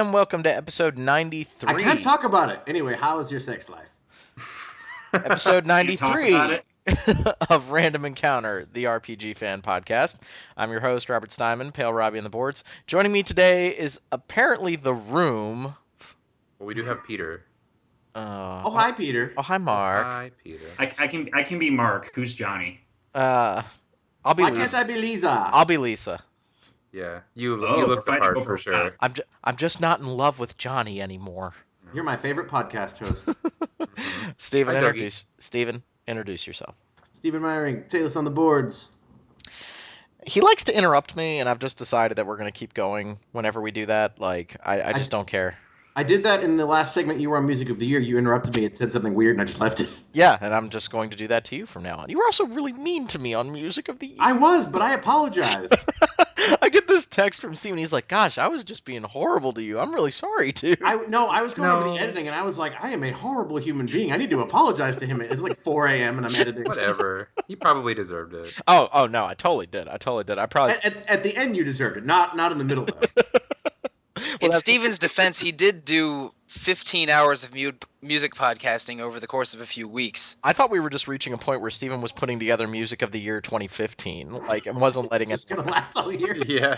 and welcome to episode 93. I can't talk about it. Anyway, how is your sex life? Episode Can't talk about 93 of Random Encounter, the RPG fan podcast. I'm your host, Robert Steinman, Pale Robbie on the boards. Joining me today is apparently The Room. Well, we do have Peter. Hi, Peter. Oh, hi, Mark. Hi, Peter. I can be Mark. Who's Johnny? I'll be Why Lisa. can't I be Lisa? I'll be Lisa. Yeah, you Oh, look we're the fighting part over for sure. that. I'm just not in love with Johnny anymore. You're my favorite podcast host. Steven, Hi, Dougie. introduce yourself. Stephen Meyering, Taylor on the boards. He likes to interrupt me, and I've just decided that we're going to keep going whenever we do that. Like, I just don't care. I did that in the last segment you were on Music of the Year. You interrupted me and said something weird, and I just left it. Yeah, and I'm just going to do that to you from now on. You were also really mean to me on Music of the Year. I was, but I apologized. I get this text from Steven. He's like, gosh, I was just being horrible to you. I'm really sorry, dude. I was going over the No. editing, and I was like, I am a horrible human being. I need to apologize to him. It's like 4 a.m., and I'm editing. Whatever. He probably deserved it. Oh, no, I totally did. I probably... At the end, you deserved it. Not in the middle, though. Well, In that's- Steven's defense, he did do 15 hours of music podcasting over the course of a few weeks. I thought we were just reaching a point where Steven was putting together Music of the Year 2015, like, and wasn't letting It's it... just going to last all year. Yeah.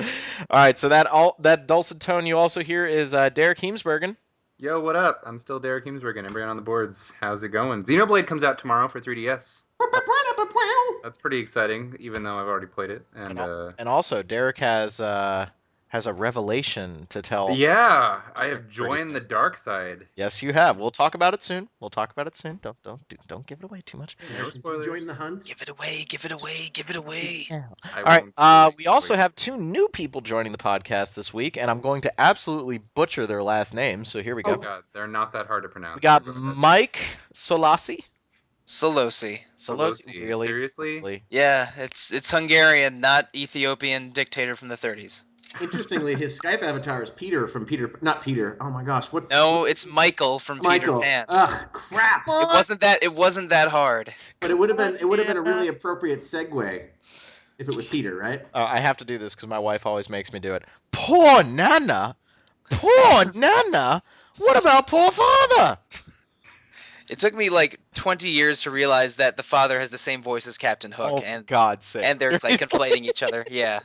All right, so that dulcet tone you also hear is Derek Heemsbergen. Yo, what up? I'm still Derek Heemsbergen. Everyone on the boards. How's it going? Xenoblade comes out tomorrow for 3DS. That's pretty exciting, even though I've already played it. And also, Derek has a revelation to tell. Yeah, I Pretty have joined the dark side. Yes, you have. We'll talk about it soon. Don't give it away too much. No spoilers. Join the hunt. Give it away, give it away, give it away. I All right. won't We also wait. have two new people joining the podcast this week, and I'm going to absolutely butcher their last names. So here we Oh go. god, they're not that hard to pronounce. We got Go ahead. Mike Solasi. Solosi. Solasi, really? Seriously? Really? Yeah, it's Hungarian, not Ethiopian dictator from the 30s. Interestingly, his Skype avatar is Peter from Peter. Not Peter. Oh my gosh, what's No, it's Michael from Michael? Peter Pan. Ugh, crap. It wasn't that hard. But it would have been a really appropriate segue if it was Peter, right? I have to do this because my wife always makes me do it. Poor Nana. Poor Nana. What about poor father? It took me like 20 years to realize that the father has the same voice as Captain Hook, Oh, for God's sake. and they're like conflating each other. Yeah.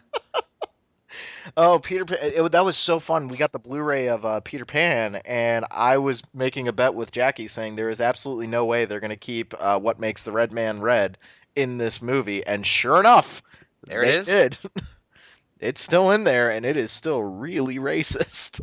Oh, Peter Pan. That was so fun. We got the Blu-ray of Peter Pan, and I was making a bet with Jackie saying there is absolutely no way they're going to keep What Makes the Red Man Red in this movie. And sure enough, There it they is. did. It's still in there, and it is still really racist.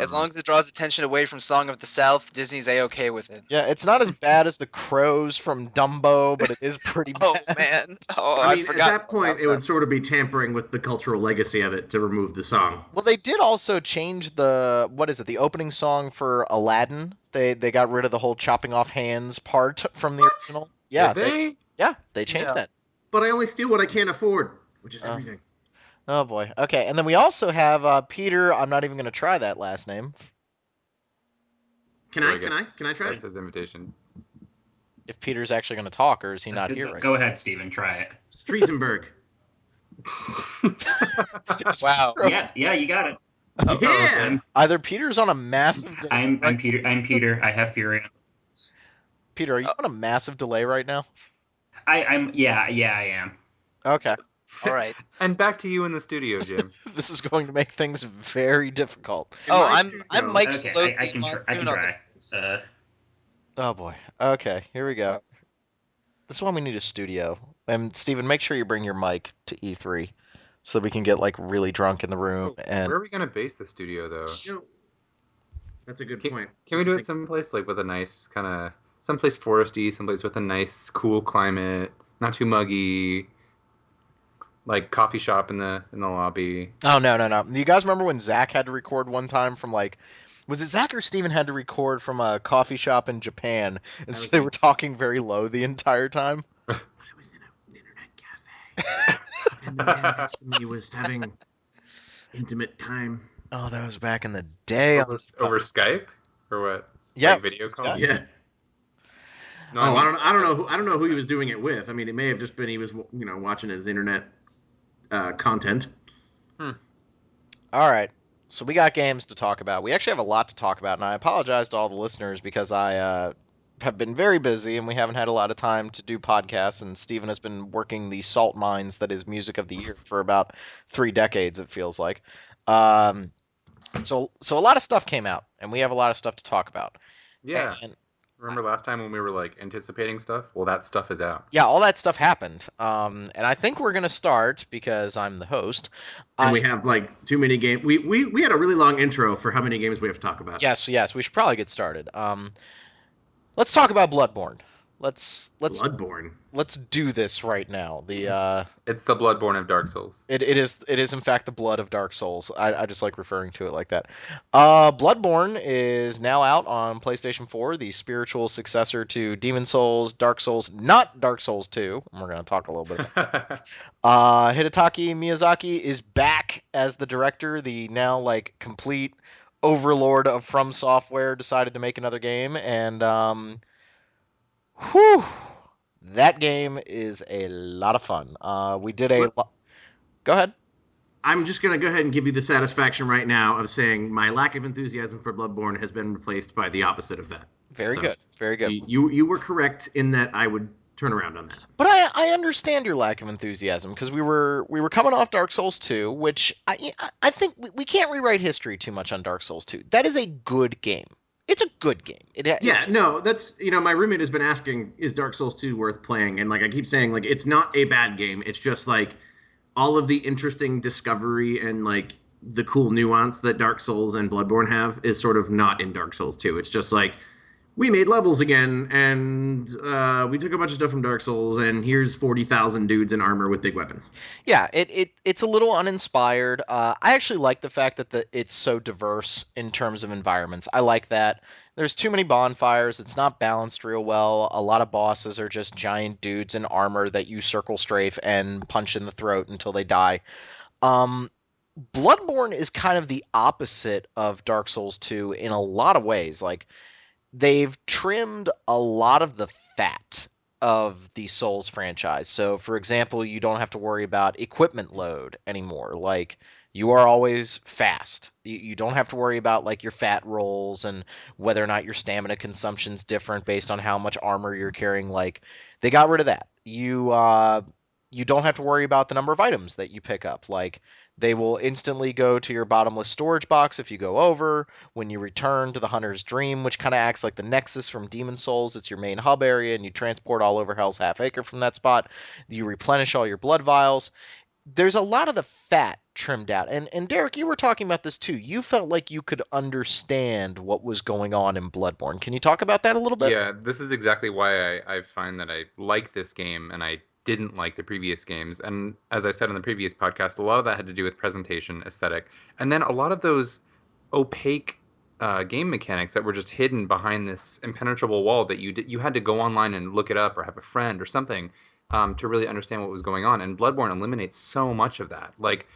As long as it draws attention away from Song of the South, Disney's A-okay with it. Yeah, it's not as bad as the crows from Dumbo, but it is pretty bad. Oh, man. Oh, I mean, at forgot that point, about it would sort of be tampering with the cultural legacy of it to remove the song. Well, they did also change the opening song for Aladdin. They got rid of the whole chopping off hands part from the What? original. Yeah, Did they changed Yeah. that. But I only steal what I can't afford, which is Oh. everything. Oh boy. Okay, and then we also have Peter. I'm not even going to try that last name. Can Very I? good. Can I? Can I try That's it? his invitation. If Peter's actually going to talk, or is he not here right Go ahead, Steven. Try it. Triesenberg. Wow. Yeah, you got it. Yeah. I'm, Either Peter's on a massive. I'm Peter. I'm Peter. I have Fury. Peter, are you on a massive delay right now? Yeah, I am. Okay. All right. And back to you in the studio, Jim. This is going to make things very difficult. In Oh, my I'm studio- Mike Okay, Solosi. I can monsoon on try. Oh boy. Okay, here we go. This is why we need a studio. And Steven, make sure you bring your mic to E3 so that we can get like really drunk in the room. And Where are we gonna base the studio, though? You know, that's a good Can, point. can we do it someplace like with a nice kind of someplace foresty, someplace with a nice cool climate, not too muggy, like coffee shop in the lobby. Oh no. You guys remember when Zach had to record one time from like, was it Zach or Steven had to record from a coffee shop in Japan, and so they were talking very low the entire time? I was in an internet cafe, and the man next to me was having intimate time. Oh, that was back in the day. Over Skype or what? Yeah, Like video call? Skype. Yeah. No, Oh, I don't know who he was doing it with. I mean, it may have just been he was watching his internet content. All right. So we got games to talk about. We actually have a lot to talk about, and I apologize to all the listeners because I have been very busy and we haven't had a lot of time to do podcasts. And Steven has been working the salt mines that is Music of the Year for about 3 decades, it feels like. Um, so a lot of stuff came out, and we have a lot of stuff to talk about. Yeah. And Remember last time when we were like anticipating stuff? Well, that stuff is out. yeah, all that stuff happened. And I think we're gonna start because I'm the host. And we have like too many games. We had a really long intro for how many games we have to talk about. Yes, we should probably get started. Let's talk about Bloodborne. Let's Bloodborne. let's do this right now. It's the Bloodborne of Dark Souls. It is in fact the blood of Dark Souls. I just like referring to it like that. Bloodborne is now out on PlayStation 4, the spiritual successor to Demon Souls, Dark Souls, not Dark Souls 2. And we're going to talk a little bit about that. Hidetaki Miyazaki is back as the director, the now like complete overlord of From Software decided to make another game, and whew, that game is a lot of fun. We did a. Go ahead. I'm just going to go ahead and give you the satisfaction right now of saying my lack of enthusiasm for Bloodborne has been replaced by the opposite of that. Very good. Very good. You were correct in that I would turn around on that. But I understand your lack of enthusiasm because we were coming off Dark Souls 2, which I think we can't rewrite history too much on Dark Souls 2. That is a good game. It's a good game. No, that's, my roommate has been asking, is Dark Souls 2 worth playing? And like I keep saying, like, it's not a bad game. It's just like all of the interesting discovery and like the cool nuance that Dark Souls and Bloodborne have is sort of not in Dark Souls 2. It's just like, we made levels again, and we took a bunch of stuff from Dark Souls, and here's 40,000 dudes in armor with big weapons. Yeah, it's a little uninspired. I actually like the fact that it's so diverse in terms of environments. I like that. There's too many bonfires. It's not balanced real well. A lot of bosses are just giant dudes in armor that you circle strafe and punch in the throat until they die. Bloodborne is kind of the opposite of Dark Souls 2 in a lot of ways. Like, they've trimmed a lot of the fat of the Souls franchise. So, for example, you don't have to worry about equipment load anymore. Like, you are always fast. You don't have to worry about like your fat rolls and whether or not your stamina consumption's different based on how much armor you're carrying. Like, they got rid of that. You don't have to worry about the number of items that you pick up. Like, they will instantly go to your bottomless storage box if you go over. When you return to the Hunter's Dream, which kind of acts like the Nexus from Demon Souls, it's your main hub area, and you transport all over Hell's Half Acre from that spot. You replenish all your blood vials. There's a lot of the fat trimmed out. And Derek, you were talking about this too. You felt like you could understand what was going on in Bloodborne. Can you talk about that a little bit? Yeah, this is exactly why I find that I like this game and I didn't like the previous games. And as I said in the previous podcast, a lot of that had to do with presentation, aesthetic, and then a lot of those opaque game mechanics that were just hidden behind this impenetrable wall that you had to go online and look it up or have a friend or something to really understand what was going on. And Bloodborne eliminates so much of that. Like,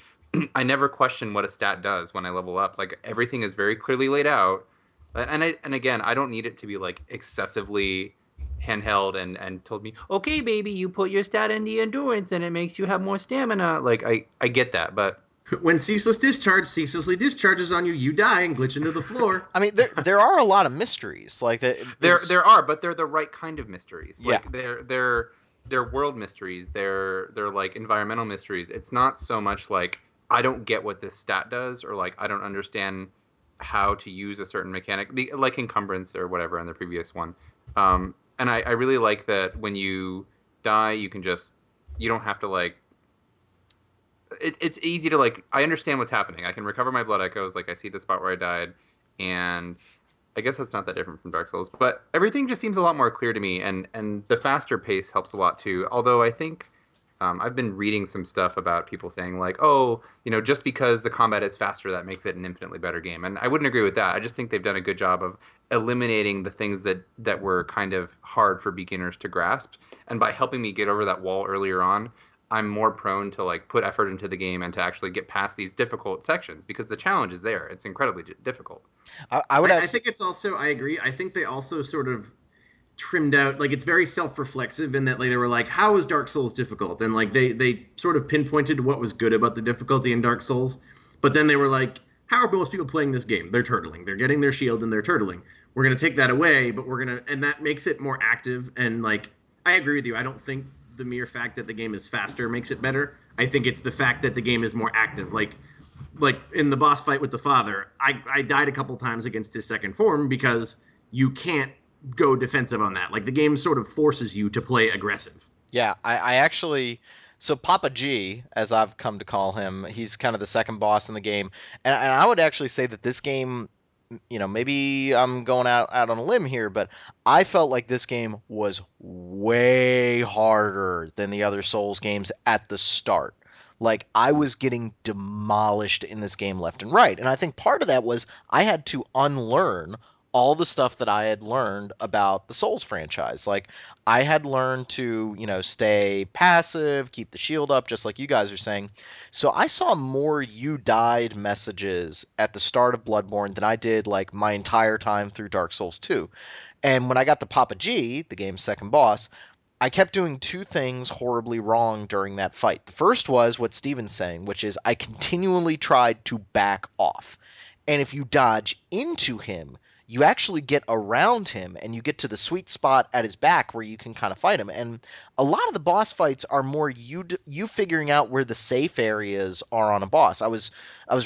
I never question what a stat does when I level up. Like, everything is very clearly laid out. And again, I don't need it to be like excessively handheld and told me, okay, baby, you put your stat in the endurance and it makes you have more stamina. Like, I get that, but when Ceaseless Discharge ceaselessly discharges on you, you die and glitch into the floor. I mean, there are a lot of mysteries. Like there are, but they're the right kind of mysteries. Yeah. Like, they're world mysteries. They're like environmental mysteries. It's not so much like I don't get what this stat does, or like I don't understand how to use a certain mechanic, like encumbrance or whatever in the previous one. And I really like that when you die, you don't have to like. It's easy to like. I understand what's happening. I can recover my blood echoes. Like, I see the spot where I died, and I guess that's not that different from Dark Souls. But everything just seems a lot more clear to me, and the faster pace helps a lot too. Although I think I've been reading some stuff about people saying like, oh, just because the combat is faster, that makes it an infinitely better game. And I wouldn't agree with that. I just think they've done a good job of eliminating the things that were kind of hard for beginners to grasp. And by helping me get over that wall earlier on, I'm more prone to like put effort into the game and to actually get past these difficult sections because the challenge is there. It's incredibly difficult. I think it's also, I agree. I think they also sort of trimmed out, like, it's very self-reflexive in that, like, they were like, how is Dark Souls difficult? And like they sort of pinpointed what was good about the difficulty in Dark Souls, but then they were like, how are most people playing this game? They're turtling. They're getting their shield and they're turtling. We're going to take that away, but and that makes it more active. And like, I agree with you. I don't think the mere fact that the game is faster makes it better. I think it's the fact that the game is more active. Like in the boss fight with the father, I died a couple times against his second form because you can't go defensive on that. Like the game sort of forces you to play aggressive. Yeah, I actually. So Papa G, as I've come to call him, he's kind of the second boss in the game, and I would actually say that this game, maybe I'm going out on a limb here, but I felt like this game was way harder than the other Souls games at the start. Like I was getting demolished in this game left and right, and I think part of that was I had to unlearn all the stuff that I had learned about the Souls franchise. Like I had learned to, stay passive, keep the shield up, just like you guys are saying. So I saw more "you died" messages at the start of Bloodborne than I did like my entire time through Dark Souls 2. And when I got to Papa G, the game's second boss, I kept doing two things horribly wrong during that fight. The first was what Steven's saying, which is I continually tried to back off. And if you dodge into him, you actually get around him and you get to the sweet spot at his back where you can kind of fight him. And a lot of the boss fights are more you figuring out where the safe areas are on a boss. I was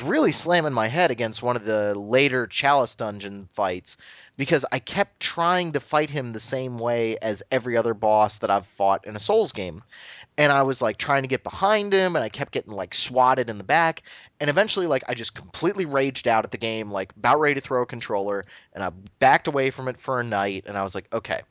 really slamming my head against one of the later Chalice dungeon fights because I kept trying to fight him the same way as every other boss that I've fought in a Souls game. And I was like trying to get behind him and I kept getting like swatted in the back. And eventually like I just completely raged out at the game, like about ready to throw a controller, and I backed away from it for a night and I was like, okay,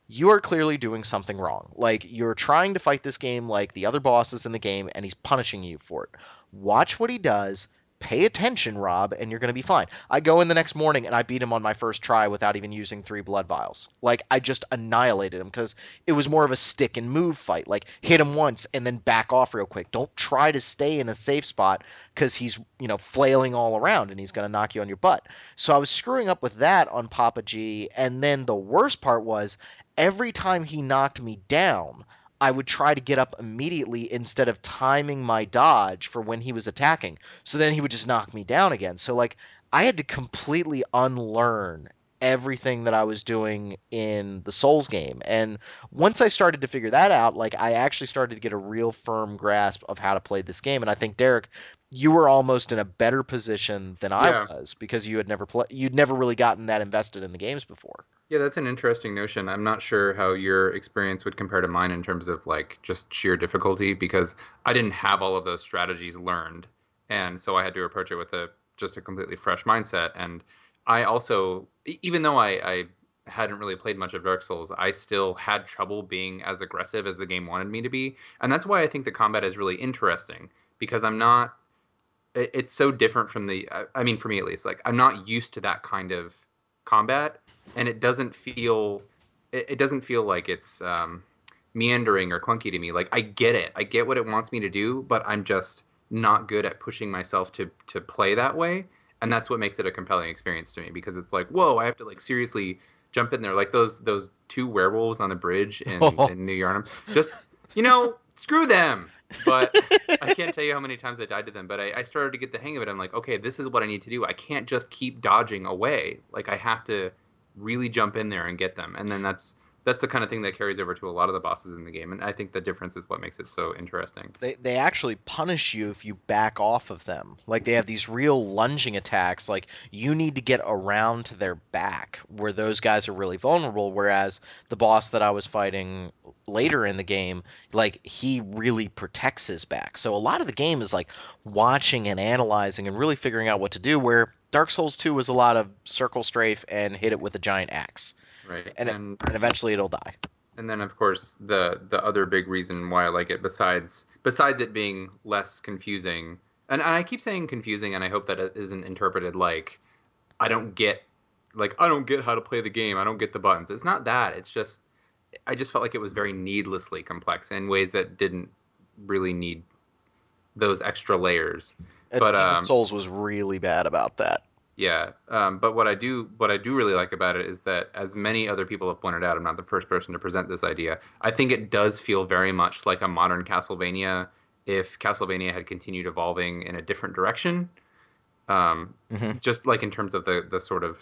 you are clearly doing something wrong. Like you're trying to fight this game like the other bosses in the game and he's punishing you for it. Watch what he does. Pay attention, Rob, and you're going to be fine. I go in the next morning and I beat him on my first try without even using 3 blood vials. Like I just annihilated him because it was more of a stick and move fight. Like hit him once and then back off real quick. Don't try to stay in a safe spot because he's, flailing all around and he's going to knock you on your butt. So I was screwing up with that on Papa G, and then the worst part was every time he knocked me down, I would try to get up immediately instead of timing my dodge for when he was attacking. So then he would just knock me down again. So like I had to completely unlearn everything that I was doing in the Souls game. And once I started to figure that out, like I actually started to get a real firm grasp of how to play this game. And I think Derek, you were almost in a better position than I was because you'd never really gotten that invested in the games before. Yeah, that's an interesting notion. I'm not sure how your experience would compare to mine in terms of like just sheer difficulty because I didn't have all of those strategies learned. And so I had to approach it with just a completely fresh mindset. And I also, even though I hadn't really played much of Dark Souls, I still had trouble being as aggressive as the game wanted me to be. And that's why I think the combat is really interesting because it's so different from I mean, for me at least, like I'm not used to that kind of combat. And it doesn't feel like it's meandering or clunky to me. Like I get it. I get what it wants me to do, but I'm just not good at pushing myself to play that way. And that's what makes it a compelling experience to me because it's like, whoa, I have to like seriously jump in there. Like those 2 werewolves on the bridge in New Yarnum. Just, screw them. But I can't tell you how many times I died to them. But I started to get the hang of it. I'm like, okay, this is what I need to do. I can't just keep dodging away. Like I have to really jump in there and get them, and then that's the kind of thing that carries over to a lot of the bosses in the game, and I think the difference is what makes it so interesting. They actually punish you if you back off of them. Like they have these real lunging attacks. Like you need to get around to their back where those guys are really vulnerable, whereas the boss that I was fighting later in the game, like he really protects his back. So a lot of the game is like watching and analyzing and really figuring out what to do, where Dark Souls 2 was a lot of circle strafe and hit it with a giant axe. Right. And eventually it'll die. And then, of course, the other big reason why I like it, besides it being less confusing, and I keep saying confusing, and I hope that it isn't interpreted like I don't get how to play the game. I don't get the buttons. It's not that. It's just I just felt like it was very needlessly complex in ways that didn't really need those extra layers. But Demon's Souls was really bad about that. Yeah, but what I do really like about it is that, as many other people have pointed out, I'm not the first person to present this idea. I think it does feel very much like a modern Castlevania if Castlevania had continued evolving in a different direction. Just like in terms of the sort of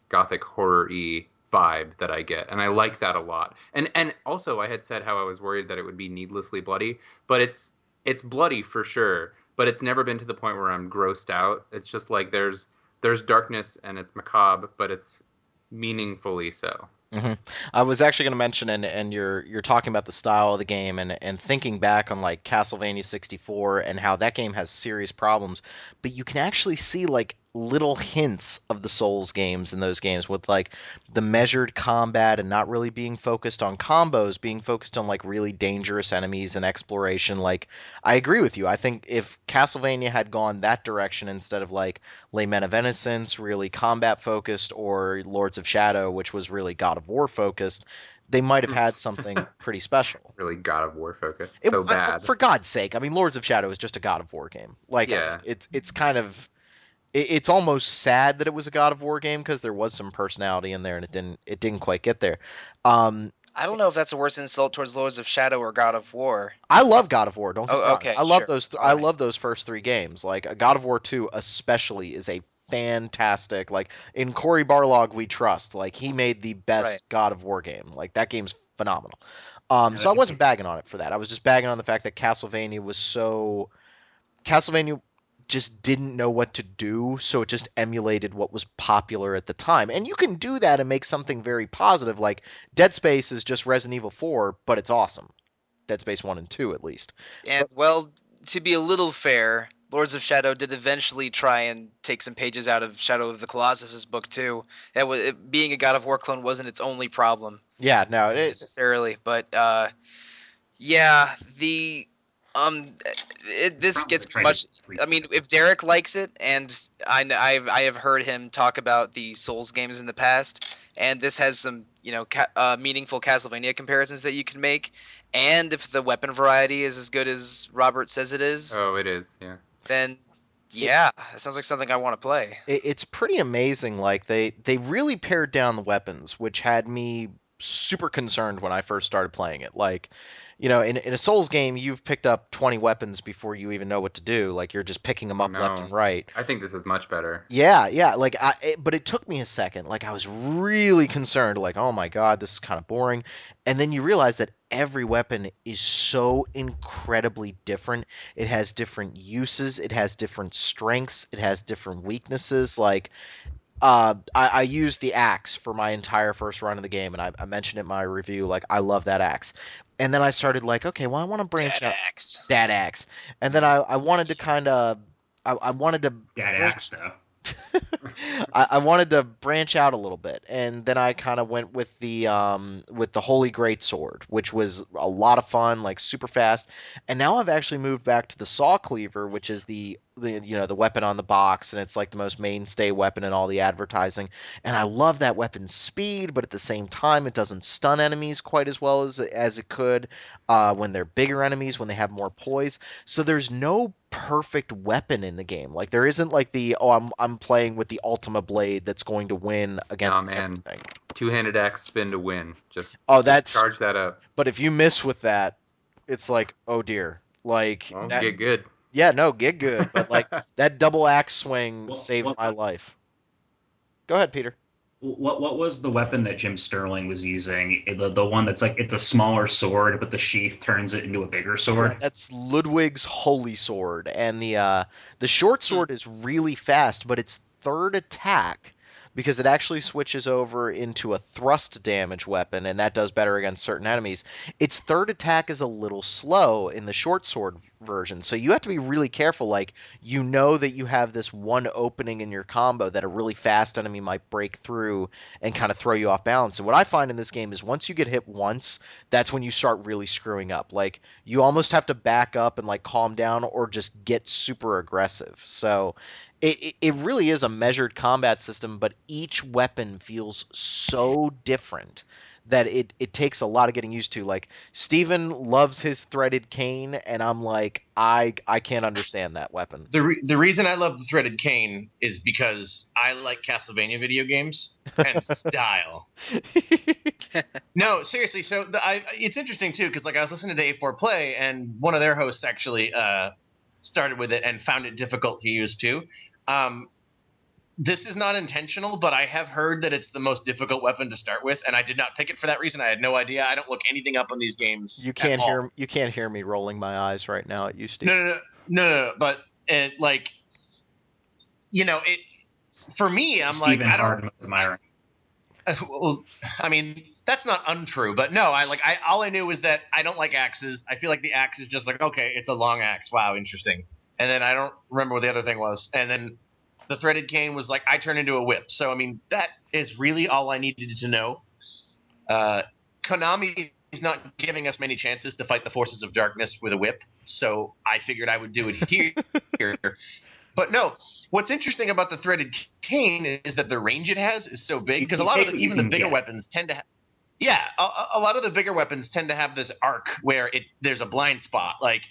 gothic horror-y vibe that I get, and I like that a lot. And also I had said how I was worried that it would be needlessly bloody, but it's bloody for sure, but it's never been to the point where I'm grossed out. It's just like there's darkness and it's macabre, but it's meaningfully so. I was actually going to mention, and you're talking about the style of the game, and thinking back on like Castlevania 64 and how that game has serious problems, but you can actually see like little hints of the Souls games in those games with like the measured combat and not really being focused on combos, being focused on like really dangerous enemies and exploration. Like I agree with you. I think if Castlevania had gone that direction instead of like Lament of Innocence, really combat focused, or Lords of Shadow, which was really God of War focused, they might have had something pretty special. Really God of War focus. So bad. For God's sake, I mean, Lords of Shadow is just a God of War game. Like, Yeah. it's kind of it's almost sad that it was a God of War game because there was some personality in there and it didn't quite get there. I don't know if that's a worse insult towards Lords of Shadow or God of War. I love God of War. Don't get me wrong. okay, I love sure. those. All I right. love those first three games. Like God of War 2 especially is a fantastic. Like in Cory Barlog we trust. Like he made the best Right. God of War game. Like that game's phenomenal. So I wasn't bagging on it for that. I was just bagging on the fact that Castlevania just didn't know what to do, so it just emulated what was popular at the time. And you can do that and make something very positive. Like Dead Space is just Resident Evil 4, but it's awesome. Dead Space 1 and 2 at least. And well, to be a little fair, Lords of Shadow did eventually try and take some pages out of Shadow of the Colossus's book too. Being a God of War clone wasn't its only problem Yeah, no, necessarily, but yeah, this gets much. I mean, if Derek likes it, and I have heard him talk about the Souls games in the past, and this has some meaningful Castlevania comparisons that you can make, and if the weapon variety is as good as Robert says it is, Oh, it is. Yeah. then yeah, it sounds like something I want to play. it's pretty amazing. Like they really pared down the weapons, which had me super concerned when I first started playing it. Like, in a Souls game, you've picked up 20 weapons before you even know what to do. Like you're just picking them up left No. and right. I think this is much better. Yeah. Like but it took me a second. Like I was really concerned. Like, oh my God, this is kind of boring. And then you realize that every weapon is so incredibly different. It has different uses. It has different strengths. It has different weaknesses. Like, I used the axe for my entire first run of the game, and I mentioned it in my review. Like, I love that axe. And then I started like, okay, well, I want to branch Dead out axe. that axe. And then I wanted to kind of, I wanted to That axe though. I wanted to branch out a little bit, and then I kind of went with the Holy Great Sword, which was a lot of fun, like super fast. And now I've actually moved back to the Saw Cleaver, which is the weapon on the box, and it's like the most mainstay weapon in all the advertising. And I love that weapon's speed, but at the same time, it doesn't stun enemies quite as well as it could when they're bigger enemies, when they have more poise. So there's no perfect weapon in the game. Like there isn't like I'm playing with the Ultima Blade that's going to win against man. everything. Two-handed axe spin to win. Just That's charge that up. But if you miss with that, it's like, oh dear. Like Well, that, get good. yeah, no, get good. But like that double axe swing saved what- my life. Go ahead, Peter. What was the weapon that Jim Sterling was using? The one that's like it's a smaller sword, but the sheath turns it into a bigger sword. That's Ludwig's Holy Sword, and the short sword is really fast, but its third attack, because it actually switches over into a thrust damage weapon, and that does better against certain enemies. Its third attack is a little slow in the short sword version, so you have to be really careful. Like, that you have this one opening in your combo that a really fast enemy might break through and kind of throw you off balance. And what I find in this game is once you get hit once, that's when you start really screwing up. Like, you almost have to back up and like calm down or just get super aggressive. So it really is a measured combat system, but each weapon feels so different that it takes a lot of getting used to. Like, Steven loves his threaded cane, and I'm like, I can't understand that weapon. The reason I love the threaded cane is because I like Castlevania video games and style. No, seriously. So it's interesting too, because like I was listening to A4 Play, and one of their hosts actually started with it and found it difficult to use too. This is not intentional, but I have heard that it's the most difficult weapon to start with, and I did not pick it for that reason. I had no idea. I don't look anything up on these games. You can't hear me rolling my eyes right now at you, Steve. No. But like, it for me, I'm Stephen like, I Hart don't. admiring. Well, I mean, that's not untrue, but no, all I knew was that I don't like axes. I feel like the axe is just like, okay, it's a long axe. Wow, interesting. And then I don't remember what the other thing was. And then the threaded cane was like, I turn into a whip. So, I mean, that is really all I needed to know. Konami is not giving us many chances to fight the forces of darkness with a whip. So I figured I would do it here. But no, what's interesting about the threaded cane is that the range it has is so big, because a lot of even the bigger weapons tend to a lot of the bigger weapons tend to have this arc where there's a blind spot, like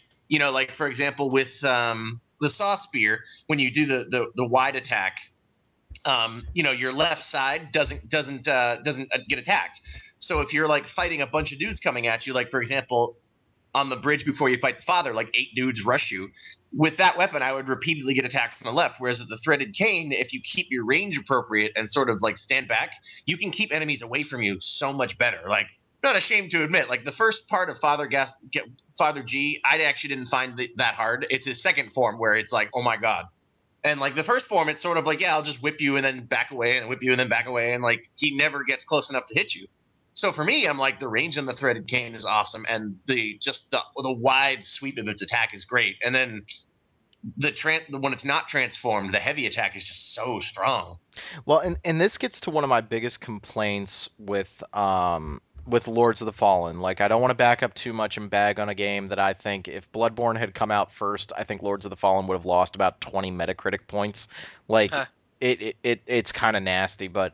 for example with the saw spear, when you do the wide attack, your left side doesn't get attacked. So if you're like fighting a bunch of dudes coming at you, like for example on the bridge before you fight the father, like 8 dudes rush you. With that weapon, I would repeatedly get attacked from the left. Whereas with the threaded cane, if you keep your range appropriate and sort of like stand back, you can keep enemies away from you so much better. Like, not ashamed to admit, like the first part of Father G, I actually didn't find that hard. It's his second form where it's like, oh my god. And like the first form, it's sort of like, yeah, I'll just whip you and then back away and whip you and then back away, and like he never gets close enough to hit you. So for me, I'm like, the range on the threaded cane is awesome, and the wide sweep of its attack is great. And then when it's not transformed, the heavy attack is just so strong. Well, and this gets to one of my biggest complaints with Lords of the Fallen. Like, I don't want to back up too much and bag on a game that I think if Bloodborne had come out first, I think Lords of the Fallen would have lost about 20 Metacritic points. Like, it's kind of nasty, but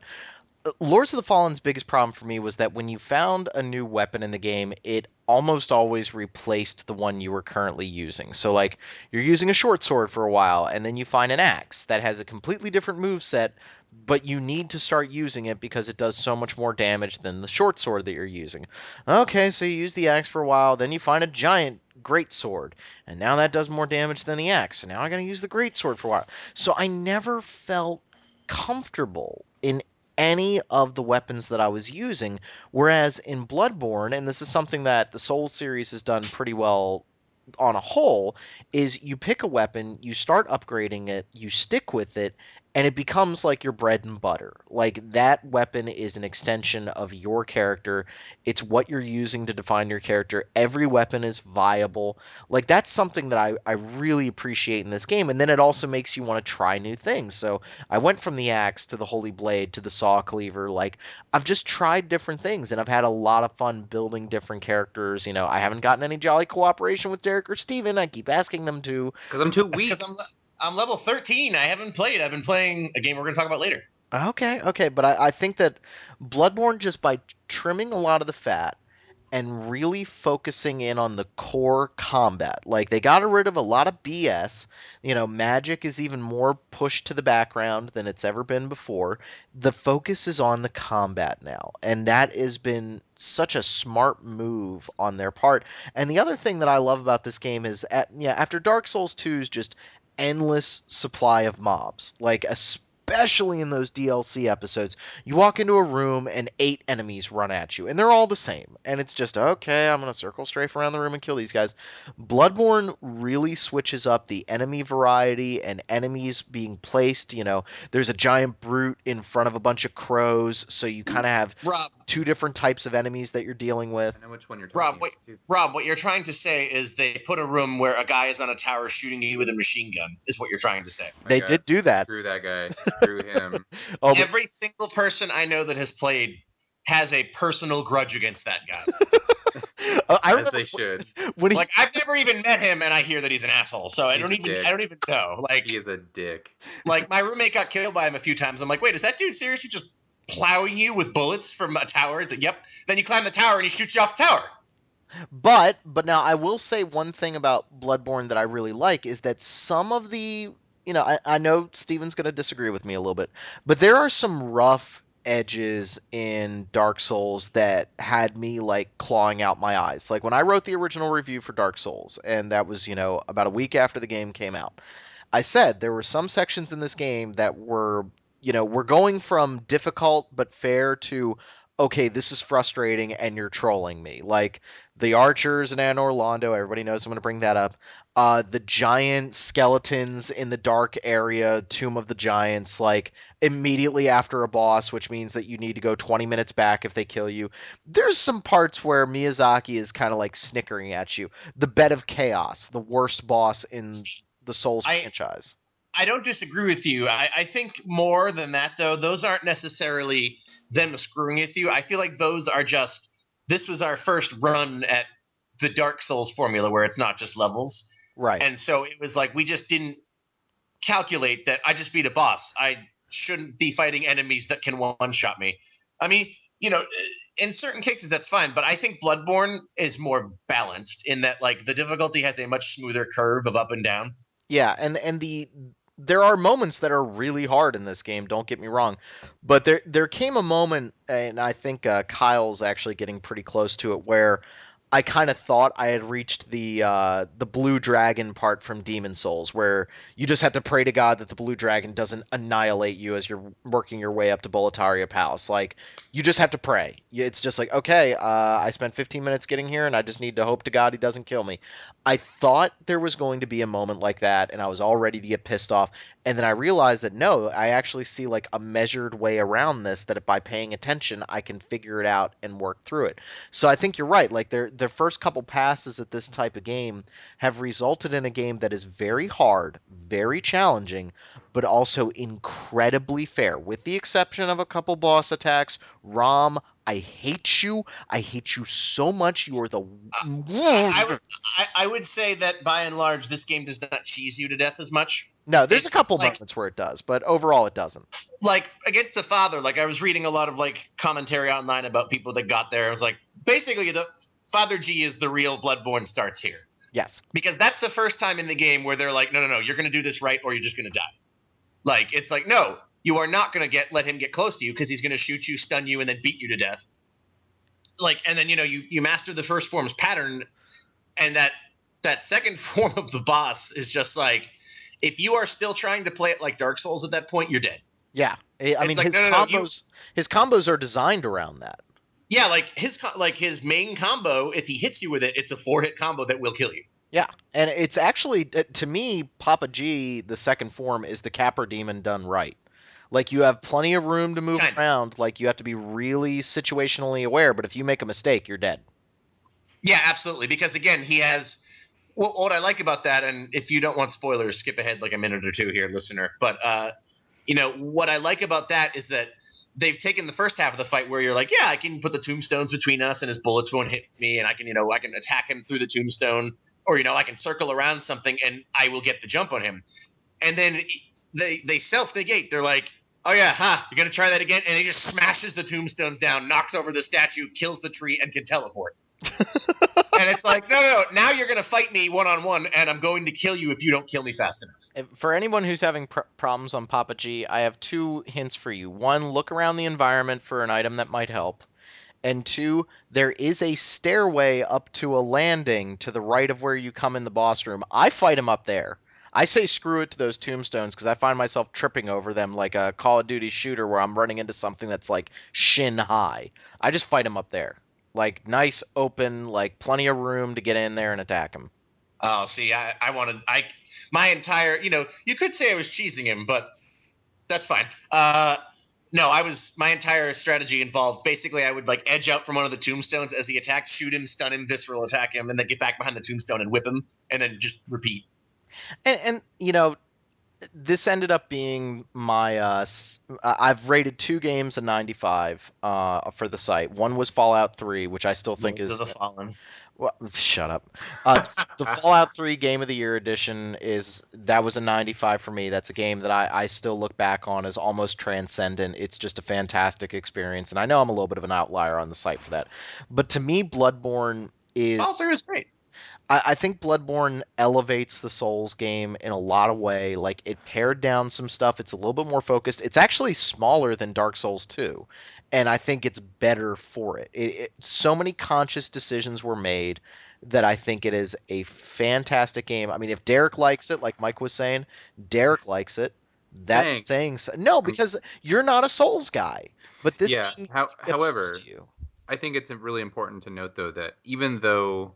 Lords of the Fallen's biggest problem for me was that when you found a new weapon in the game, it almost always replaced the one you were currently using. So, like, you're using a short sword for a while, and then you find an axe that has a completely different move set, but you need to start using it because it does so much more damage than the short sword that you're using. Okay, so you use the axe for a while, then you find a giant great sword, and now that does more damage than the axe, and now I gotta use the great sword for a while. So I never felt comfortable in any of the weapons that I was using, whereas in Bloodborne, and this is something that the Souls series has done pretty well on a whole, is you pick a weapon, you start upgrading it, you stick with it, and it becomes like your bread and butter. Like, that weapon is an extension of your character. It's what you're using to define your character. Every weapon is viable. Like, that's something that I really appreciate in this game. And then it also makes you want to try new things. So I went from the axe to the holy blade to the saw cleaver. Like, I've just tried different things, and I've had a lot of fun building different characters. I haven't gotten any jolly cooperation with Derek or Steven. I keep asking them to. Because I'm too weak. I'm level 13. I haven't played. I've been playing a game we're going to talk about later. Okay. But I think that Bloodborne, just by trimming a lot of the fat and really focusing in on the core combat, like, they got rid of a lot of BS. Magic is even more pushed to the background than it's ever been before. The focus is on the combat now, and that has been such a smart move on their part. And the other thing that I love about this game is, after Dark Souls 2's just endless supply of mobs, like, especially in those DLC episodes, you walk into a room and 8 enemies run at you, and they're all the same, and it's just, okay, I'm gonna circle strafe around the room and kill these guys. Bloodborne really switches up the enemy variety and enemies being placed. There's a giant brute in front of a bunch of crows, so you kind of have Rob, 2 different types of enemies that you're dealing with. I know which one you're talking Rob, what you're trying to say is they put a room where a guy is on a tower shooting you with a machine gun, is what you're trying to say. They did do that. Screw that guy. Screw him. Every single person I know that has played has a personal grudge against that guy. As they should. I've never even met him, and I hear that he's an asshole. So I don't even know. Like, he is a dick. Like, my roommate got killed by him a few times. I'm like, wait, is that dude seriously just plowing you with bullets from a tower? It's like, yep. Then you climb the tower and he shoots you off the tower. But now I will say one thing about Bloodborne that I really like is that some of the, I know Steven's going to disagree with me a little bit, but there are some rough edges in Dark Souls that had me like clawing out my eyes. Like, when I wrote the original review for Dark Souls, and that was, about a week after the game came out, I said there were some sections in this game that were, we're going from difficult but fair to, okay, this is frustrating and you're trolling me. Like the archers in Anor Londo, everybody knows I'm going to bring that up. The giant skeletons in the dark area, Tomb of the Giants, like immediately after a boss, which means that you need to go 20 minutes back if they kill you. There's some parts where Miyazaki is kind of like snickering at you. The Bed of Chaos, the worst boss in the Souls franchise. I don't disagree with you. I think more than that, though, those aren't necessarily them screwing with you. I feel like those are just, this was our first run at the Dark Souls formula where it's not just levels. Right. And so it was like we just didn't calculate that I just beat a boss. I shouldn't be fighting enemies that can one-shot me. I mean, in certain cases that's fine, but I think Bloodborne is more balanced in that like the difficulty has a much smoother curve of up and down. Yeah, and there are moments that are really hard in this game, don't get me wrong. But there came a moment, and I think Kyle's actually getting pretty close to it, where I kind of thought I had reached the blue dragon part from Demon Souls, where you just have to pray to God that the blue dragon doesn't annihilate you as you're working your way up to Boletaria Palace. Like, you just have to pray. It's just like, okay, I spent 15 minutes getting here, and I just need to hope to God he doesn't kill me. I thought there was going to be a moment like that, and I was all ready to get pissed off. And then I realized that no, I actually see like a measured way around this, that by paying attention, I can figure it out and work through it. So I think you're right. Like their first couple passes at this type of game have resulted in a game that is very hard, very challenging, but also incredibly fair, with the exception of a couple boss attacks. Rom, I hate you. I hate you so much. You are the I would say that by and large, this game does not cheese you to death as much. No, there's a couple moments where it does, but overall it doesn't. Like Against the Father, like I was reading a lot of like commentary online about people that got there. I was like, basically, the Father G is the real Bloodborne starts here. Yes, because that's the first time in the game where they're like, no, you're going to do this right, or you're just going to die. Like it's like, no, you are not going to let him get close to you because he's going to shoot you, stun you, and then beat you to death. Like, and then you master the first form's pattern, and that second form of the boss is just like, if you are still trying to play it like Dark Souls at that point, you're dead. Yeah, I mean, like, his combos are designed around that. Yeah, like his main combo, if he hits you with it, it's a 4-hit combo that will kill you. Yeah, and it's actually, to me, Papa G, the second form, is the Capper Demon done right. Like, you have plenty of room to move around. Like, you have to be really situationally aware, but if you make a mistake, you're dead. Yeah, absolutely. Because, again, he has... Well, what I like about that, and if you don't want spoilers, skip ahead like a minute or two here, listener. But, what I like about that is that they've taken the first half of the fight where you're like, yeah, I can put the tombstones between us and his bullets won't hit me, and I can attack him through the tombstone, or, I can circle around something and I will get the jump on him. And then they self-negate. They're like, oh yeah, you're going to try that again? And he just smashes the tombstones down, knocks over the statue, kills the tree, and can teleport. And it's like, no, now you're going to fight me one-on-one, and I'm going to kill you if you don't kill me fast enough. For anyone who's having problems on Papa G, I have two hints for you. One, look around the environment for an item that might help. And two, there is a stairway up to a landing to the right of where you come in the boss room. I fight him up there. I say screw it to those tombstones because I find myself tripping over them like a Call of Duty shooter where I'm running into something that's like shin high. I just fight him up there. Like, nice, open, like, plenty of room to get in there and attack him. Oh, see, my entire, you could say I was cheesing him, but that's fine. No, my entire strategy involved, basically I would, like, edge out from one of the tombstones as he attacked, shoot him, stun him, visceral attack him, and then get back behind the tombstone and whip him, and then just repeat. And this ended up being my I've rated 2 games a 95 for the site. One was Fallout 3, which I still think is the Fallen. Well, shut up. The Fallout 3 Game of the Year edition that was a 95 for me. That's a game that I still look back on as almost transcendent. It's just a fantastic experience, and I know I'm a little bit of an outlier on the site for that. But to me, Bloodborne is... Fallout 3 was great. I think Bloodborne elevates the Souls game in a lot of way. Like, it pared down some stuff. It's a little bit more focused. It's actually smaller than Dark Souls 2, and I think it's better for it. So many conscious decisions were made that I think it is a fantastic game. I mean, if Derek likes it, like Mike was saying, Derek likes it. That's Thanks. saying so. No, because you're not a Souls guy, but this Yeah. game appeals However, to you. I think it's really important to note though that even though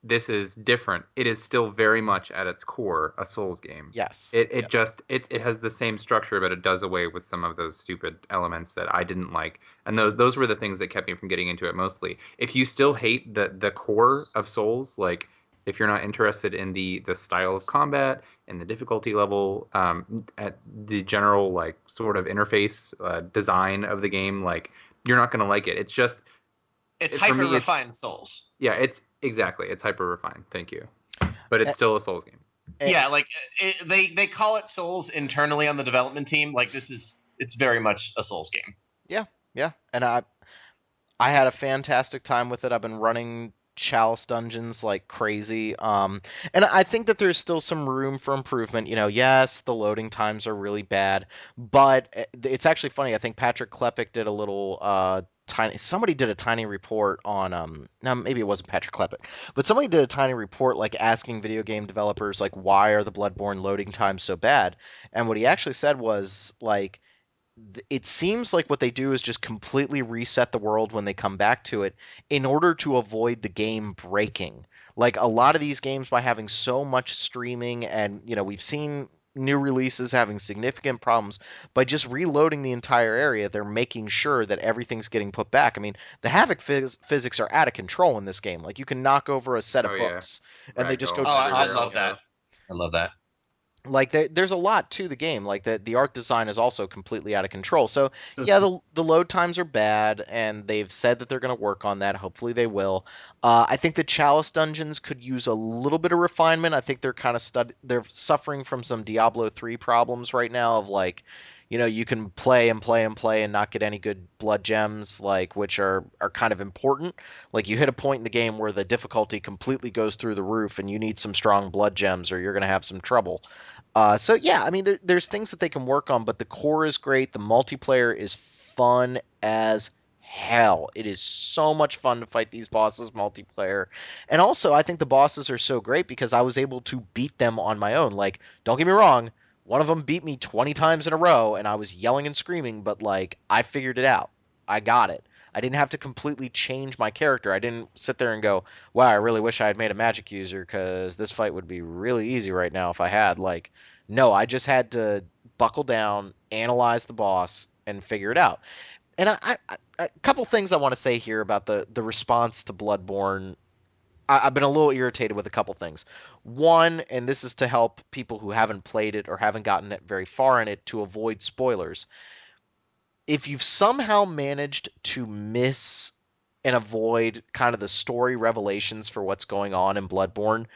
this is different, it is still very much at its core a Souls game. Yes. It Yes. just it has the same structure, but it does away with some of those stupid elements that I didn't like, and those were the things that kept me from getting into it mostly. If you still hate the core of Souls, like if you're not interested in the style of combat and the difficulty level, at the general like sort of interface design of the game, like you're not gonna like it. It's just It's for me, hyper refined Souls. yeah, it's exactly. It's hyper refined. Thank you. But it's still a Souls game. Yeah, like they call it Souls internally on the development team. Like it's very much a Souls game. Yeah, and I had a fantastic time with it. I've been running Chalice dungeons like crazy. And I think that there's still some room for improvement. You know, yes, the loading times are really bad, but it's actually funny. I think Patrick Klepek did a little somebody did a tiny report on now maybe it wasn't Patrick Klepek, but somebody did a tiny report like asking video game developers like why are the Bloodborne loading times so bad? And what he actually said was like it seems like what they do is just completely reset the world when they come back to it in order to avoid the game breaking. Like a lot of these games, by having so much streaming, and you know, we've seen new releases having significant problems by just reloading the entire area. They're making sure that everything's getting put back. I mean, the havoc physics are out of control in this game. Like you can knock over a set of Oh, yeah. books and they just go. Ragdoll Oh, I everywhere love also. that. I love that. Like there's a lot to the game. Like the art design is also completely out of control. So yeah, the load times are bad, and they've said that they're going to work on that. Hopefully they will. I think the Chalice dungeons could use a little bit of refinement. I think they're kind of they're suffering from some Diablo 3 problems right now of like, you know, you can play and play and play and not get any good blood gems, like which are kind of important. Like you hit a point in the game where the difficulty completely goes through the roof, and you need some strong blood gems, or you're going to have some trouble. So yeah, I mean, there's things that they can work on, but the core is great. The multiplayer is fun as hell. It is so much fun to fight these bosses multiplayer. And also, I think the bosses are so great because I was able to beat them on my own. Like, don't get me wrong, one of them beat me 20 times in a row, and I was yelling and screaming, but like, I figured it out. I got it. I didn't have to completely change my character. I didn't sit there and go, wow, I really wish I had made a magic user because this fight would be really easy right now if I had. Like, no, I just had to buckle down, analyze the boss, and figure it out. And a couple things I want to say here about the response to Bloodborne. I've been a little irritated with a couple things. One, and this is to help people who haven't played it or haven't gotten it very far in it to avoid spoilers. If you've somehow managed to miss and avoid kind of the story revelations for what's going on in Bloodborne,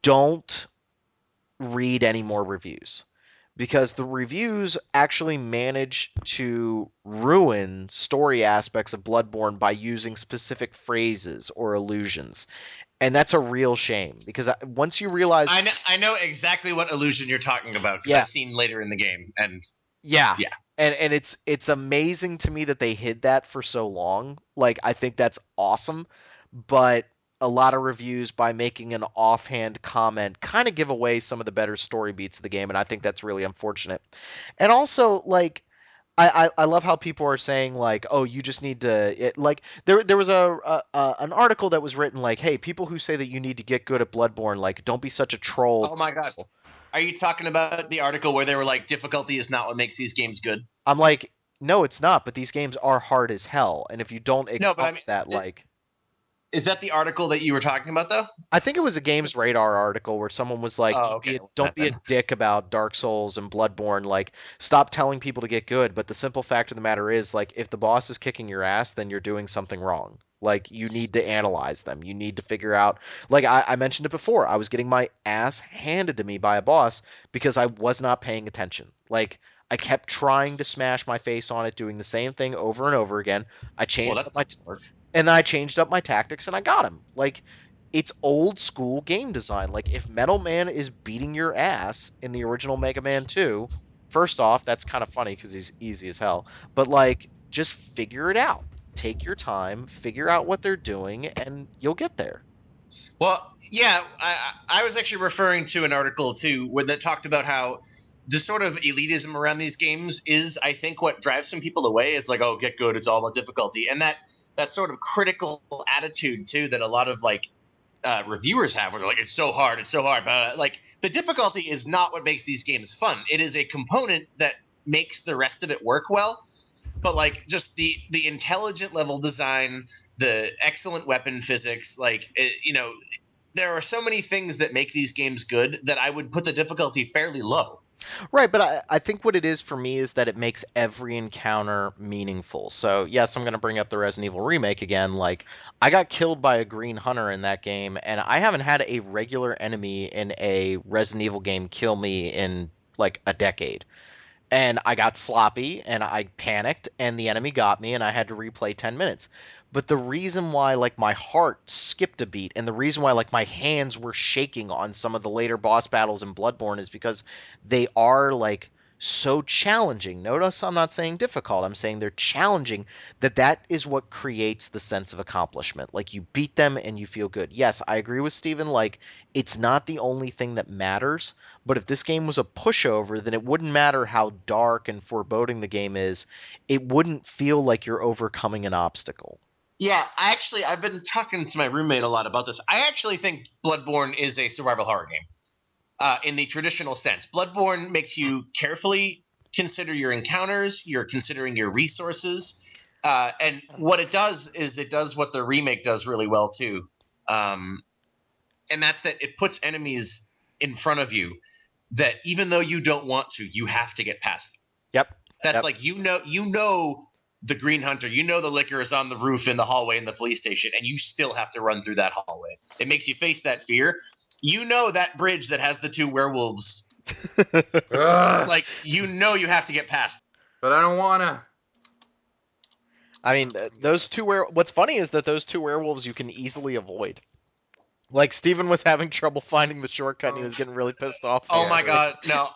don't read any more reviews because the reviews actually manage to ruin story aspects of Bloodborne by using specific phrases or allusions. And that's a real shame because once you realize I know exactly what illusion you're talking about because Yeah. I've seen later in the game, and yeah. Yeah. And it's amazing to me that they hid that for so long. Like I think that's awesome, but a lot of reviews by making an offhand comment kind of give away some of the better story beats of the game, and I think that's really unfortunate. And also, like, I love how people are saying like, oh, you just need to like there was an article that was written like, hey, people who say that you need to get good at Bloodborne, like, don't be such a troll. oh my god, are you talking about the article where they were like, difficulty is not what makes these games good? I'm like, no, it's not. But these games are hard as hell, and if you don't acknowledge but I mean, that, like. Is that the article that you were talking about, though? I think it was a Games Radar article where someone was like, Oh, okay. don't be a dick about Dark Souls and Bloodborne. Like, stop telling people to get good. But the simple fact of the matter is, like, if the boss is kicking your ass, then you're doing something wrong. Like, you need to analyze them. You need to figure out. Like, I mentioned it before. I was getting my ass handed to me by a boss because I was not paying attention. Like, I kept trying to smash my face on it, doing the same thing over and over again. I changed Well, that's not work. and then I changed up my tactics and I got him. Like, it's old school game design. Like, if Metal Man is beating your ass in the original Mega Man 2, first off, that's kind of funny because he's easy as hell. But, like, just figure it out. Take your time, figure out what they're doing, and you'll get there. Well, yeah, I was actually referring to an article too that talked about how the sort of elitism around these games is, I think, what drives some people away. It's like, oh, get good, it's all about difficulty, and that sort of critical attitude too that a lot of like reviewers have, where they're like, it's so hard, but like the difficulty is not what makes these games fun. It is a component that makes the rest of it work well. But like just the intelligent level design, the excellent weapon physics, like there are so many things that make these games good that I would put the difficulty fairly low. Right, but I think what it is for me is that it makes every encounter meaningful. So, yes, I'm going to bring up the Resident Evil remake again. Like, I got killed by a green hunter in that game, and I haven't had a regular enemy in a Resident Evil game kill me in like a decade. And I got sloppy and I panicked and the enemy got me and I had to replay 10 minutes. But the reason why like my heart skipped a beat and the reason why like my hands were shaking on some of the later boss battles in Bloodborne is because they are like so challenging. Notice I'm not saying difficult. I'm saying they're challenging, that is what creates the sense of accomplishment. Like you beat them and you feel good. Yes, I agree with Steven, like it's not the only thing that matters, but if this game was a pushover, then it wouldn't matter how dark and foreboding the game is. It wouldn't feel like you're overcoming an obstacle. Yeah, I've been talking to my roommate a lot about this. I actually think Bloodborne is a survival horror game. In the traditional sense, Bloodborne makes you carefully consider your encounters, you're considering your resources, and what it does is it does what the remake does really well too, and that's that it puts enemies in front of you that even though you don't want to, you have to get past them. Yep. That's Yep. like you know the Green Hunter, you know the liquor is on the roof in the hallway in the police station, and you still have to run through that hallway. It makes you face that fear. You know that bridge that has the two werewolves. Ugh, Like you know you have to get past. but I don't wanna. I mean, those two what's funny is that those two werewolves you can easily avoid. Like Steven was having trouble finding the shortcut and he was getting really pissed off. Oh Yeah, my really. god, no.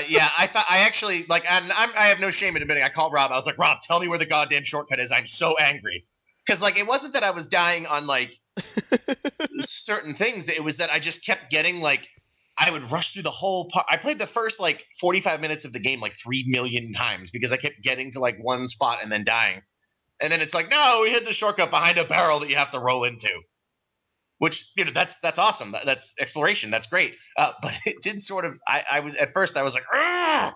Yeah, I actually like, and I have no shame in admitting. I called Rob. I was like, Rob, tell me where the goddamn shortcut is. I'm so angry because like it wasn't that I was dying on like certain things. It was that I just kept getting like I would rush through the whole part. I played the first like 45 minutes of the game like 3 million times because I kept getting to like one spot and then dying. And then it's like, no, we hid the shortcut behind a barrel that you have to roll into. Which that's awesome. That's exploration. That's great. But it did sort of. I was at first. I was like, "Argh!"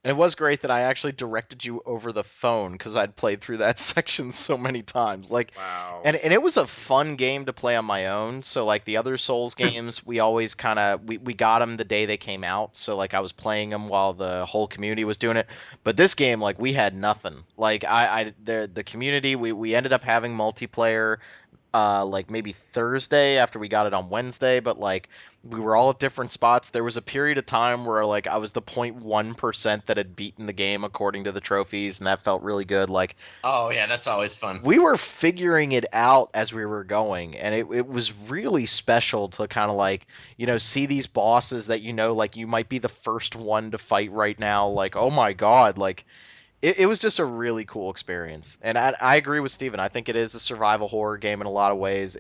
And it was great that I actually directed you over the phone because I'd played through that section so many times. Like, Wow. and it was a fun game to play on my own. So like the other Souls games, we always kind of we got them the day they came out. So like I was playing them while the whole community was doing it. But this game, like we had nothing. Like the community, we ended up having multiplayer. Like maybe Thursday after we got it on Wednesday, but like we were all at different spots. There was a period of time where like I was the 0.1% that had beaten the game according to the trophies, and that felt really good. Like Oh yeah, that's always fun. we were figuring it out as we were going, and it was really special to kind of like, see these bosses that like you might be the first one to fight right now. Like, oh my God, like it was just a really cool experience. And I agree with Steven. I think it is a survival horror game in a lot of ways.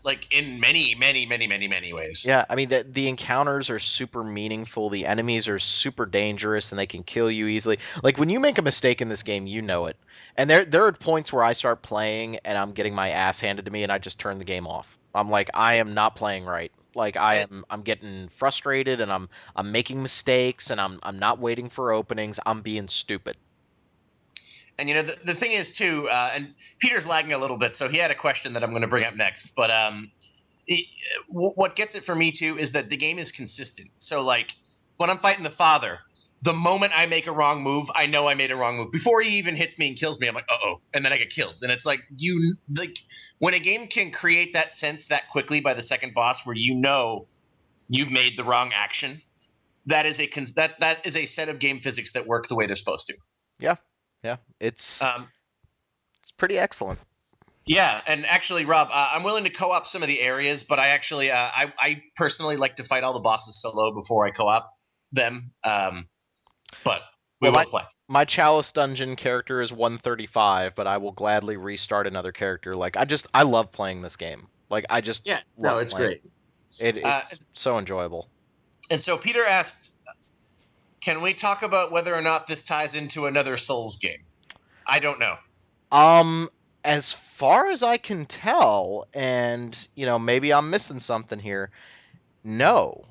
Like in many, many, many, many, many ways. Yeah, I mean, the encounters are super meaningful. The enemies are super dangerous and they can kill you easily. Like when you make a mistake in this game, you know it. And there are points where I start playing and I'm getting my ass handed to me and I just turn the game off. I'm like, I am not playing right. Like I'm getting frustrated and I'm making mistakes and I'm not waiting for openings. I'm being stupid. And the thing is too, and Peter's lagging a little bit, so he had a question that I'm going to bring up next. But what gets it for me too is that the game is consistent. So like when I'm fighting the father, the moment I make a wrong move, I know I made a wrong move. Before he even hits me and kills me, I'm like, uh-oh, and then I get killed. And it's like when a game can create that sense that quickly by the second boss, where you've made the wrong action, that is a set of game physics that work the way they're supposed to. Yeah, it's Um, it's pretty excellent. Yeah, and actually, Rob, I'm willing to co-op some of the areas, but I actually, I personally like to fight all the bosses solo before I co-op them. But we Well, will play. My Chalice dungeon character is 135, but I will gladly restart another character. Like I love playing this game. Like I just Yeah, love no, it's playing. great. It's so enjoyable. And so Peter asked, can we talk about whether or not this ties into another Souls game? I don't know. As far as I can tell, and maybe I'm missing something here. No,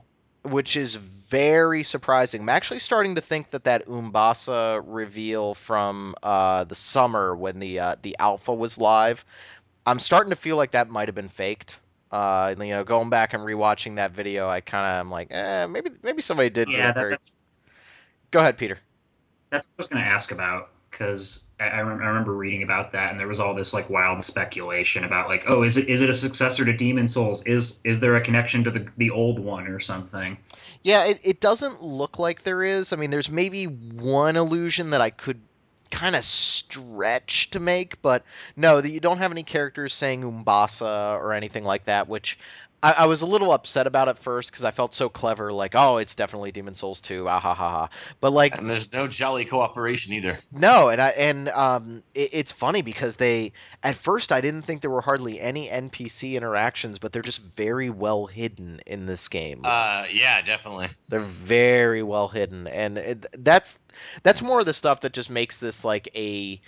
which is very surprising. I'm actually starting to think that Umbasa reveal from the summer when the alpha was live, I'm starting to feel like that might have been faked. Going back and rewatching that video, I'm like, maybe somebody did do Yeah, it very. that's Go ahead, Peter. what I was going to ask about, because I remember reading about that, and there was all this like wild speculation about like, oh, is it a successor to Demon Souls? Is there a connection to the old one or something? Yeah, it doesn't look like there is. I mean, there's maybe one illusion that I could kind of stretch to make, but no, that you don't have any characters saying Umbasa or anything like that, which I was a little upset about at first because I felt so clever, like, oh, it's definitely Demon Souls 2, ah ha ha ha. But like, And there's no jolly cooperation either. no, it's funny because at first I didn't think there were hardly any NPC interactions, but they're just very well hidden in this game. Yeah, definitely. They're very well hidden, and that's more of the stuff that just makes this like a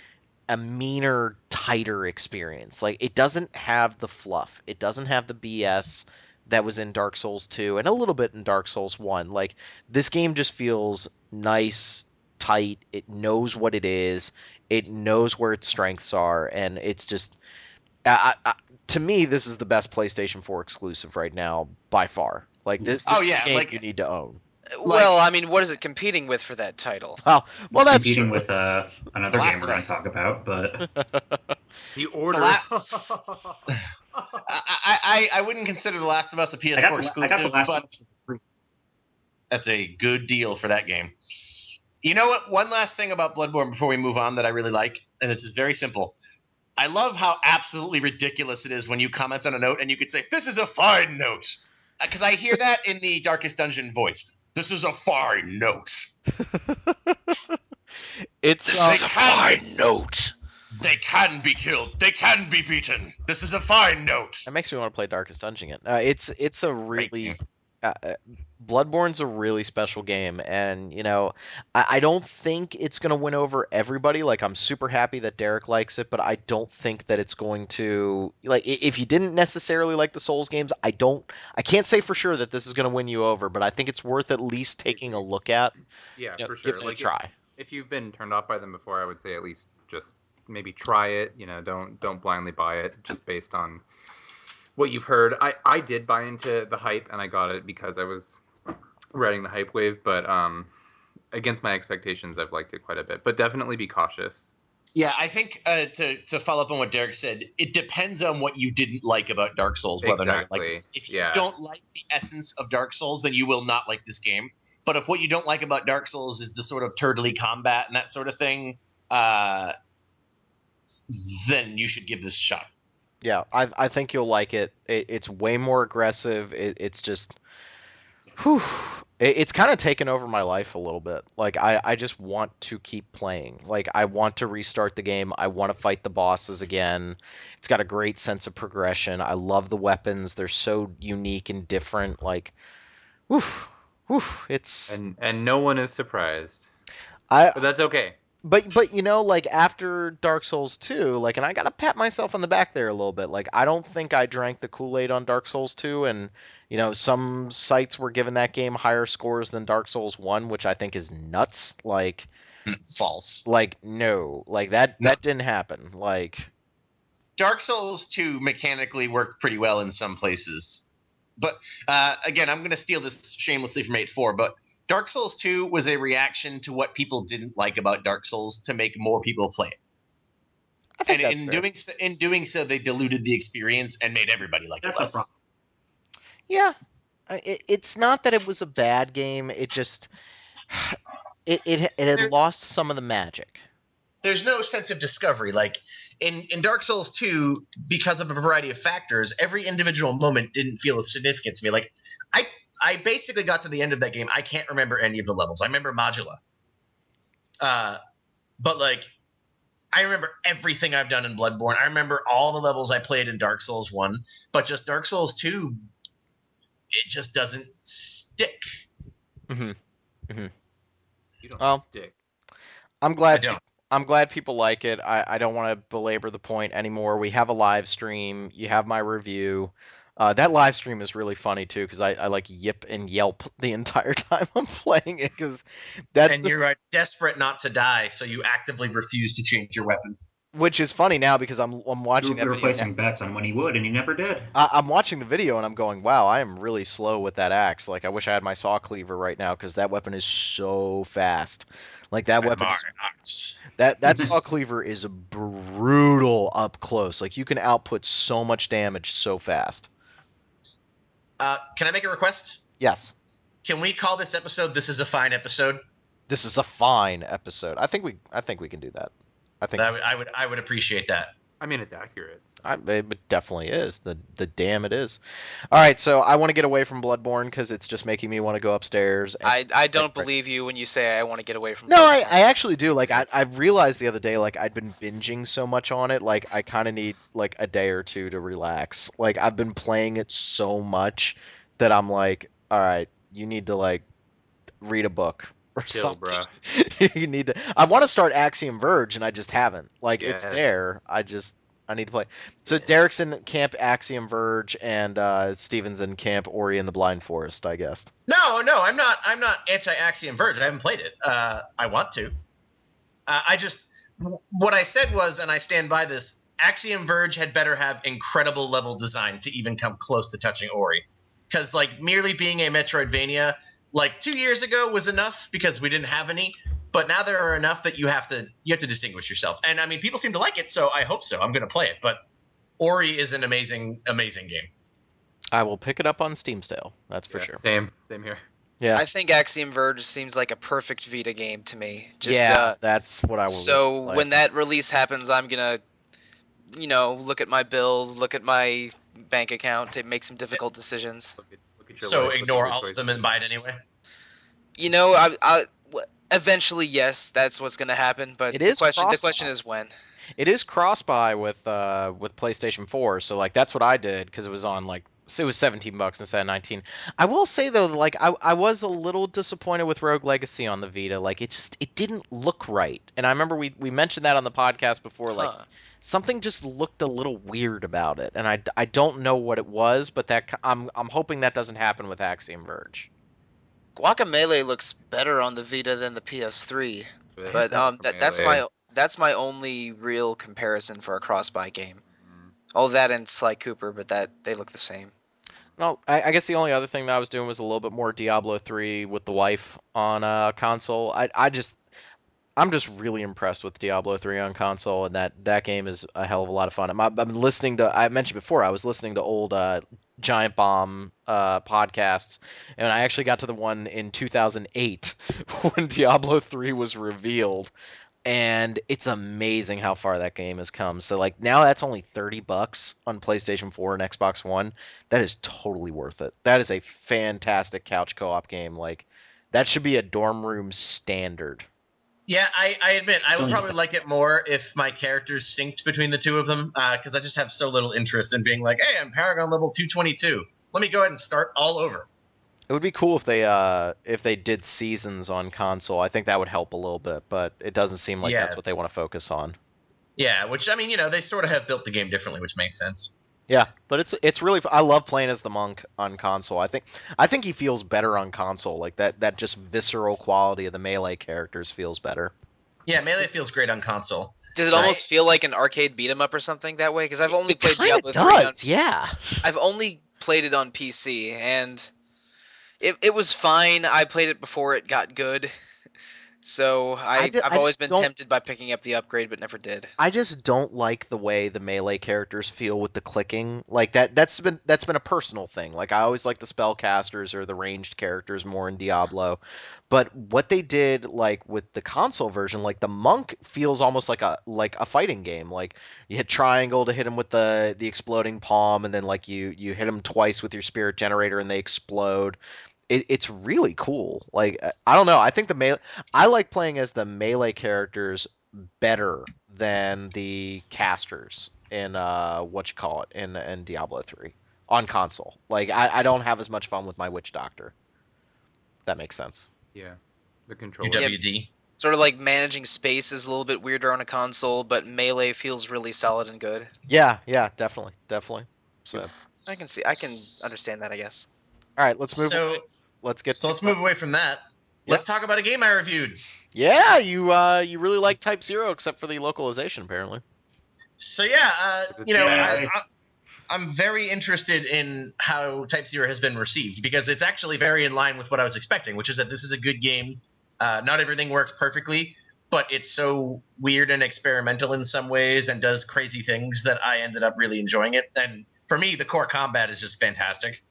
meaner, tighter experience. Like it doesn't have the fluff, it doesn't have the BS that was in Dark Souls 2 and a little bit in Dark Souls 1. Like this game just feels nice, tight. It knows what it is. It knows where its strengths are, and it's just to me, this is the best PlayStation 4 exclusive right now by far. Like this is a game you need to own. Well, I mean, what is it competing with for that title? Well, that's competing true. with another game we're going to talk about, but The Order. I wouldn't consider The Last of Us a PS4 exclusive, but that's a good deal for that game. You know what? One last thing about Bloodborne before we move on that I really like, and this is very simple. I love how absolutely ridiculous it is when you comment on a note and you could say, "This is a fine note," because I hear that in the Darkest Dungeon voice. This is a fine note. It's a fine note. They can be killed. They can be beaten. This is a fine note. That makes me want to play Darkest Dungeon again. It's a really Bloodborne's a really special game, and I don't think it's going to win over everybody. Like I'm super happy that Derek likes it, but I don't think that it's going to if you didn't necessarily like the Souls games, I can't say for sure that this is going to win you over, but I think it's worth at least taking a look at. Yeah, for sure. Give it a try. If you've been turned off by them before, I would say at least just maybe try it. Don't blindly buy it just based on what you've heard. I did buy into the hype and I got it because I was riding the hype wave, but against my expectations, I've liked it quite a bit. But definitely be cautious. Yeah, I think to follow up on what Derek said, it depends on what you didn't like about Dark Souls. Whether or not you like it. If you don't like the essence of Dark Souls, then you will not like this game. But if what you don't like about Dark Souls is the sort of turtly combat and that sort of thing, then you should give this a shot. Yeah, I think you'll like it. It's way more aggressive. It's just, it's kind of taken over my life a little bit. Like I just want to keep playing. Like I want to restart the game. I want to fight the bosses again. It's got a great sense of progression. I love the weapons. They're so unique and different. Like, it's and no one is surprised. But that's okay. But like after Dark Souls 2, like, and I gotta pat myself on the back there a little bit. Like I don't think I drank the Kool-Aid on Dark Souls 2, and some sites were giving that game higher scores than Dark Souls 1, which I think is nuts. Like false. Like no, like that didn't happen. Like Dark Souls 2 mechanically worked pretty well in some places. But again, I'm going to steal this shamelessly from 8.4, but Dark Souls 2 was a reaction to what people didn't like about Dark Souls to make more people play it. I think in doing so, they diluted the experience and made everybody like it less. Yeah. It's not that it was a bad game. It just it had lost some of the magic. There's no sense of discovery. Like in Dark Souls 2, because of a variety of factors, every individual moment didn't feel as significant to me. Like I basically got to the end of that game. I can't remember any of the levels. I remember Modula. But like I remember everything I've done in Bloodborne. I remember all the levels I played in Dark Souls 1, but just Dark Souls 2, it just doesn't stick. Mm-hmm. You don't Well, stick. I'm I glad. don't. I'm glad people like it. I don't want to belabor the point anymore. We have a live stream. You have my review. That live stream is really funny too because I like yip and yelp the entire time I'm playing it because that's And you're desperate not to die, so you actively refuse to change your weapon. which is funny now because I'm watching that You were video now. placing bets on when he would, and he never did. I'm watching the video and I'm going, wow, I am really slow with that axe. Like I wish I had my saw cleaver right now because that weapon is so fast. Like that weapon is, that saw cleaver is brutal up close. Like you can output so much damage so fast. Can I make a request? Yes. Can we call this episode "This is a Fine Episode"? This is a fine episode. I think we can do that. I think I would appreciate that. I mean, it's accurate. So. it definitely is. The damn it is. All right, so I want to get away from Bloodborne because it's just making me want to go upstairs. And I don't believe you when you say I want to get away from. No, Bloodborne. I actually do. Like I realized the other day, like I'd been binging so much on it, like I kind of need like a day or two to relax. Like I've been playing it so much that I'm like, all right, you need to like read a book or Chill, something. bruh. You need to. I want to start Axiom Verge, and I just haven't. Like it's Yes. there. I need to play. So Derek's in Camp Axiom Verge, and Steven's in Camp Ori and the Blind Forest, I guess. No, I'm not anti-Axiom Verge. I haven't played it. I want to. What I said was, and I stand by this, Axiom Verge had better have incredible level design to even come close to touching Ori. Because, like, merely being a Metroidvania, like, 2 years ago was enough because we didn't have any. But now there are enough that you have to distinguish yourself. And, I mean, people seem to like it, so I hope so. I'm going to play it. But Ori is an amazing, amazing game. I will pick it up on Steam sale. That's for Yeah, sure. Same here. Yeah. I think Axiom Verge seems like a perfect Vita game to me. Just, yeah, that's what I will. So like. when that release happens, I'm gonna, look at my bills, look at my bank account to make some difficult decisions. Look at your So life, look at ignore your all of choices. them and buy it anyway. Eventually, yes, that's what's gonna happen. But It the is question cross-buy. is when. It is cross-buy with PlayStation 4, so like that's what I did because it was on like it was $17 instead of 19. I will say though, like I was a little disappointed with Rogue Legacy on the Vita. Like it didn't look right, and I remember we mentioned that on the podcast before. Like Huh. something just looked a little weird about it, and I don't know what it was, but I'm hoping that doesn't happen with Axiom Verge. Guacamelee looks better on the Vita than the PS3, but that's my only real comparison for a cross-buy game. All that and Sly Cooper, but that they look the same. Well, I guess the only other thing that I was doing was a little bit more Diablo 3 with the wife on console. I'm just really impressed with Diablo 3 on console, and that game is a hell of a lot of fun. I'm listening to, I mentioned before, I was listening to old Giant Bomb podcasts, and I actually got to the one in 2008 when Diablo 3 was revealed. And it's amazing how far that game has come. So like now that's only $30 on PlayStation 4 and Xbox One. That is totally worth it. That is a fantastic couch co-op game. Like that should be a dorm room standard. Yeah, I admit I would probably like it more if my characters synced between the two of them, because I just have so little interest in being like, hey, I'm Paragon level 222. Let me go ahead and start all over. It would be cool if they did seasons on console. I think that would help a little bit, but it doesn't seem like that's what they want to focus on. Yeah, which I mean, they sort of have built the game differently, which makes sense. Yeah, but it's really I love playing as the monk on console. I think he feels better on console. Like that just visceral quality of the melee characters feels better. Yeah, melee feels great on console. Does it almost feel like an arcade beat 'em up or something that way? Because I've only played kinda Diablo 3 does, yeah. I've only played it on PC, and it was fine. I played it before it got good. So I've always been tempted by picking up the upgrade, but never did. I just don't like the way the melee characters feel with the clicking. Like that's been a personal thing. Like I always like the spellcasters or the ranged characters more in Diablo. But what they did like with the console version, like the monk feels almost like a fighting game. Like you hit triangle to hit him with the exploding palm, and then like you hit him twice with your spirit generator and they explode. It's really cool. Like I don't know. I think I like playing as the melee characters better than the casters in in Diablo 3 on console. Like I don't have as much fun with my Witch Doctor. That makes sense. Yeah, the Your controller. WD. Sort of like managing space is a little bit weirder on a console, but melee feels really solid and good. Yeah, definitely. So, I can understand that, I guess. all right, let's move. So, Let's get. let's move away from that. Let's talk about a game I reviewed. Yeah, you really like Type Zero, except for the localization, apparently. So yeah, Yeah. I'm very interested in how Type Zero has been received because it's actually very in line with what I was expecting, which is that this is a good game. Not everything works perfectly, but it's so weird and experimental in some ways and does crazy things that I ended up really enjoying it. And for me, the core combat is just fantastic.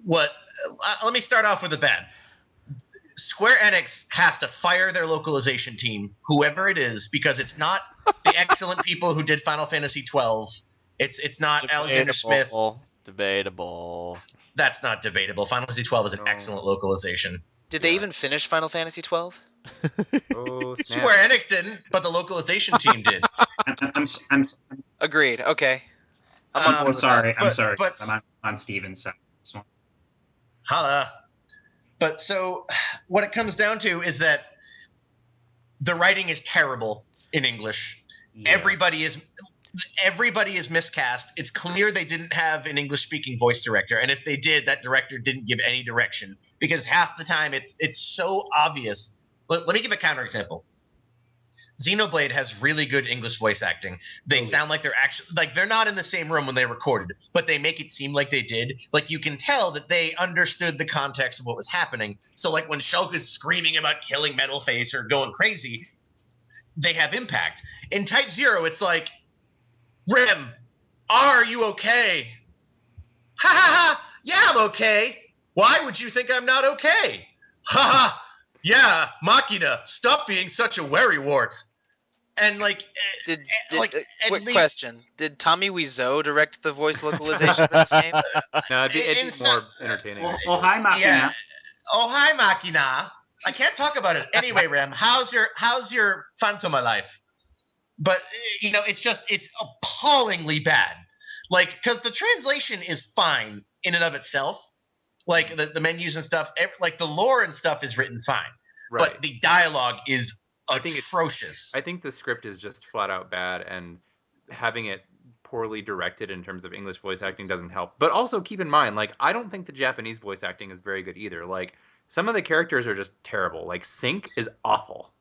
Let me start off with the bad. Square Enix has to fire their localization team, whoever it is, because it's not the excellent people who did Final Fantasy XII. It's not Alexander Smith. Debatable. That's not debatable. Final Fantasy XII is an excellent localization. Did they even finish Final Fantasy 12? Oh, snap. Square Enix didn't, but the localization team did. I'm Agreed. Okay. I'm on board with sorry. that. I'm But- sorry. but- I'm on Steven's side. Holla. But so what it comes down to is that the writing is terrible in English. Yeah. Everybody is miscast. It's clear they didn't have an English-speaking voice director, and if they did, that director didn't give any direction because half the time it's so obvious. Let me give a counterexample. Xenoblade has really good English voice acting. They sound like they're actually like they're not in the same room when they recorded, but they make it seem like they did. Like you can tell that they understood the context of what was happening. So like when Shulk is screaming about killing Metal Face or going crazy, they have impact. In Type Zero, it's like, Rim, are you okay? Ha ha ha! Yeah, I'm okay. Why would you think I'm not okay? Ha ha! Yeah, Machina, stop being such a worrywart. And like, Did, like, at quick least- question. Did Tommy Wiseau direct the voice localization for this game? No, it'd be in more some- entertaining. Well, hi, Machina. Yeah. Oh, hi, Machina. I can't talk about it anyway, Rem. How's your Phantoma life? But it's appallingly bad. Like, because the translation is fine in and of itself. Like the menus and stuff, like the lore and stuff is written fine, Right. but the dialogue is I think it's- atrocious. I think the script is just flat out bad, and having it poorly directed in terms of English voice acting doesn't help. But also keep in mind, like, I don't think the Japanese voice acting is very good either. Like, some of the characters are just terrible. Like, Sync is awful.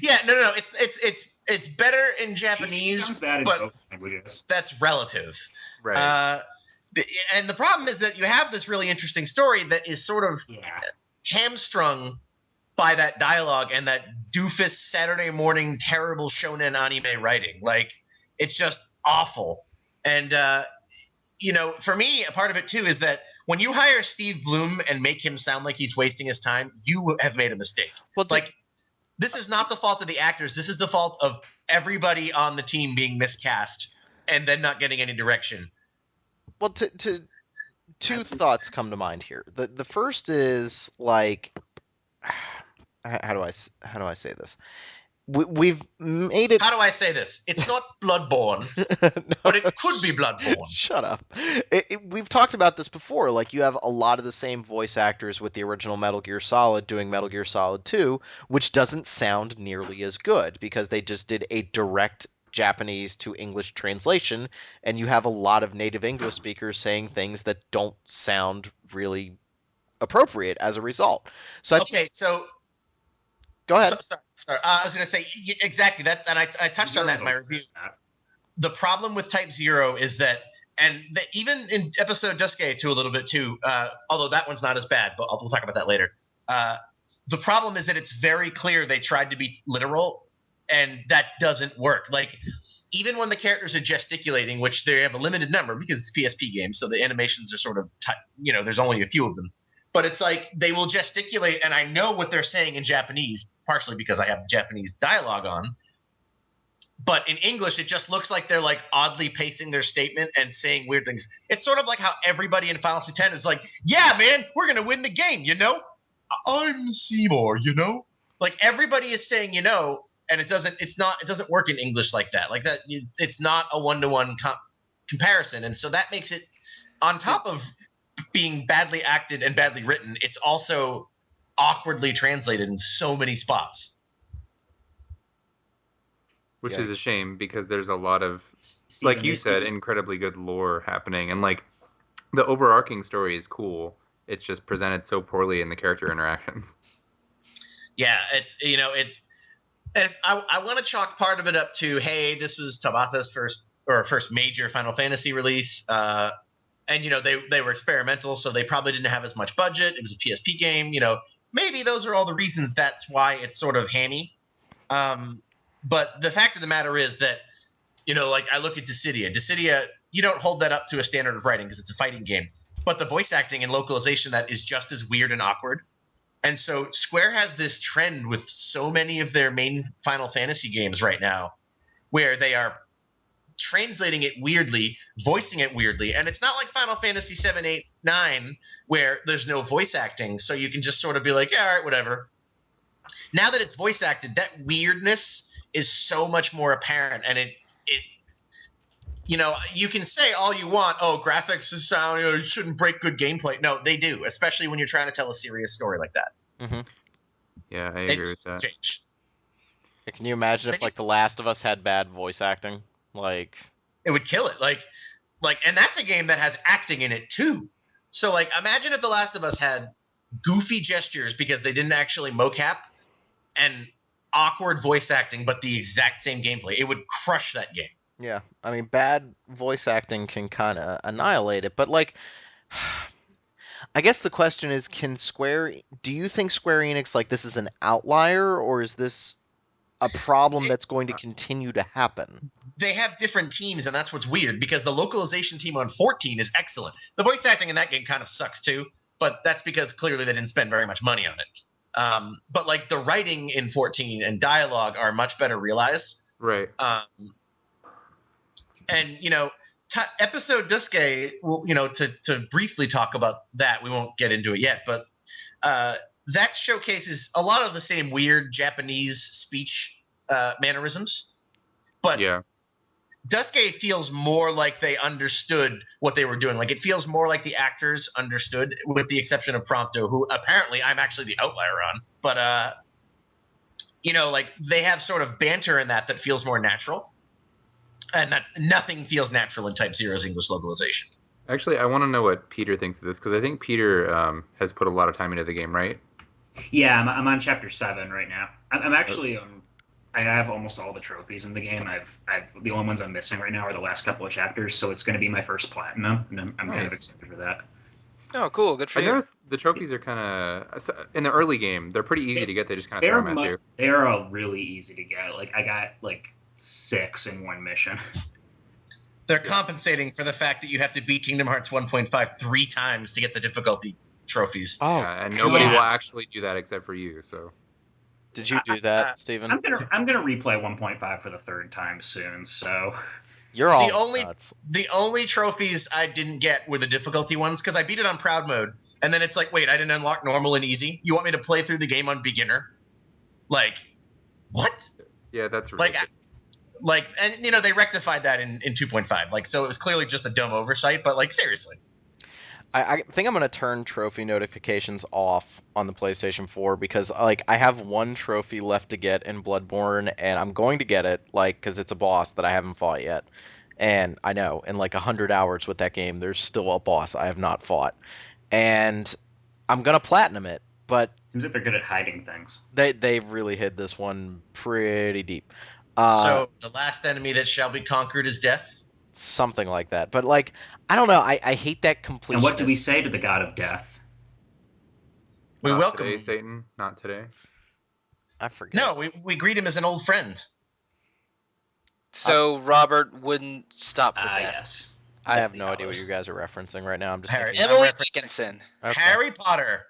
Yeah, no, it's better in Japanese, Sounds bad in but both languages. that's relative. Right. And the problem is that you have this really interesting story that is sort of Yeah. hamstrung by that dialogue and that doofus Saturday morning terrible shonen anime writing. Like, it's just awful. And for me, a part of it too is that when you hire Steve Bloom and make him sound like he's wasting his time, you have made a mistake. Well, Like, this is not the fault of the actors. This is the fault of everybody on the team being miscast and then not getting any direction. Well, two thoughts come to mind here. The first is like, how do I say this? We've made it. How do I say this? It's not Bloodborne, No, but it could be Bloodborne. Shut up. We've talked about this before. Like, you have a lot of the same voice actors with the original Metal Gear Solid doing Metal Gear Solid 2, which doesn't sound nearly as good because they just did a direct Japanese to English translation, and you have a lot of native English speakers saying things that don't sound really appropriate as a result. So go ahead. Sorry. I was going to say exactly that, and I touched on that in my review. The problem with Type Zero is that, and even in episode Duske too, a little bit too, although that one's not as bad, but we'll talk about that later. The problem is that it's very clear they tried to be literal, and that doesn't work. Like, even when the characters are gesticulating, which they have a limited number because it's a PSP game, so the animations are sort of, there's only a few of them. But it's like they will gesticulate, and I know what they're saying in Japanese, partially because I have the Japanese dialogue on. But in English, it just looks like they're like oddly pacing their statement and saying weird things. It's sort of like how everybody in Final Fantasy X is like, "Yeah, man, we're gonna win the game," I'm Seymour, like everybody is saying and it doesn't work in English like that. Like that, it's not a one-to-one comparison, and so that makes it, on top of being badly acted and badly written, it's also awkwardly translated in so many spots. Which Yeah. is a shame because there's a lot of, like you said, incredibly good lore happening, and like the overarching story is cool. It's just presented so poorly in the character interactions. Yeah, it's and I want to chalk part of it up to, hey, this was Tabasa's first major Final Fantasy release, and they were experimental, so they probably didn't have as much budget. It was a PSP game, maybe those are all the reasons that's why it's sort of hammy. But the fact of the matter is that, like I look at Dissidia, you don't hold that up to a standard of writing because it's a fighting game, but the voice acting and localization that is just as weird and awkward. And so Square has this trend with so many of their main Final Fantasy games right now where they are translating it weirdly, voicing it weirdly. And it's not like Final Fantasy 7, 8, 9 where there's no voice acting, so you can just sort of be like, yeah, all right, whatever. Now that it's voice acted, that weirdness is so much more apparent, and it you can say all you want, oh, graphics is sound, you shouldn't break good gameplay. No, they do, especially when you're trying to tell a serious story like that. Mm-hmm. Yeah, I agree with that. Change. Can you imagine if like The Last of Us had bad voice acting? Like, it would kill it. Like, and that's a game that has acting in it too. So like, imagine if The Last of Us had goofy gestures because they didn't actually mocap, and awkward voice acting, but the exact same gameplay. It would crush that game. yeah, I mean, bad voice acting can kind of annihilate it, but like, I guess the question is, do you think Square Enix, like, this is an outlier, or is this a problem that's going to continue to happen? They have different teams, and that's what's weird, because the localization team on 14 is excellent. The voice acting in that game kind of sucks too, but that's because clearly they didn't spend very much money on it. But like the writing in 14 and dialogue are much better realized. Right. And episode Duske, well, to briefly talk about that, we won't get into it yet, but that showcases a lot of the same weird Japanese speech mannerisms. But yeah, Duske feels more like they understood what they were doing. Like, it feels more like the actors understood, with the exception of Prompto, who apparently I'm actually the outlier on. But like, they have sort of banter in that feels more natural. And nothing feels natural in Type Zero's English localization. Actually, I want to know what Peter thinks of this, because I think Peter has put a lot of time into the game, right? Yeah, I'm on chapter 7 right now. I'm actually I have almost all the trophies in the game. I've the only ones I'm missing right now are the last couple of chapters, so it's going to be my first platinum, and I'm kind of excited for that. Oh, cool. Good for I you. noticed the trophies are kind of, in the early game, they're pretty easy to get. They just kind of throw them at you. They're really easy to get. Like, I got like 6 in one mission. They're compensating for the fact that you have to beat Kingdom Hearts 1.5 3 times to get the difficulty trophies. Oh, yeah, and nobody will actually do that except for you. So, did you do that, Steven? I'm gonna replay 1.5 for the 3rd time soon. So You're all nuts. The only trophies I didn't get were the difficulty ones, because I beat it on proud mode, and then it's like, wait, I didn't unlock normal and easy. You want me to play through the game on beginner? Like, what? Yeah, that's ridiculous. And they rectified that in 2.5. Like, so it was clearly just a dumb oversight, but like, seriously. I think I'm going to turn trophy notifications off on the PlayStation 4, because like I have one trophy left to get in Bloodborne, and I'm going to get it, like, because it's a boss that I haven't fought yet. And I know in like 100 hours with that game, there's still a boss I have not fought. And I'm going to platinum it, but seems like they're good at hiding things. They really hid this one pretty deep. So the last enemy that shall be conquered is death? Something like that. But like, I don't know. I hate that completion. And what do we say to the god of death? We Not welcome today, him. Satan. Not today. I forget. No, we greet him as an old friend. So Robert wouldn't stop for death. Yes. I have no idea what you guys are referencing right now. I'm just Harry. thinking, Emily I'm referencing- Dickinson. okay. Harry Potter.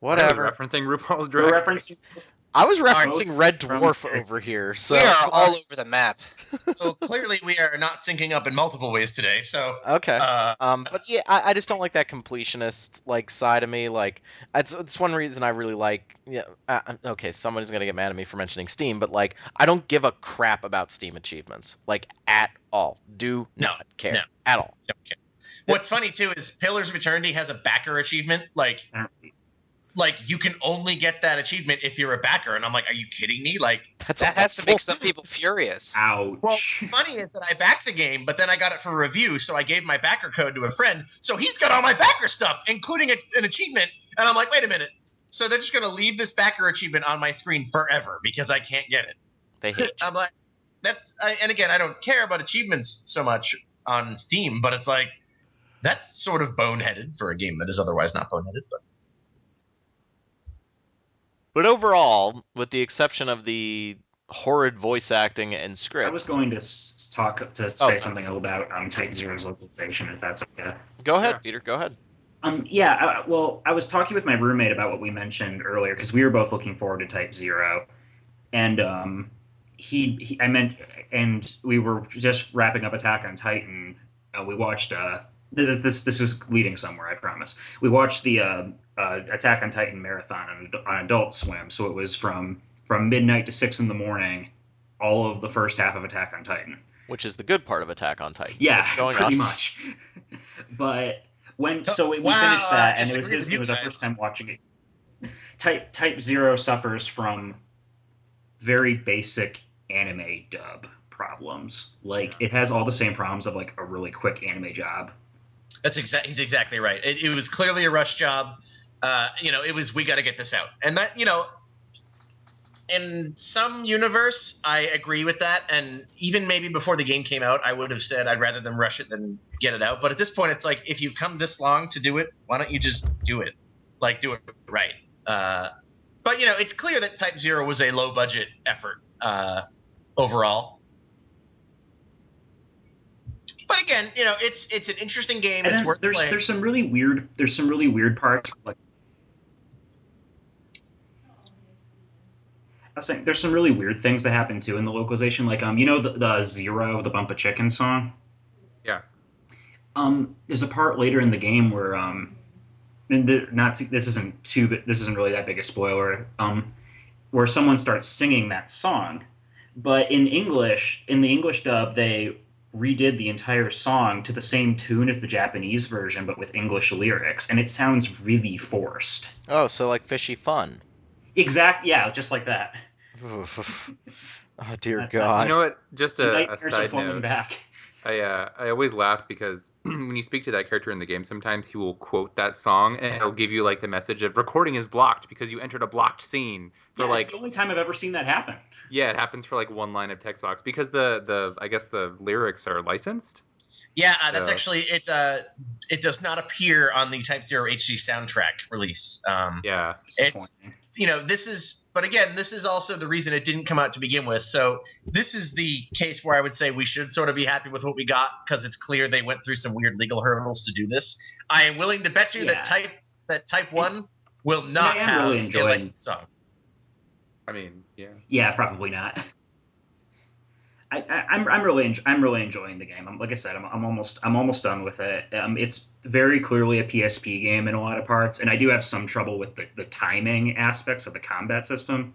Whatever. Referencing RuPaul's We're Drag referencing. I was Both referencing Red from- Dwarf over here. So we are all over the map. So clearly we are not syncing up in multiple ways today. So okay. uh, But yeah, I just don't like that completionist like side of me. Like, it's one reason I really like. Yeah, okay, somebody's gonna get mad at me for mentioning Steam, but like, I don't give a crap about Steam achievements, like at all. Do No, not care no. at all. okay. What's funny too is Pillars of Eternity has a backer achievement. Like you can only get that achievement if you're a backer, and I'm like, are you kidding me? Like, That's That has to awful. make some people furious. Ouch. well, what's funny is that I backed the game, but then I got it for review, so I gave my backer code to a friend, so he's got all my backer stuff, including an achievement, and I'm like, wait a minute. So they're just gonna leave this backer achievement on my screen forever because I can't get it. They hate you. I'm like, and again, I don't care about achievements so much on Steam, but it's like that's sort of boneheaded for a game that is otherwise not boneheaded. But overall, with the exception of the horrid voice acting and I script, was going to say Oh. something about Type Zero's localization, if that's okay. go ahead, Sure. Peter. Go ahead. Well, I was talking with my roommate about what we mentioned earlier because we were both looking forward to Type Zero, and and we were just wrapping up Attack on Titan. We watched this is leading somewhere, I promise. We watched the Attack on Titan marathon on Adult Swim, so it was from midnight to 6 in the morning, all of the first half of Attack on Titan. Which is the good part of Attack on Titan. Yeah, Going pretty off- much. But we Wow, finished that, I and disagree with it you was our guys. first time watching it. Type Zero suffers from very basic anime dub problems. Like, it has all the same problems of like a really quick anime job. He's exactly right. It was clearly a rush job. It was we got to get this out, and that in some universe I agree with that, and even maybe before the game came out, I would have said I'd rather them rush it than get it out. But at this point, it's like if you've come this long to do it, why don't you just do it? Like do it right. But it's clear that Type Zero was a low budget effort overall. But again, it's an interesting game. And It's then worth playing. there's some really weird parts. Like, I was saying, there's some really weird things that happen too in the localization. Like, the Zero, the Bump a Chicken song. Yeah. There's a part later in the game where this isn't really that big a spoiler. Where someone starts singing that song, but in the English dub, they redid the entire song to the same tune as the Japanese version, but with English lyrics, and it sounds really forced. Oh, so like fishy fun. Yeah, just like that. Oof. Oh dear That's- God. You know what? Just a Nightmares are side falling note. back. I always laugh because when you speak to that character in the game, sometimes he will quote that song and he'll give you like the message of recording is blocked because you entered a blocked scene for Yeah, like it's the only time I've ever seen that happen. yeah, it happens for like one line of text box because the I guess the lyrics are licensed. Yeah, that's So- actually it. It does not appear on the Type Zero HD soundtrack release. Yeah. It's but again, this is also the reason it didn't come out to begin with. So this is the case where I would say we should sort of be happy with what we got because it's clear they went through some weird legal hurdles to do this. I am willing to bet you Yeah. that Type 1 will not I am have really a enjoying- licensed song. I mean, yeah. Yeah, probably not. I'm really enjoying the game. Like I said, I'm almost done with it. It's very clearly a PSP game in a lot of parts, and I do have some trouble with the timing aspects of the combat system.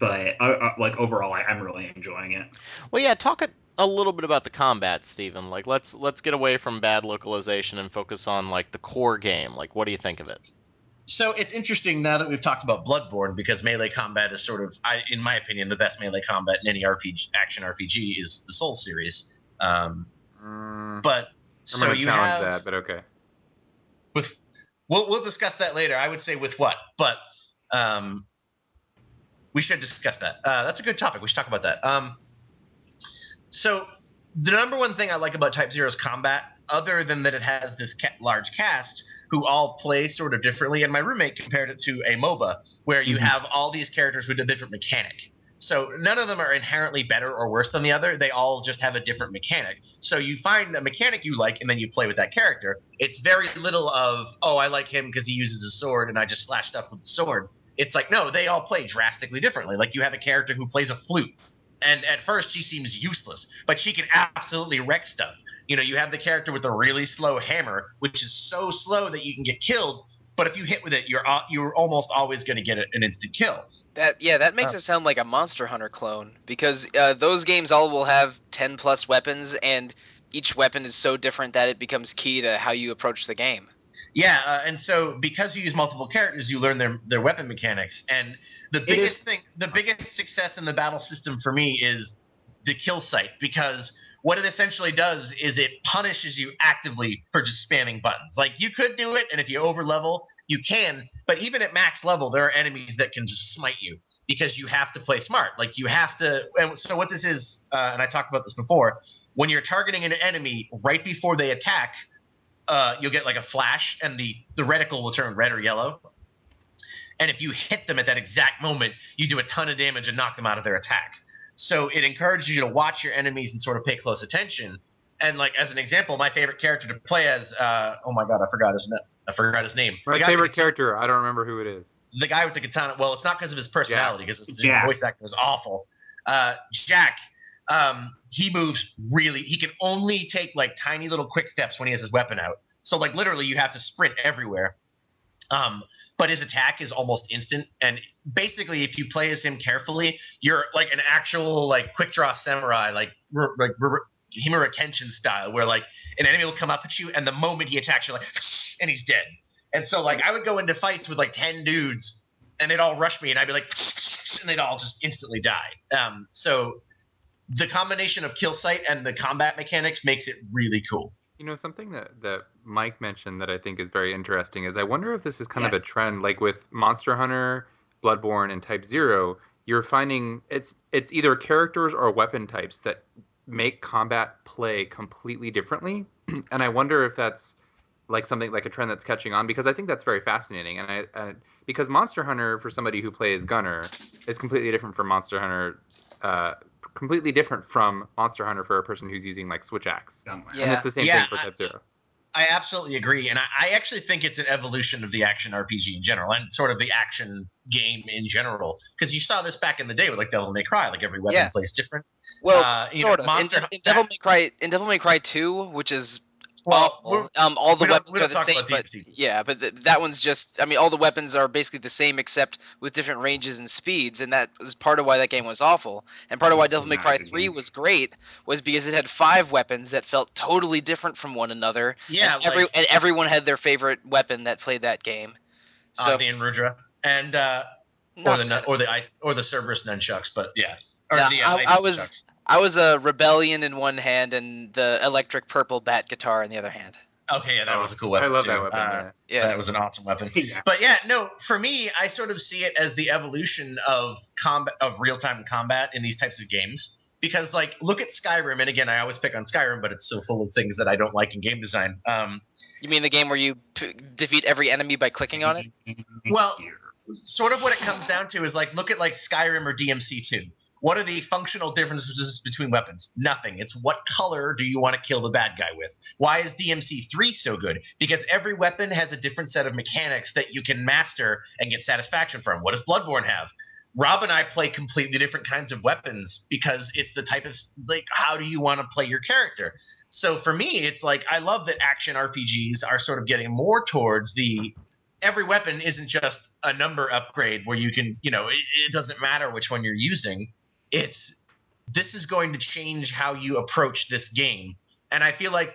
But overall, I'm really enjoying it. Well, yeah, talk a little bit about the combat, Steven. Like, let's get away from bad localization and focus on like the core game. Like, what do you think of it? So it's interesting now that we've talked about Bloodborne because melee combat is sort of, in my opinion, the best melee combat in any action RPG is the Souls series. I'm But so gonna you challenge have that, but okay. we'll discuss that later. I would say with what, but we should discuss that. That's a good topic. We should talk about that. So the number one thing I like about Type Zero's combat, other than that it has this large cast who all play sort of differently, and my roommate compared it to a MOBA where you have all these characters with a different mechanic. So none of them are inherently better or worse than the other. They all just have a different mechanic. So you find a mechanic you like, and then you play with that character. It's very little of, oh, I like him because he uses a sword, and I just slash stuff with the sword. It's like, no, they all play drastically differently. Like you have a character who plays a flute, and at first she seems useless, but she can absolutely wreck stuff. You have the character with a really slow hammer, which is so slow that you can get killed. But if you hit with it, you're almost always going to get an instant kill. That makes it sound like a Monster Hunter clone, because those games all will have 10 plus weapons, and each weapon is so different that it becomes key to how you approach the game. Yeah, and so because you use multiple characters, you learn their weapon mechanics. And the biggest success in the battle system for me is the kill site, because what it essentially does is it punishes you actively for just spamming buttons. Like you could do it, and if you over level, you can. But even at max level, there are enemies that can just smite you because you have to play smart. Like you have to. And so what this is, and I talked about this before, when you're targeting an enemy right before they attack, you'll get like a flash, and the reticle will turn red or yellow. And if you hit them at that exact moment, you do a ton of damage and knock them out of their attack. So it encourages you to watch your enemies and sort of pay close attention. And like as an example, my favorite character to play as, oh my god, I forgot his name. My favorite character, I don't remember who it is. The guy with the katana. Well, it's not because of his personality, because his voice acting was awful. Jack. He moves really. He can only take like tiny little quick steps when he has his weapon out. So like literally, you have to sprint everywhere. But his attack is almost instant, and basically, if you play as him carefully, you're like an actual like quick draw samurai, like Himura Kenshin style, where like an enemy will come up at you, and the moment he attacks, you're like, and he's dead. And so like I would go into fights with like 10 dudes, and they'd all rush me, and I'd be like, and they'd all just instantly die. So the combination of kill sight and the combat mechanics makes it really cool. Something that Mike mentioned that I think is very interesting is I wonder if this is kind of a trend, like with Monster Hunter, Bloodborne, and Type 0, you're finding it's either characters or weapon types that make combat play completely differently. And I wonder if that's like something like a trend that's catching on, because I think that's very fascinating. And because Monster Hunter, for somebody who plays Gunner, is completely different from Monster Hunter for a person who's using like Switch Axe. Yeah. And it's the same thing for Type 0. I absolutely agree. And I actually think it's an evolution of the action RPG in general, and sort of the action game in general. Because you saw this back in the day with like Devil May Cry, like every weapon plays different. Well, sort of. In Devil May Cry 2, which is awful. All the weapons are the same, but that one's just. I mean, all the weapons are basically the same except with different ranges and speeds, and that was part of why that game was awful. And part of why Devil May Cry 3 was great was because it had 5 weapons that felt totally different from one another. Yeah, and everyone had their favorite weapon that played that game. So Agni and Rudra, and or the Cerberus nunchucks, but yeah. I was a Rebellion in one hand and the electric purple bat guitar in the of hand. Okay, yeah, that was a cool weapon. I love too. that weapon. That was an awesome weapon. Yes. But yeah, no, for me, I sort of see it as the evolution of real-time combat in these types of games. Because like, look at Skyrim, and again, I always pick on Skyrim, but it's so full of things that I don't like in game design. You mean the game where you defeat every enemy by clicking on it? Well, sort of what it comes down to is like, look at like Skyrim or DMC2. What are the functional differences between weapons? Nothing. It's what color do you want to kill the bad guy with? Why is DMC3 so good? Because every weapon has a different set of mechanics that you can master and get satisfaction from. What does Bloodborne have? Rob and I play completely different kinds of weapons because it's the type of, like, how do you want to play your character? So for me, it's like, I love that action RPGs are sort of getting more towards the every weapon isn't just a number upgrade where you can, it doesn't matter which one you're using. This is going to change how you approach this game. And I feel like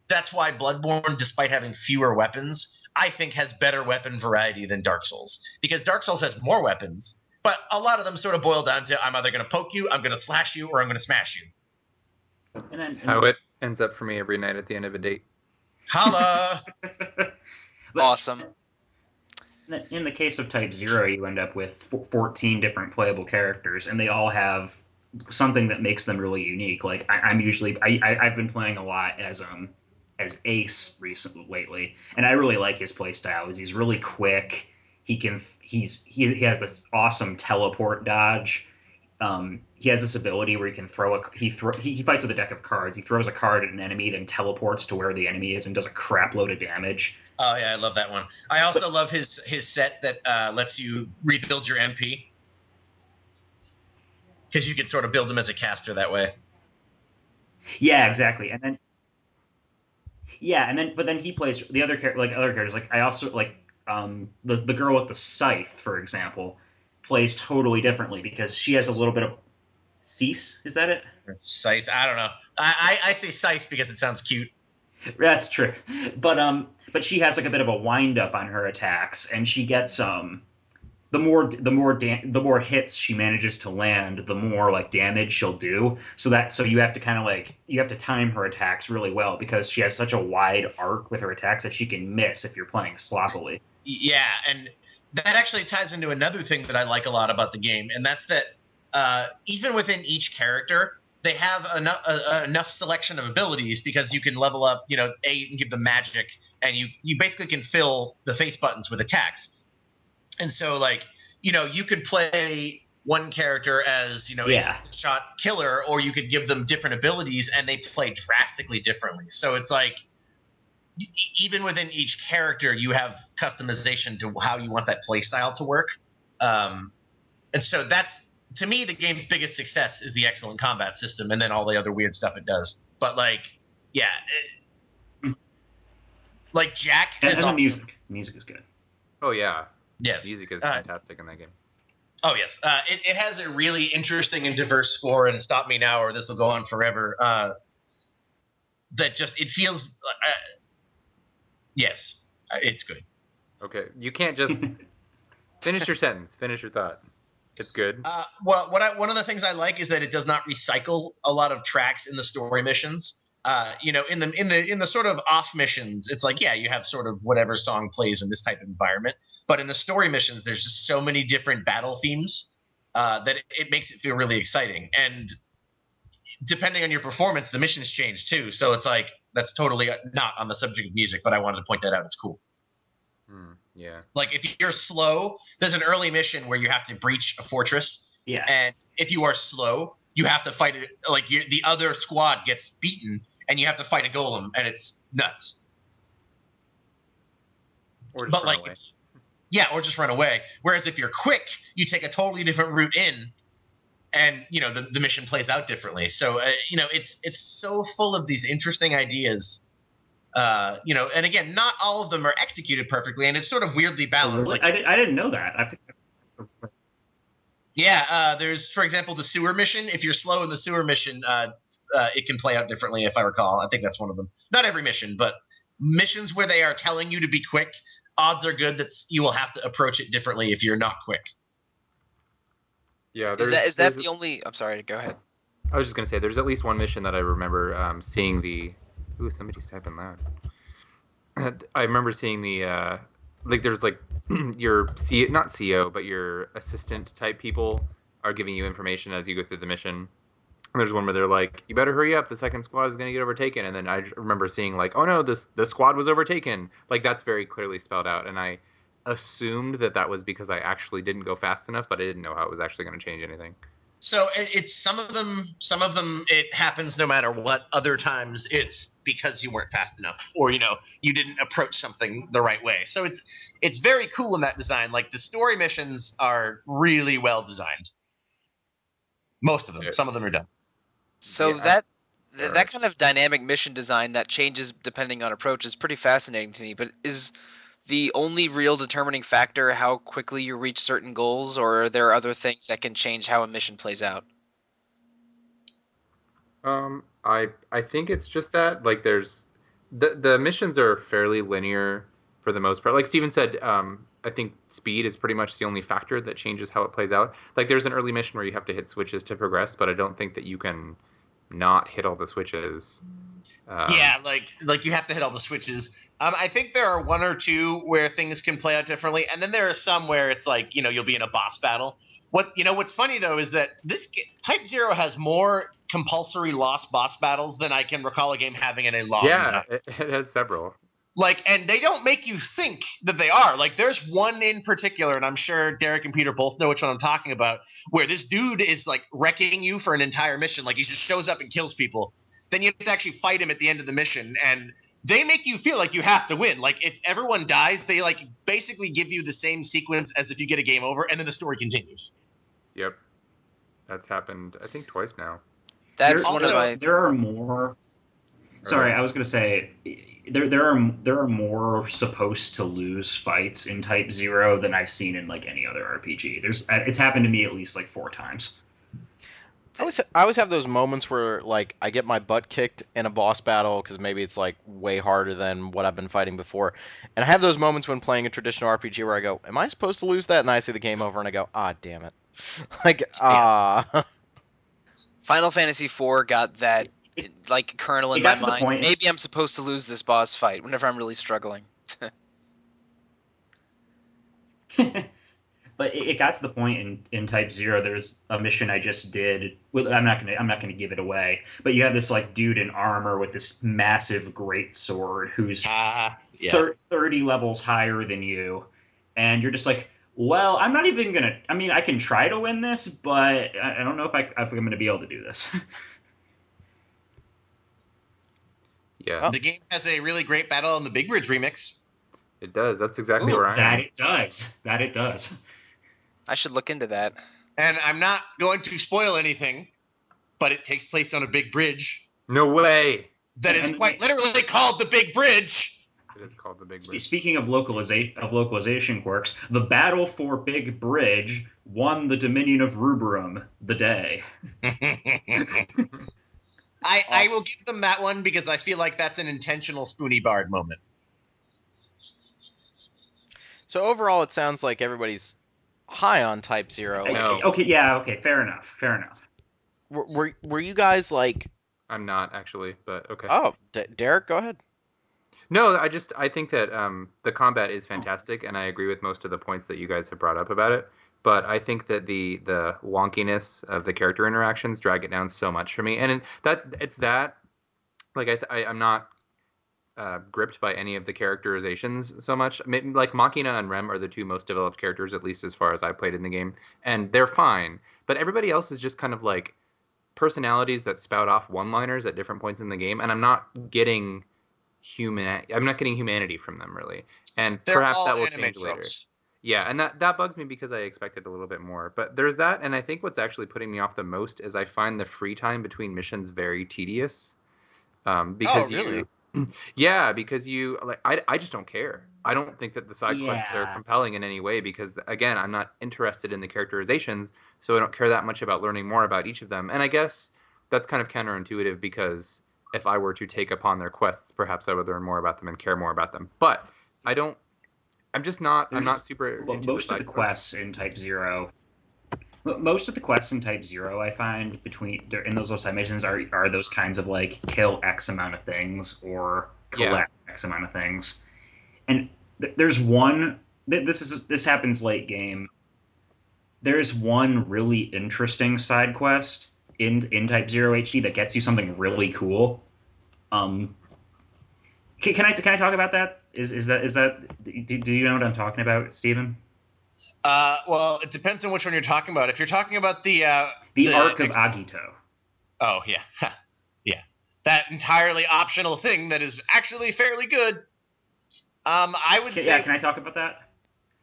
that's why Bloodborne, despite having fewer weapons, I think has better weapon variety than Dark Souls. Because Dark Souls has more weapons, but a lot of them sort of boil down to I'm either going to poke you, I'm going to slash you, or I'm going to smash you. How it ends up for me every night at the end of a date. Holla! Awesome. In the case of Type 0, you end up with 14 different playable characters, and they all have something that makes them really unique. Like I've been playing a lot as Ace lately, and I really like his play style. He's really quick. He has this awesome teleport dodge. he has this ability where he can he fights with a deck of cards. He throws a card at an enemy, then teleports to where the enemy is and does a crap load of damage. Oh yeah, I love that one. I also love his set that lets you rebuild your MP, because you can sort of build him as a caster that way. Yeah, exactly. But then he plays the other other characters. Like I also like the girl with the scythe, for example, plays totally differently because she has a little bit of Cease. Is that it? Sice. I don't know. I say Sice because it sounds cute. That's true. But she has like a bit of a wind up on her attacks, and she gets the more hits she manages to land, the more like damage she'll do. So you have to kind of like you have to time her attacks really well because she has such a wide arc with her attacks that she can miss if you're playing sloppily. Yeah, and that actually ties into another thing that I like a lot about the game, and that's that even within each character, they have enough selection of abilities because you can level up. You can give them magic, and you basically can fill the face buttons with attacks. And so, like, you could play one character as, a shot killer, or you could give them different abilities, and they play drastically differently. So it's like, even within each character, you have customization to how you want that play style to work. And so that's, to me, the game's biggest success is the excellent combat system, and then all the other weird stuff it does. But, like, yeah. Like, Jack is and awesome. Music is good. Oh, yeah. Yes. Music is fantastic in that game. Oh, yes. It has a really interesting and diverse score, and stop me now or this will go on forever. That just, it feels, yes, it's good. Okay. You can't just finish your sentence. Finish your thought. It's good. Well, one of the things I like is that it does not recycle a lot of tracks in the story missions. In the sort of off missions, it's like, yeah, you have sort of whatever song plays in this type of environment. But in the story missions, there's just so many different battle themes that it makes it feel really exciting. And depending on your performance, the missions change too. So it's like, that's totally not on the subject of music, but I wanted to point that out. It's cool. Yeah. Like, if you're slow, there's an early mission where you have to breach a fortress. Yeah. And if you are slow, you have to fight it. Like, the other squad gets beaten, and you have to fight a golem, and it's nuts. Or just run away. Yeah, or just run away. Whereas if you're quick, you take a totally different route in, and the mission plays out differently. So it's so full of these interesting ideas. And again, not all of them are executed perfectly, and it's sort of weirdly balanced. Like, I didn't know that. Yeah, there's, for example, the sewer mission. If you're slow in the sewer mission, it can play out differently, if I recall. I think that's one of them. Not every mission, but missions where they are telling you to be quick, odds are good that you will have to approach it differently if you're not quick. Yeah. Is that the only... I'm sorry, go ahead. I was just going to say, there's at least one mission that I remember seeing the... Ooh, somebody's typing loud. I remember seeing the... there's like your not CO, but your assistant type people are giving you information as you go through the mission. And there's one where they're like, "You better hurry up! The second squad is going to get overtaken." And then I remember seeing like, "Oh no, the squad was overtaken!" Like, that's very clearly spelled out. And I assumed that was because I actually didn't go fast enough, but I didn't know how it was actually going to change anything. So it's some of them it happens no matter what. Other times it's because you weren't fast enough, or you didn't approach something the right way. So it's very cool in that design. Like, the story missions are really well designed. Most of them. Some of them are done. So Yeah. that kind of dynamic mission design that changes depending on approach is pretty fascinating to me. But is the only real determining factor how quickly you reach certain goals, or are there other things that can change how a mission plays out? I think it's just that, like, there's the missions are fairly linear for the most part. Like Steven said, I think speed is pretty much the only factor that changes how it plays out. Like, there's an early mission where you have to hit switches to progress, but I don't think that you can not hit all the switches. Yeah, like you have to hit all the switches. I think there are one or two where things can play out differently, and then there are some where it's like, you'll be in a boss battle. What's funny though is that Type 0 has more compulsory lost boss battles than I can recall a game having in a long time. Yeah, it has several. Like, and they don't make you think that they are. Like, there's one in particular, and I'm sure Derek and Peter both know which one I'm talking about, where this dude is like wrecking you for an entire mission. Like, he just shows up and kills people. Then you have to actually fight him at the end of the mission, and they make you feel like you have to win. Like, if everyone dies, they like basically give you the same sequence as if you get a game over, and then the story continues. Yep, that's happened I think twice now. That's There- one of also, my. There are more. Sorry, I was gonna say there are more supposed to lose fights in Type 0 than I've seen in like any other RPG. It's happened to me at least like 4 times. I always have those moments where like I get my butt kicked in a boss battle because maybe it's like way harder than what I've been fighting before, and I have those moments when playing a traditional RPG where I go, "Am I supposed to lose that?" And I see the game over and I go, "Ah, damn it!" Like Final Fantasy IV got that like kernel in It my got to the mind. point- Maybe I'm supposed to lose this boss fight whenever I'm really struggling. But it got to the point in Type 0. There's a mission I just did. Well, I'm not gonna give it away. But you have this like dude in armor with this massive great sword who's 30 levels higher than you, and you're just like, well, I'm not even gonna. I mean, I can try to win this, but I don't know if I'm gonna be able to do this. Yeah, The game has a really great battle in the Big Bridge remix. it does. That's exactly where I That am. it does. That it does. I should look into that. And I'm not going to spoil anything, but it takes place on a big bridge No way. that is And- quite literally called the Big Bridge. It is called the Big Bridge. Speaking of localization quirks, the battle for Big Bridge won the Dominion of Ruberum the day. I will give them that one because I feel like that's an intentional Spoony Bard moment. so overall, it sounds like everybody's high on Type 0. No. Okay, yeah, okay, fair enough. Were you guys like? I'm not actually, but okay. Oh, Derek, go ahead. No, I think that the combat is fantastic, and I agree with most of the points that you guys have brought up about it. But I think that the wonkiness of the character interactions drag it down so much for me, and I'm not gripped by any of the characterizations so much. Like Machina and Rem are the two most developed characters, at least as far as I played in the game, and they're fine. But everybody else is just kind of like personalities that spout off one-liners at different points in the game, and I'm not getting humanity from them really. And They're perhaps all that will anime change later. tropes. Yeah, and that bugs me because I expected a little bit more. But there's that, and I think what's actually putting me off the most is I find the free time between missions very tedious. Because really? because you like I just don't care. I don't think that the side quests are Yeah. compelling in any way because again, I'm not interested in the characterizations, so I don't care that much about learning more about each of them. And I guess that's kind of counterintuitive because if I were to take upon their quests, perhaps I would learn more about them and care more about them. But I don't. I'm not super Well, into most the of side the quests in Type 0, most of the quests in Type 0, I find in those side missions are those kinds of like kill X amount of things or collect X amount of things. And there's one this happens late game. There's one really interesting side quest in Type 0 HD that gets you something really cool. Can I talk about that? Is that do you know what I'm talking about, Steven? Well, it depends on which one you're talking about. If you're talking about the Arc of Agito. Oh yeah, yeah, that entirely optional thing that is actually fairly good. I would say. Yeah, can I talk about that?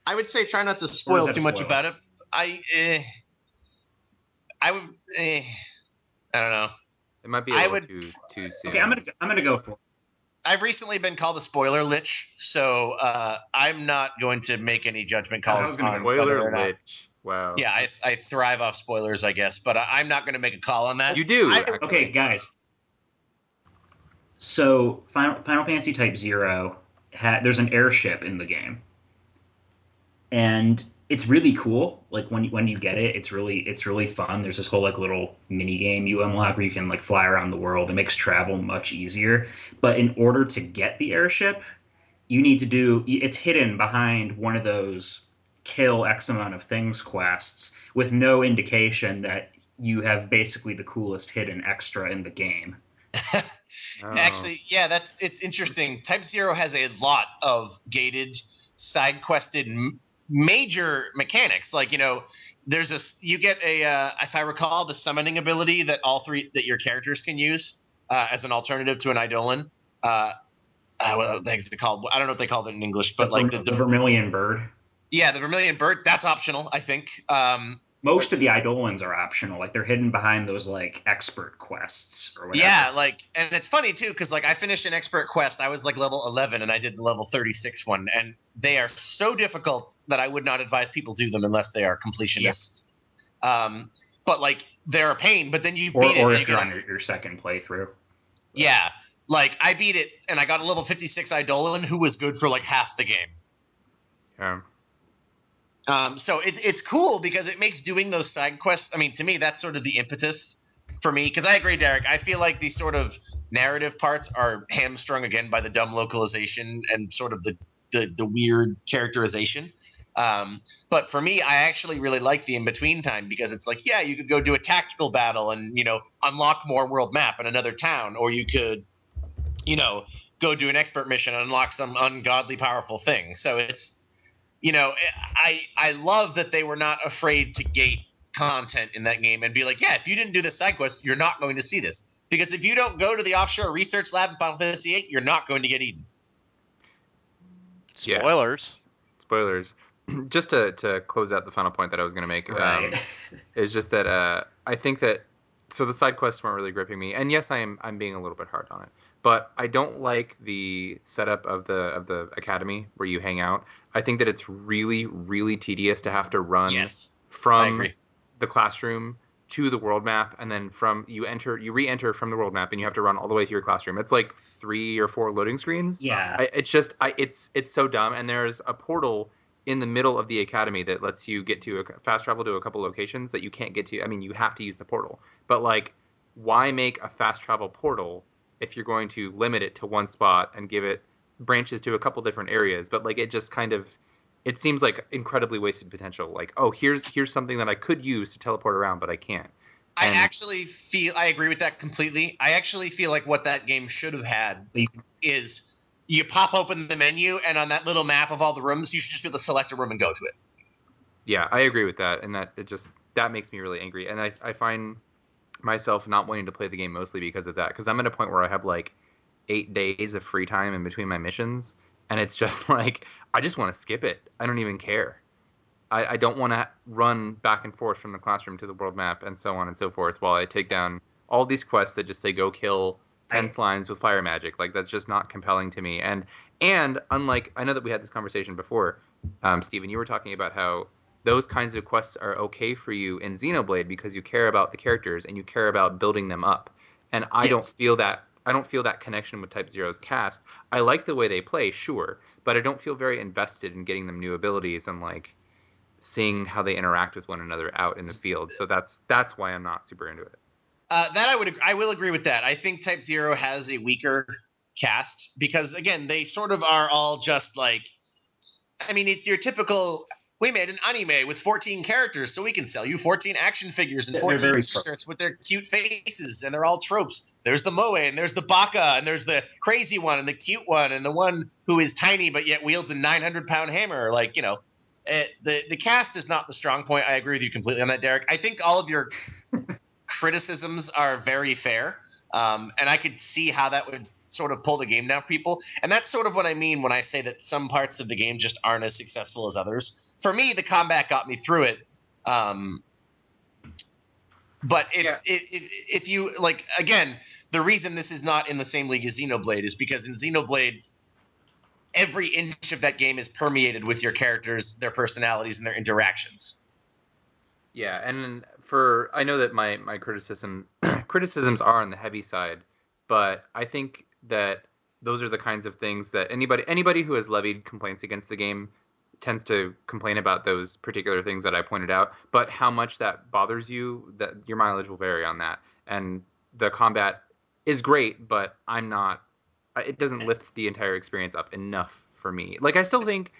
I would say try not to Or spoil is that too a much spoiler? about it. I would. I don't know. It might be a I little would- too soon. Okay, I'm gonna go for it. I've recently been called a spoiler lich, so I'm not going to make any judgment calls was gonna on go whether Spoiler or not. lich. Wow. Yeah, I thrive off spoilers, I guess, but I'm not going to make a call on that. You do. I- actually. Okay, guys. So Final Fantasy Type 0 there's an airship in the game, and it's really cool. Like when you get it, it's really fun. There's this whole like little mini game you unlock where you can like fly around the world. It makes travel much easier. But in order to get the airship, you need to it's hidden behind one of those kill X amount of things quests with no indication that you have basically the coolest hidden extra in the game. Oh. Actually, yeah, it's interesting. Type Zero has a lot of gated, side quested major mechanics. Like, you get if I recall, the summoning ability that that your characters can use as an alternative to an Eidolon. What the heck is it called? I don't know what they called it in English, but the Vermilion Bird. Yeah, the Vermilion Bird. That's optional, I think. Most of the Eidolons are optional. Like, they're hidden behind those, like, expert quests or whatever. Yeah, and it's funny, too, because, I finished an expert quest. I was, level 11, and I did the level 36 one. And they are so difficult that I would not advise people do them unless they are completionists. Yeah. But, they're a pain, but then you beat it. Or if you're on your second playthrough. Yeah. I beat it, and I got a level 56 Eidolon who was good for, half the game. Yeah. So it's cool because it makes doing those side quests. I mean, to me, that's sort of the impetus for me. Because I agree, Derek. I feel like these sort of narrative parts are hamstrung again by the dumb localization and sort of the weird characterization. But for me, I actually really like the in-between time because it's you could go do a tactical battle and, unlock more world map in another town. Or you could, go do an expert mission and unlock some ungodly powerful thing. So it's, I love that they were not afraid to gate content in that game and be if you didn't do this side quest, you're not going to see this. Because if you don't go to the offshore research lab in Final Fantasy VIII, you're not going to get eaten. Spoilers. Yes. Spoilers. Just to close out the final point that I was going to make, Right. is just that I think that the side quests weren't really gripping me, and yes, I'm being a little bit hard on it, but I don't like the setup of the academy where you hang out. I think that it's really, really tedious to have to run from the classroom to the world map, and then you re-enter from the world map, and you have to run all the way to your classroom. It's 3 or 4 loading screens. Yeah. It's so dumb. And there's a portal in the middle of the academy that lets you get to fast travel to a couple locations that you can't get to. I mean, you have to use the portal, but why make a fast travel portal if you're going to limit it to one spot and give it branches to a couple different areas? But it just kind of, it seems like incredibly wasted potential. Here's something that I could use to teleport around, but I can't. And I agree with that completely. I actually feel like what that game should have had is you pop open the menu, and on that little map of all the rooms, you should just be able to select a room and go to it. Yeah, I agree with that, and that makes me really angry. And I find myself not wanting to play the game mostly because of that, because I'm at a point where I have 8 days of free time in between my missions, and it's just I just want to skip it. I don't even care. I don't want to run back and forth from the classroom to the world map and so on and so forth while I take down all these quests that just say go kill 10 slimes with fire magic. That's just not compelling to me. And unlike, I know that we had this conversation before, Steven, you were talking about how those kinds of quests are okay for you in Xenoblade because you care about the characters and you care about building them up. And I don't feel that connection with Type Zero's cast. I like the way they play, sure, but I don't feel very invested in getting them new abilities and seeing how they interact with one another out in the field. So that's why I'm not super into it. I will agree with that. I think Type Zero has a weaker cast because, again, they sort of are all just it's your typical, we made an anime with 14 characters so we can sell you 14 action figures and 14 t-shirts with their cute faces, and they're all tropes. There's the Moe, and there's the Baka, and there's the crazy one, and the cute one, and the one who is tiny but yet wields a 900-pound hammer. The cast is not the strong point. I agree with you completely on that, Derek. I think all of your criticisms are very fair, and I could see how that would sort of pull the game down for people. And that's sort of what I mean when I say that some parts of the game just aren't as successful as others. For me, the combat got me through it. But if you again, the reason this is not in the same league as Xenoblade is because in Xenoblade, every inch of that game is permeated with your characters, their personalities, and their interactions. Yeah, and I know that my criticisms are on the heavy side, but I think that those are the kinds of things that anybody who has levied complaints against the game tends to complain about those particular things that I pointed out. But how much that bothers you, that your mileage will vary on that. And the combat is great, but it doesn't lift the entire experience up enough for me. I still think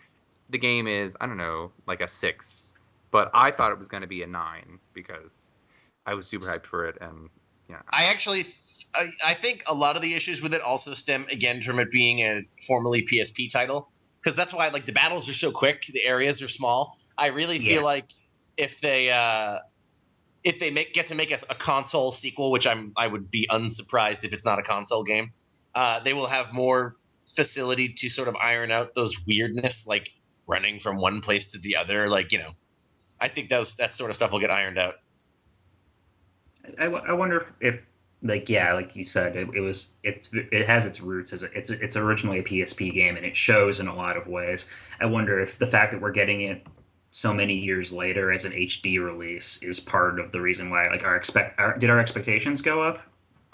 the game is, I don't know, a 6, but I thought it was going to be a 9 because I was super hyped for it, and Yeah. I think a lot of the issues with it also stem again from it being a formerly PSP title, because that's why like the battles are so quick, the areas are small. I really feel like if they get to make a console sequel, which I would be unsurprised if it's not a console game, they will have more facility to sort of iron out those weirdness, like running from one place to the other. Like, I think that sort of stuff will get ironed out. I wonder if like you said, it has its roots as it's originally a PSP game, and it shows in a lot of ways. I wonder if the fact that we're getting it so many years later as an HD release is part of the reason why like did our expectations go up?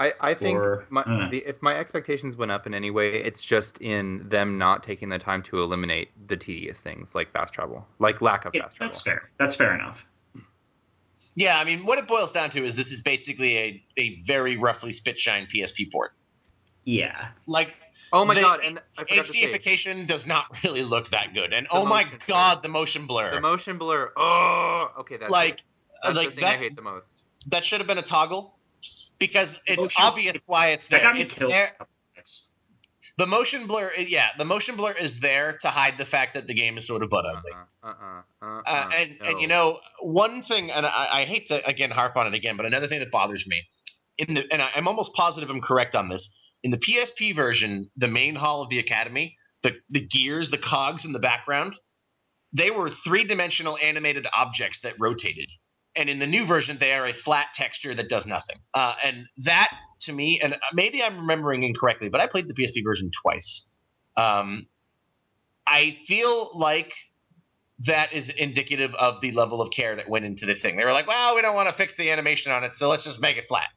I think Or, if my expectations went up in any way, it's just in them not taking the time to eliminate the tedious things like fast travel, like lack of fast travel. That's fair. That's fair enough. Yeah, I mean, what it boils down to is this is basically a very roughly spit-shine PSP port. Yeah. Like, oh my god, and I forgot to say, HDification does not really look that good. And The oh my motion god, the motion blur. the motion blur. Oh, okay, that's Like, that's like the thing that, I hate the most. that should have been a toggle, because it's Motion- obvious why it's That there. got me It's killed. there. The motion blur, the motion blur is there to hide the fact that the game is sort of butt ugly. And one thing, and I hate to again harp on it again, but another thing that bothers me I'm almost positive I'm correct on this. In the PSP version, the main hall of the Academy, the gears, the cogs in the background, they were 3-dimensional animated objects that rotated. And in the new version, they are a flat texture that does nothing. And that, to me, and maybe I'm remembering incorrectly, but I played the PSP version twice. I feel like that is indicative of the level of care that went into this thing. They were like, well, we don't want to fix the animation on it, so let's just make it flat.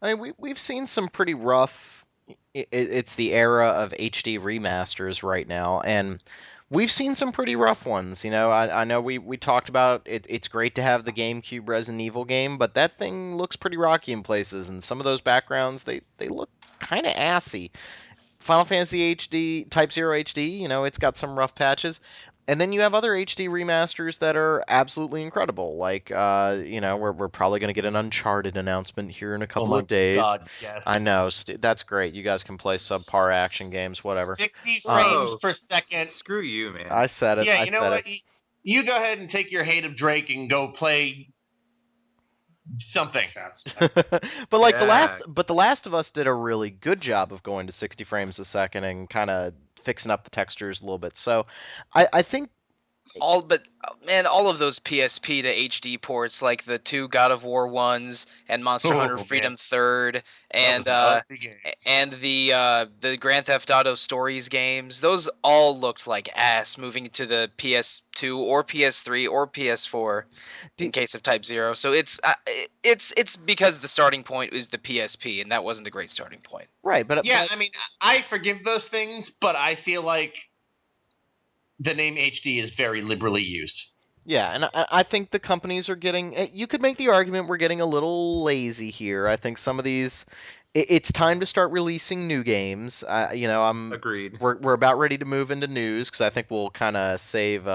I mean, we've seen some pretty rough. It's the era of HD remasters right now, and we've seen some pretty rough ones. I know we talked about it. It's great to have the GameCube Resident Evil game, but that thing looks pretty rocky in places, and some of those backgrounds they look kind of assy. Final Fantasy HD Type 0 HD, it's got some rough patches. And then you have other HD remasters that are absolutely incredible. Like, we're probably going to get an Uncharted announcement here in a couple of days. God, yes. I know. That's great. You guys can play subpar action games, whatever. 60 frames per second. Screw you, man. I said it. Yeah, you know what? You go ahead and take your hate of Drake and go play something. But like The Last of Us did a really good job of going to 60 frames a second and kind of fixing up the textures a little bit. So I think all of those PSP to HD ports, like the 2 God of War ones and Monster Hunter Freedom 3rd, and the Grand Theft Auto Stories games, those all looked like ass moving to the PS2 or PS3 or PS4 in case of Type 0. So it's because the starting point is the PSP, and that wasn't a great starting point. Right, but I mean, I forgive those things, but I feel like the name HD is very liberally used. Yeah, and I think the companies are getting. You could make the argument we're getting a little lazy here. I think some of these. It's time to start releasing new games. I'm agreed. We're about ready to move into news because I think we'll kind of save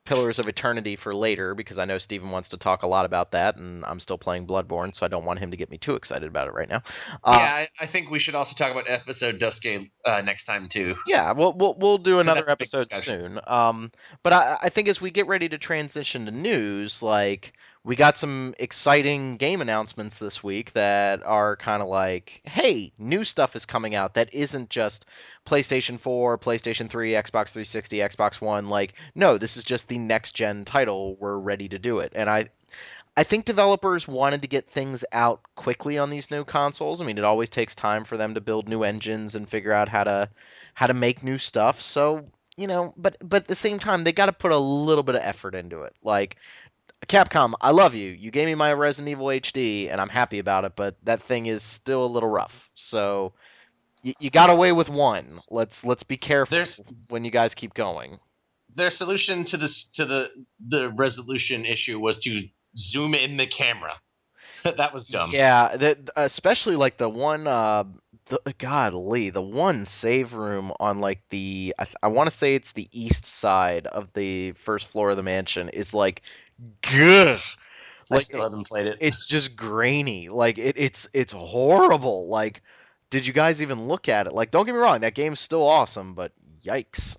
Pillars of Eternity for later because I know Steven wants to talk a lot about that, and I'm still playing Bloodborne, so I don't want him to get me too excited about it right now. I think we should also talk about episode Duske next time too. Yeah, we'll do another episode soon. But I think as we get ready to transition to news, like we got some exciting game announcements this week that are kind of like, hey, new stuff is coming out that isn't just PlayStation 4, PlayStation 3, Xbox 360, Xbox One. Like, no, this is just the next gen title. We're ready to do it. And I think developers wanted to get things out quickly on these new consoles. I mean, it always takes time for them to build new engines and figure out how to make new stuff. So, but at the same time, they got to put a little bit of effort into it. Like, Capcom, I love you. You gave me my Resident Evil HD, and I'm happy about it, but that thing is still a little rough. So you got away with one. Let's be careful when you guys keep going. Their solution to the resolution issue was to zoom in the camera. That was dumb. Yeah, especially like the one. The one save room on like I want to say it's the east side of the first floor of the mansion is like, gugh. I still haven't played it. It's just grainy. Like it's horrible. Like, did you guys even look at it? Like, don't get me wrong, that game's still awesome, but yikes.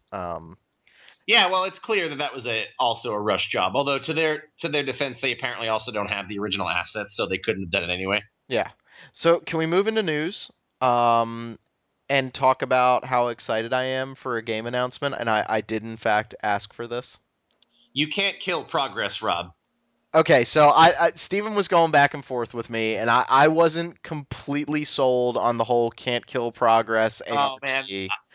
Yeah, well, it's clear that was also a rush job. Although to their defense, they apparently also don't have the original assets, so they couldn't have done it anyway. Yeah. So can we move into news? And talk about how excited I am for a game announcement, and I did in fact ask for this. You can't kill progress, Rob. Okay, so Steven was going back and forth with me, and I wasn't completely sold on the whole can't kill progress. Oh man,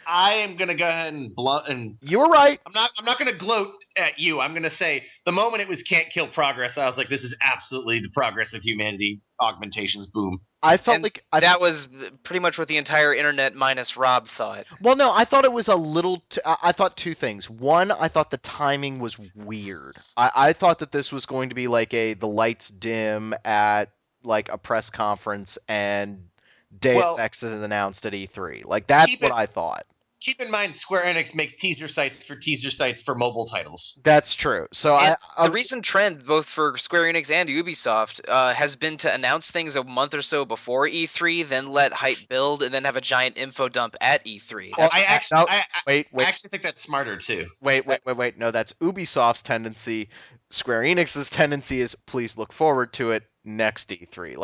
I am gonna go ahead and you were right. I'm not gonna gloat at you. I'm gonna say the moment it was can't kill progress, I was like, this is absolutely the progress of humanity augmentations. Boom. I felt like that was pretty much what the entire internet minus Rob thought. Well, no, I thought it was a little. I thought two things. One, I thought the timing was weird. I thought that this was going to be like the lights dim at like a press conference and Deus Ex is announced at E3. Like that's what I thought. Keep in mind, Square Enix makes teaser sites for mobile titles. That's true. So the recent trend, both for Square Enix and Ubisoft, has been to announce things a month or so before E3, then let hype build, and then have a giant info dump at E3. Well, I actually think that's smarter too. Wait. No, that's Ubisoft's tendency. Square Enix's tendency is please look forward to it next E3.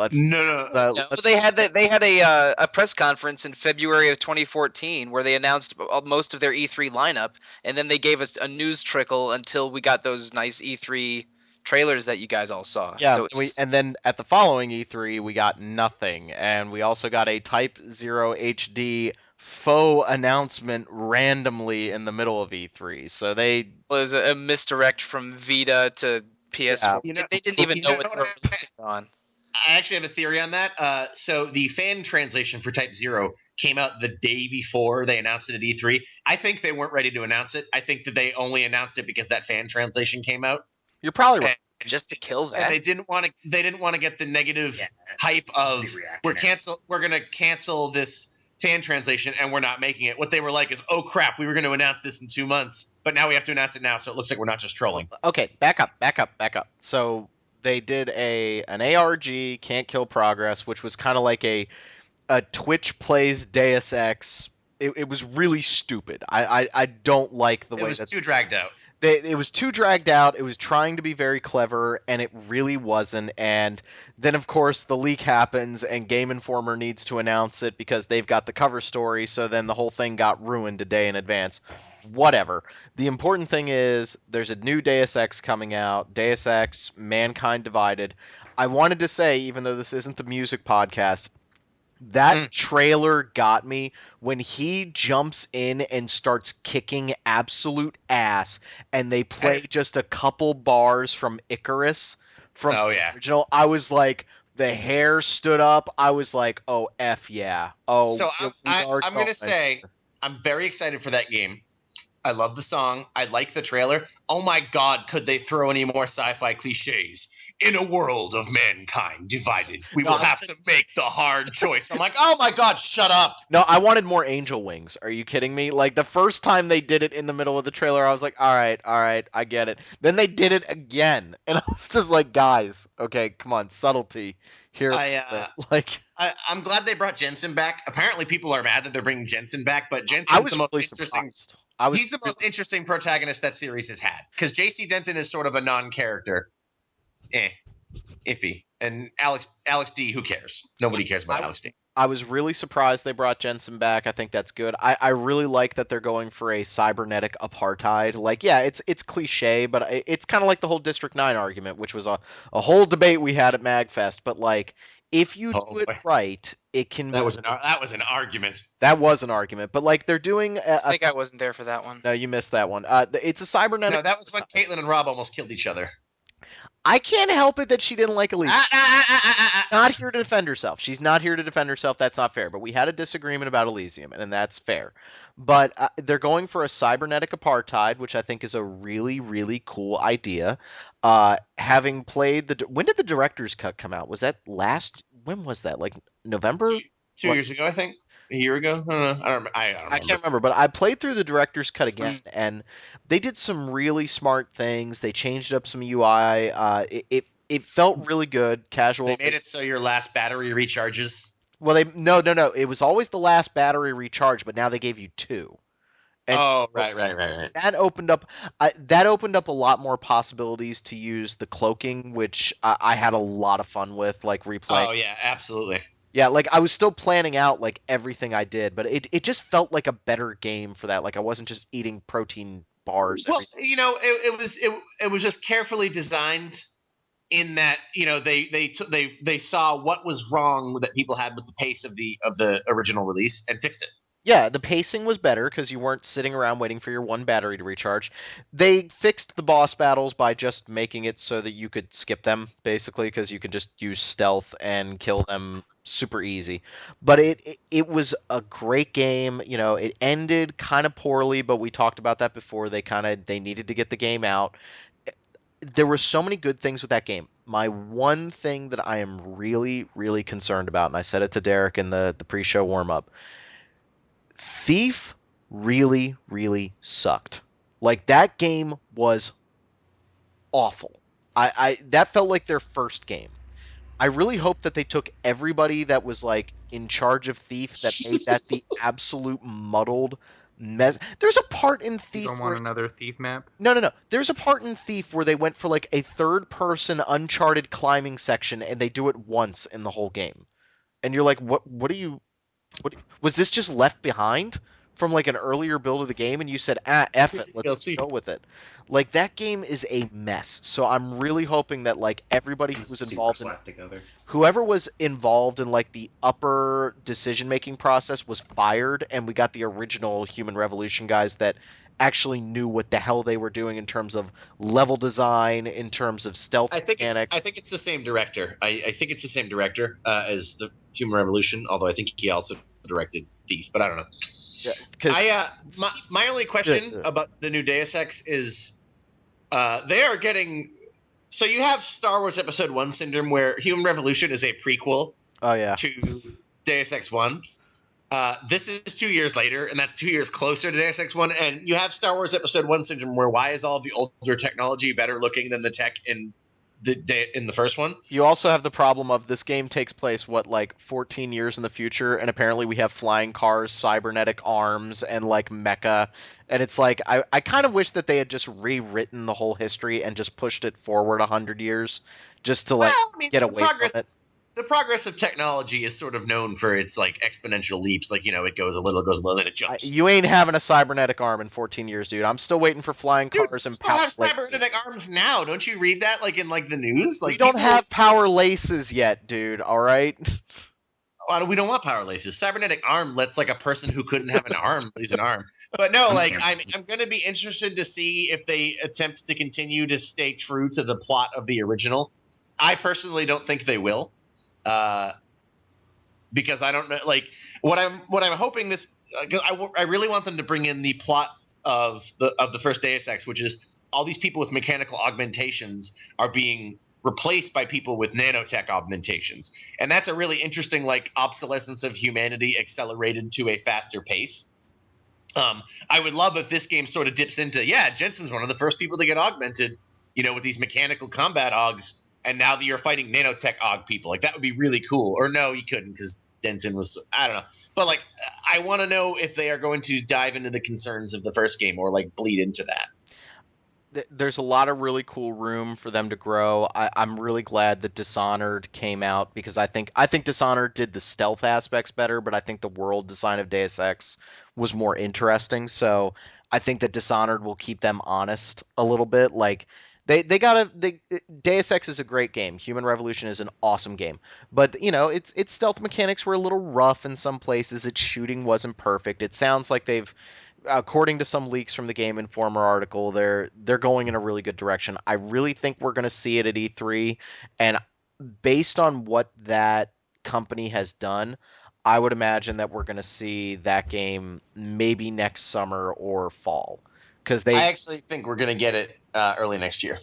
They had a press conference in February of 2014 where they announced most of their E3 lineup, and then they gave us a news trickle until we got those nice E3 trailers that you guys all saw. Yeah, and then at the following E3 we got nothing, and we also got a Type 0 HD faux announcement randomly in the middle of E3. So it was a misdirect from Vita to PS4. Yeah. They didn't even know what they were releasing on. I actually have a theory on that. So the fan translation for Type 0 came out the day before they announced it at E3. I think they weren't ready to announce it. I think that they only announced it because that fan translation came out. You're probably right. Just to kill that. And they didn't want to get the negative hype of we're going to cancel this fan translation and we're not making it. What they were like is, oh crap, we were going to announce this in 2 months, but now we have to announce it now, so it looks like we're not just trolling. Okay, back up. So they did an ARG Can't Kill Progress, which was kind of like a Twitch plays Deus Ex. It was really stupid. I don't like the way it was too dragged out. It was too dragged out. It was trying to be very clever, and it really wasn't. And then, of course, the leak happens, and Game Informer needs to announce it because they've got the cover story, so then the whole thing got ruined a day in advance. Whatever. The important thing is there's a new Deus Ex coming out, Deus Ex Mankind Divided. I wanted to say, even though this isn't the music podcast, that trailer got me when he jumps in and starts kicking absolute ass, and they play just a couple bars from Icarus from the original. I was like, the hair stood up. I was like, oh, F yeah. Oh, so I'm going to say I'm very excited for that game. I love the song. I like the trailer. Oh my God, could they throw any more sci-fi cliches? In a world of mankind divided, we will have to make the hard choice. I'm like, oh my God, shut up. No, I wanted more angel wings. Are you kidding me? Like, the first time they did it in the middle of the trailer, I was like, all right, I get it. Then they did it again, and I was just like, guys, okay, come on, subtlety here. I'm glad they brought Jensen back. Apparently, people are mad that they're bringing Jensen back, but Jensen's the most interesting. He's the most interesting protagonist that series has had, because J.C. Denton is sort of a non-character. Iffy. And Alex D, who cares? Nobody cares about Alex D. I was really surprised they brought Jensen back. I think that's good. I really like that they're going for a cybernetic apartheid. Like, yeah, it's cliche, but it's kind of like the whole District 9 argument, which was a whole debate we had at MagFest. But, like, if you do it right, it can... That was an argument. That was an argument. But, like, they're doing... I think I wasn't there for that one. No, you missed that one. It's a cybernetic... No, that was when Caitlin and Rob almost killed each other. I can't help it that she didn't like Elise. She's not here to defend herself. She's not here to defend herself. That's not fair. But we had a disagreement about Elysium, and that's fair. But they're going for a cybernetic apartheid, which I think is a really, really cool idea. Having played when did the director's cut come out? Was that when was that? Like November? Two years ago, I think. A year ago? I don't remember. I can't remember, but I played through the director's cut again, and they did some really smart things. They changed up some UI. It felt really good, casual. They made it so your last battery recharges. Well, no. It was always the last battery recharge, but now they gave you 2. And Oh, right. that opened up a lot more possibilities to use the cloaking, which I had a lot of fun with, like replaying. Oh yeah, absolutely. Yeah, like I was still planning out like everything I did, but it just felt like a better game for that. Like I wasn't just eating protein bars. Well, it was just carefully designed in that they saw what was wrong that people had with the pace of the original release and fixed it. Yeah, the pacing was better because you weren't sitting around waiting for your one battery to recharge. They fixed the boss battles by just making it so that you could skip them, basically, because you could just use stealth and kill them super easy. But it was a great game. You know, it ended kind of poorly, but we talked about that before. They needed to get the game out. There were so many good things with that game. My one thing that I am really, really concerned about, and I said it to Derek in the pre-show warm-up, Thief really, really sucked. Like that game was awful. I that felt like their first game. I really hope that they took everybody that was like in charge of Thief that made that the absolute muddled mess. There's a part in You Thief don't where want another thief map? no. There's a part in Thief where they went for like a third-person Uncharted climbing section, and they do it once in the whole game. And you're like, what are you? What was this just left behind from like an earlier build of the game? And you said, F it, let's DLC. go with it. Like that game is a mess. So I'm really hoping that like everybody who was Super involved in slapped together. whoever was involved in like the upper decision making process was fired, and we got the original Human Revolution guys that actually knew what the hell they were doing in terms of level design, in terms of stealth mechanics. I think it's the same director. I think it's the same director as the Human Revolution, although I think he also directed Thief, but I don't know. Yeah, 'cause My only question Yeah. about the new Deus Ex is they are getting. So you have Star Wars Episode 1 syndrome, where Human Revolution is a prequel oh yeah, to Deus Ex 1. This is 2 years later, and that's 2 years closer to Deus Ex 1. And you have Star Wars Episode 1 syndrome, where why is all the older technology better looking than the tech in the first one? you also have the problem of this game takes place like 14 years in the future, and apparently we have flying cars, cybernetic arms, and like mecha, and it's like I kind of wish that they had just rewritten the whole history and just pushed it forward 100 years just to like Well, I mean, get away from it. The progress of technology is sort of known for its like exponential leaps. Like, it goes a little, and it jumps. You ain't having a cybernetic arm in 14 years, dude. I'm still waiting for flying cars and People power have laces. cybernetic arms now. Don't you read that like in like the news? Like We don't people- have power laces yet, dude. All right. we don't want power laces. Cybernetic arm lets like a person who couldn't have an arm lose an arm. But no, like I'm going to be interested to see if they attempt to continue to stay true to the plot of the original. I personally don't think they will, because I don't know. Like what I'm hoping this, because I really want them to bring in the plot of the first Deus Ex, which is all these people with mechanical augmentations are being replaced by people with nanotech augmentations, and that's a really interesting like obsolescence of humanity accelerated to a faster pace. I would love if this game sort of dips into, Jensen's one of the first people to get augmented, with these mechanical combat augs, and now that you're fighting nanotech aug people, like that would be really cool. Or no, you couldn't because Denton was, I don't know, but like I want to know if they are going to dive into the concerns of the first game or like bleed into that. There's a lot of really cool room for them to grow. I'm really glad that Dishonored came out because I think Dishonored did the stealth aspects better, but I think the world design of Deus Ex was more interesting. So I think that Dishonored will keep them honest a little bit. Like Deus Ex is a great game. Human Revolution is an awesome game, but its stealth mechanics were a little rough in some places. Its shooting wasn't perfect. It sounds like they've, according to some leaks from the Game Informer article, they're going in a really good direction. I really think we're going to see it at E3, and based on what that company has done, I would imagine that we're going to see that game maybe next summer or fall, because I actually think we're going to get it early next year.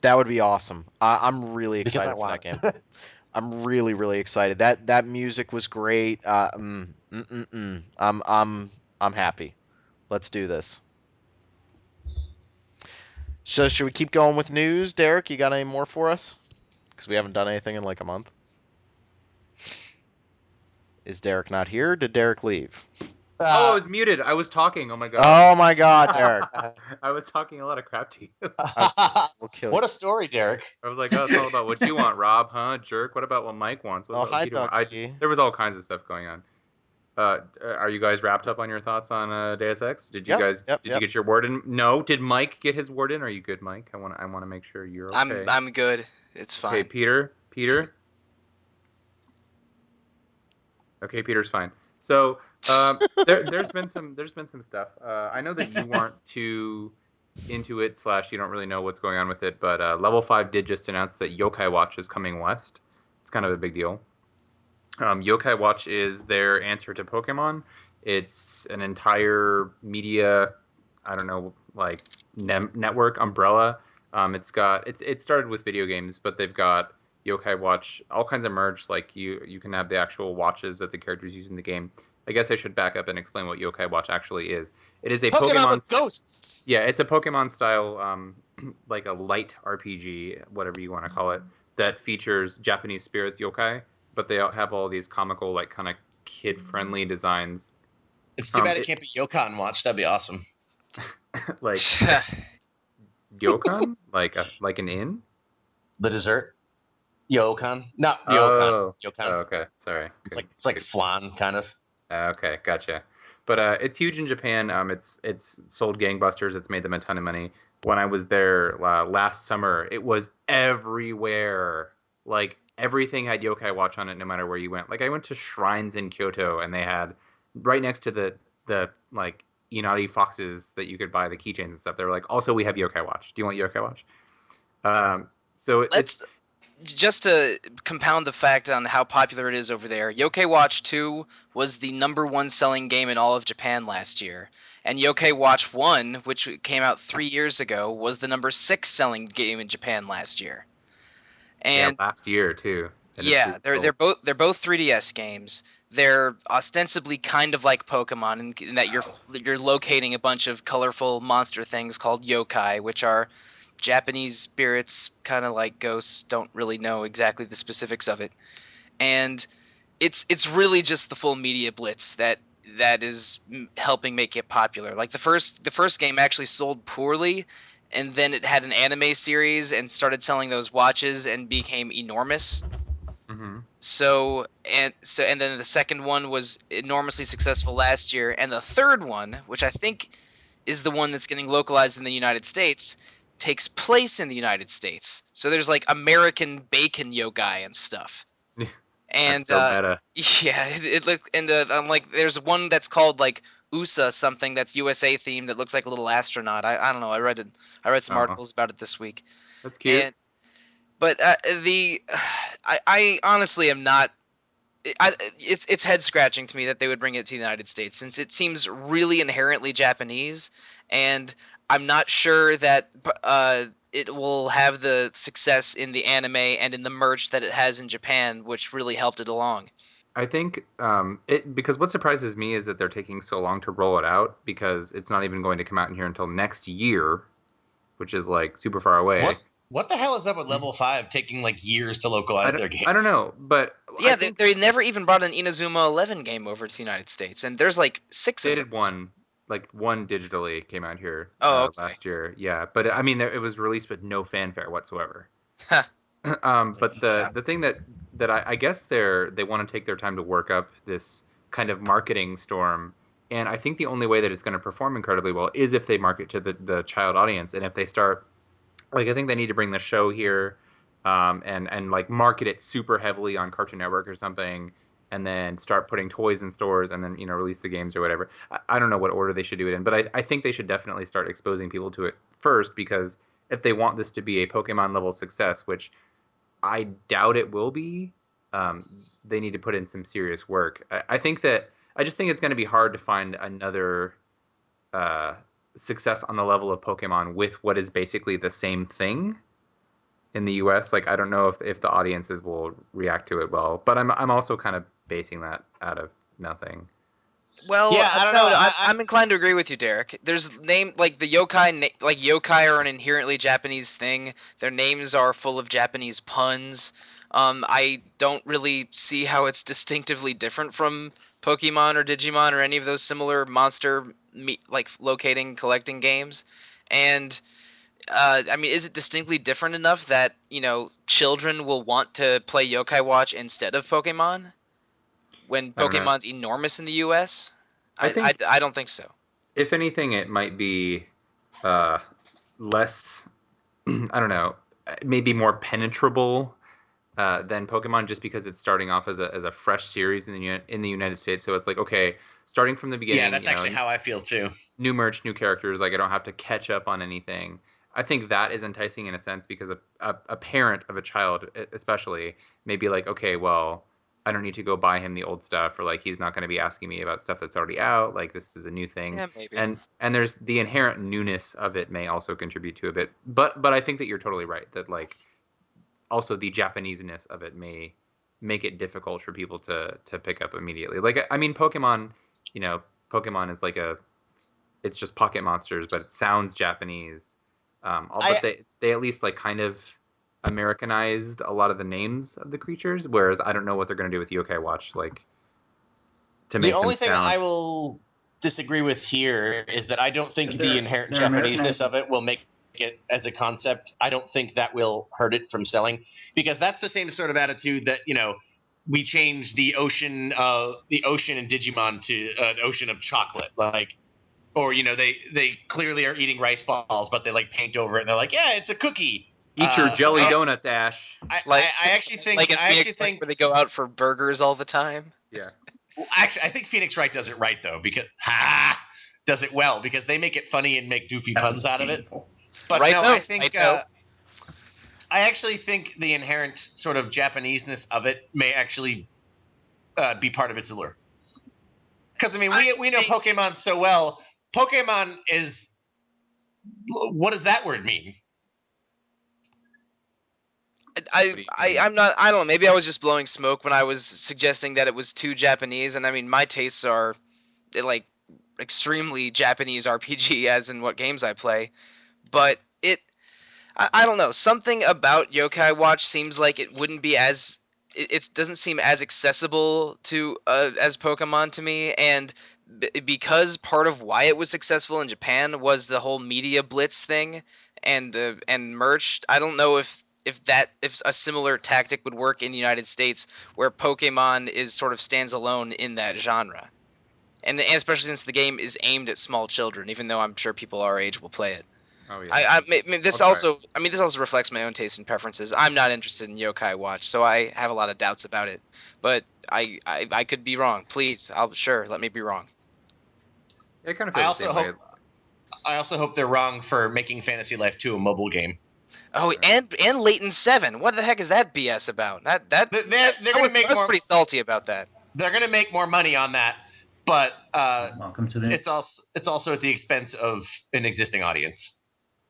That would be awesome. I'm really excited for that game. I'm really, really excited. That music was great. I'm happy. Let's do this. So should we keep going with news? Derek, you got any more for us? because we haven't done anything in like a month. Is Derek not here? Did Derek leave? Oh, I was muted. I was talking. Oh my god. Oh my God, Derek! I was talking a lot of crap to you. We'll kill What you. a story, Derek. I was like, oh, it's all about what you want, Rob, huh? Jerk. What about what Mike wants? What Oh, about what hi, Peter wants? Ducky. There was all kinds of stuff going on. Are you guys wrapped up on your thoughts on Deus Ex? Did you Yep, yep. you get your word in? No. Did Mike get his word in? Are you good, Mike? I want to make sure you're okay. I'm good. It's fine. Okay, Peter. Okay, Peter's fine. So there's been some stuff. I know that you weren't too into it / you don't really know what's going on with it, but Level 5 did just announce that Yokai Watch is coming west. It's kind of a big deal. Yokai Watch is their answer to Pokemon. It's an entire media, I don't know, like network umbrella. It started with video games, but they've got Yokai Watch, all kinds of merge. Like you can have the actual watches that the characters use in the game. I guess I should back up and explain what Yokai Watch actually is. It is a Pokemon with ghosts. Yeah, it's a Pokemon style, like a light RPG, whatever you want to call it, that features Japanese spirits yokai, but they have all these comical, like kind of kid-friendly designs. It's too bad it can't be Yokon Watch. That'd be awesome. Like Ryokan, like an inn. The dessert. Yokon, not Ryokan. Oh, Yokon. oh, okay, sorry. It's like flan kind of. Okay, gotcha. But it's huge in Japan. It's sold gangbusters. It's made them a ton of money. When I was there last summer, it was everywhere. Like everything had Yokai Watch on it, no matter where you went. Like I went to shrines in Kyoto, and they had right next to the like Inari foxes that you could buy the keychains and stuff. They were like, also we have Yokai Watch. Do you want Yokai Watch? It's just to compound the fact on how popular it is over there, Yokai Watch 2 was the #1 selling game in all of Japan last year. And Yokai Watch 1, which came out 3 years ago, was the #6 selling game in Japan last year. And last year too. yeah, they're both 3DS games. They're ostensibly kind of like Pokemon in that you're locating a bunch of colorful monster things called yokai, which are Japanese spirits, kind of like ghosts. Don't really know exactly the specifics of it, and it's really just the full media blitz that is helping make it popular. Like the first game actually sold poorly, and then it had an anime series and started selling those watches and became enormous. Mm-hmm. So then the second one was enormously successful last year, and the third one, which I think is the one that's getting localized in the United States, takes place in the United States. So there's like American bacon yokai and stuff. Yeah, and so meta. yeah, it looked, and I'm like, there's one that's called like USA something that's USA themed that looks like a little astronaut. I don't know. I read some articles about it this week. That's cute. But I honestly am not. It's head scratching to me that they would bring it to the United States, since it seems really inherently Japanese, and I'm not sure that it will have the success in the anime and in the merch that it has in Japan, which really helped it along. I think because what surprises me is that they're taking so long to roll it out, because it's not even going to come out in here until next year, which is like super far away. What the hell is up with Level 5 taking like years to localize their games? I don't know, but yeah, they never even brought an Inazuma 11 game over to the United States, and there's like 6 of them. They did one digitally came out here last year. Yeah, but I mean, it was released with no fanfare whatsoever. But the thing that I guess they want to take their time to work up this kind of marketing storm, and I think the only way that it's going to perform incredibly well is if they market to the child audience, and if they start. Like, I think they need to bring the show here, and like market it super heavily on Cartoon Network or something, and then start putting toys in stores, and then release the games or whatever. I don't know what order they should do it in, but I think they should definitely start exposing people to it first, because if they want this to be a Pokemon level success, which I doubt it will be, they need to put in some serious work. I just think it's going to be hard to find another success on the level of Pokemon with what is basically the same thing in the US. Like, I don't know if the audiences will react to it well, but I'm also kind of basing that out of nothing. Well, Yeah, I don't know. I'm inclined to agree with you, Derek. There's like the yokai, like yokai are an inherently Japanese thing. Their names are full of Japanese puns. I don't really see how it's distinctively different from Pokemon or Digimon or any of those similar like locating, collecting games. And I mean, is it distinctly different enough that children will want to play Yokai Watch instead of Pokemon when I don't know. Pokemon's enormous in the U.S.? I think I don't think so. if anything, it might be less. I don't know, maybe more penetrable than Pokemon, just because it's starting off as a fresh series in the United States. So it's like, okay, starting from the beginning. Yeah, that's actually how I feel too. New merch, new characters. Like I don't have to catch up on anything. I think that is enticing in a sense because a parent of a child, especially, may be like, okay, well, I don't need to go buy him the old stuff, or like he's not going to be asking me about stuff that's already out. Like this is a new thing, Yeah, maybe. and there's the inherent newness of it may also contribute to a bit. But I think that you're totally right that like also the Japaneseness of it may make it difficult for people to pick up immediately. Like I mean, Pokemon, Pokemon is like it's just pocket monsters, but it sounds Japanese. But they at least like kind of Americanized a lot of the names of the creatures, whereas I don't know what they're going to do with Yokai Watch, like to make The only them thing sound. I will disagree with here is that I don't think the inherent they're Japaneseness Americanized. of it will make it as a concept. I don't think that will hurt it from selling, because that's the same sort of attitude that we changed the ocean in Digimon to an ocean of chocolate, like. Or they clearly are eating rice balls, but they like paint over it and they're like, yeah, it's a cookie. Eat your jelly donuts, Ash. Like- I actually think Like in I actually Phoenix Wright, think where they go out for burgers all the time. Yeah. I think Phoenix Wright does it right though, because does it well because they make it funny and make goofy puns out of it. Painful. But Right no, though, I think right though. I actually think the inherent sort of Japaneseness of it may actually be part of its allure. Because I mean, we know Pokemon so well. Pokemon is, what does that word mean? I'm not. I don't know. Maybe I was just blowing smoke when I was suggesting that it was too Japanese. And I mean, my tastes are like extremely Japanese RPG, as in what games I play. But I don't know. Something about Yokai Watch seems like it wouldn't be as. It doesn't seem as accessible to as Pokemon to me, and because part of why it was successful in Japan was the whole media blitz thing and merch. I don't know if a similar tactic would work in the United States, where Pokemon is sort of stands alone in that genre, and especially since the game is aimed at small children, even though I'm sure people our age will play it. Oh yeah. This I'll also reflects my own taste and preferences. I'm not interested in Yokai Watch, so I have a lot of doubts about it. But I could be wrong. Please, let me be wrong. It kind of feels the same way. I also hope they're wrong for making Fantasy Life 2 a mobile game. Oh, and Layton 7. What the heck is that BS about? They're They're going to make I was more. pretty salty about that. They're going to make more money on that, but Welcome to the. it's also at the expense of an existing audience,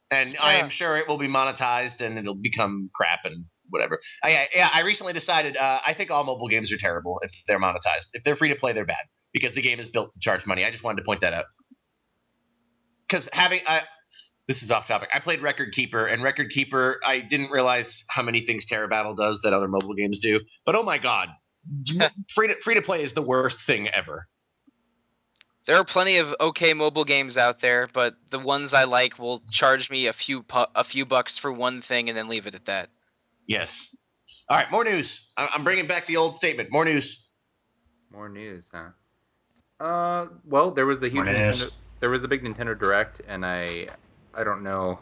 and I am sure it will be monetized and it'll become crap and whatever. I recently decided I think all mobile games are terrible if they're monetized. If they're free to play, they're bad because the game is built to charge money. I just wanted to point that out because this is off topic. I played Record Keeper, and Record Keeper, I didn't realize how many things Terra Battle does that other mobile games do. But oh my god, free to play is the worst thing ever. There are plenty of okay mobile games out there, but the ones I like will charge me a few bucks for one thing and then leave it at that. Yes. All right, more news. I'm bringing back the old statement. More news. More news, huh? Well, there was the huge there was the big Nintendo Direct, and I don't know.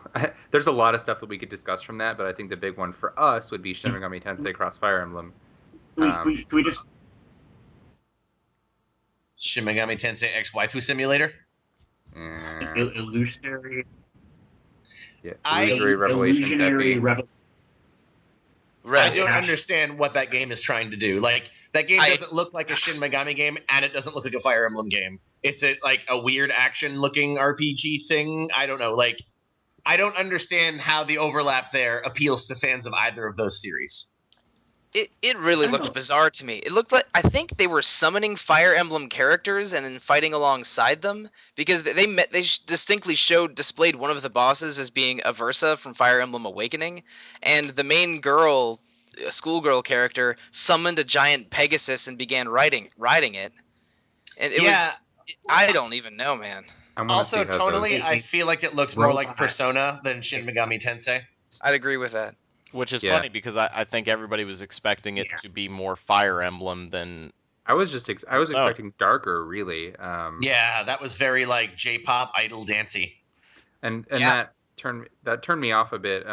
There's a lot of stuff that we could discuss from that, but I think the big one for us would be Shin Megami Tensei Cross Fire Emblem. Can we just Shin Megami Tensei X Waifu Simulator? illusionary? Yeah, Illusory Revelations Illusionary FE. I don't understand what that game is trying to do. Like, that game doesn't look like a Shin Megami game, and it doesn't look like a Fire Emblem game. It's a weird action-looking RPG thing. I don't know. Like, I don't understand how the overlap there appeals to fans of either of those series. It really I don't looked know. bizarre to me. It looked like I think they were summoning Fire Emblem characters and then fighting alongside them because distinctly displayed one of the bosses as being Aversa from Fire Emblem Awakening, and the main girl, a schoolgirl character, summoned a giant Pegasus and began riding it, and it Yeah. was I don't even know, man. I want to Also, see how those. tonally, I feel like it looks more like Robot. Persona than Shin Megami Tensei. I'd agree with that. Which is Yeah. funny because I think everybody was expecting it Yeah. to be more Fire Emblem than. I was So- expecting darker, really. Yeah, that was very like J-pop idol dancey. and Yeah. that turned me off a bit.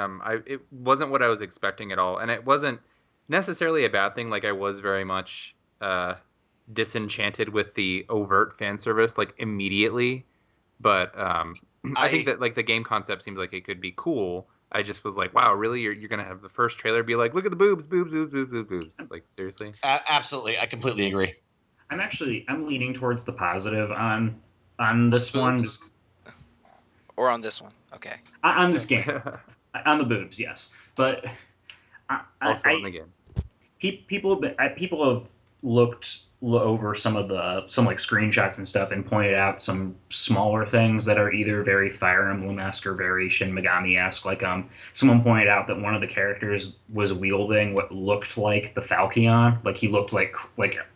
It wasn't what I was expecting at all, and it wasn't necessarily a bad thing. Like I was very much disenchanted with the overt fan service like immediately, but I think that like the game concept seems like it could be cool. I just was like, wow, really? You're gonna have the first trailer be like, look at the boobs, boobs, boobs, boobs, boobs, boobs. Like seriously? Absolutely, I completely agree. I'm leaning towards the positive on this one. Boobs. Or on this one. Okay. On this game. On the boobs, yes. But Also in the game. people have looked over some like screenshots and stuff and pointed out some smaller things that are either very Fire Emblem-esque or very Shin Megami-esque. Like someone pointed out that one of the characters was wielding what looked like the Falchion. Like he looked like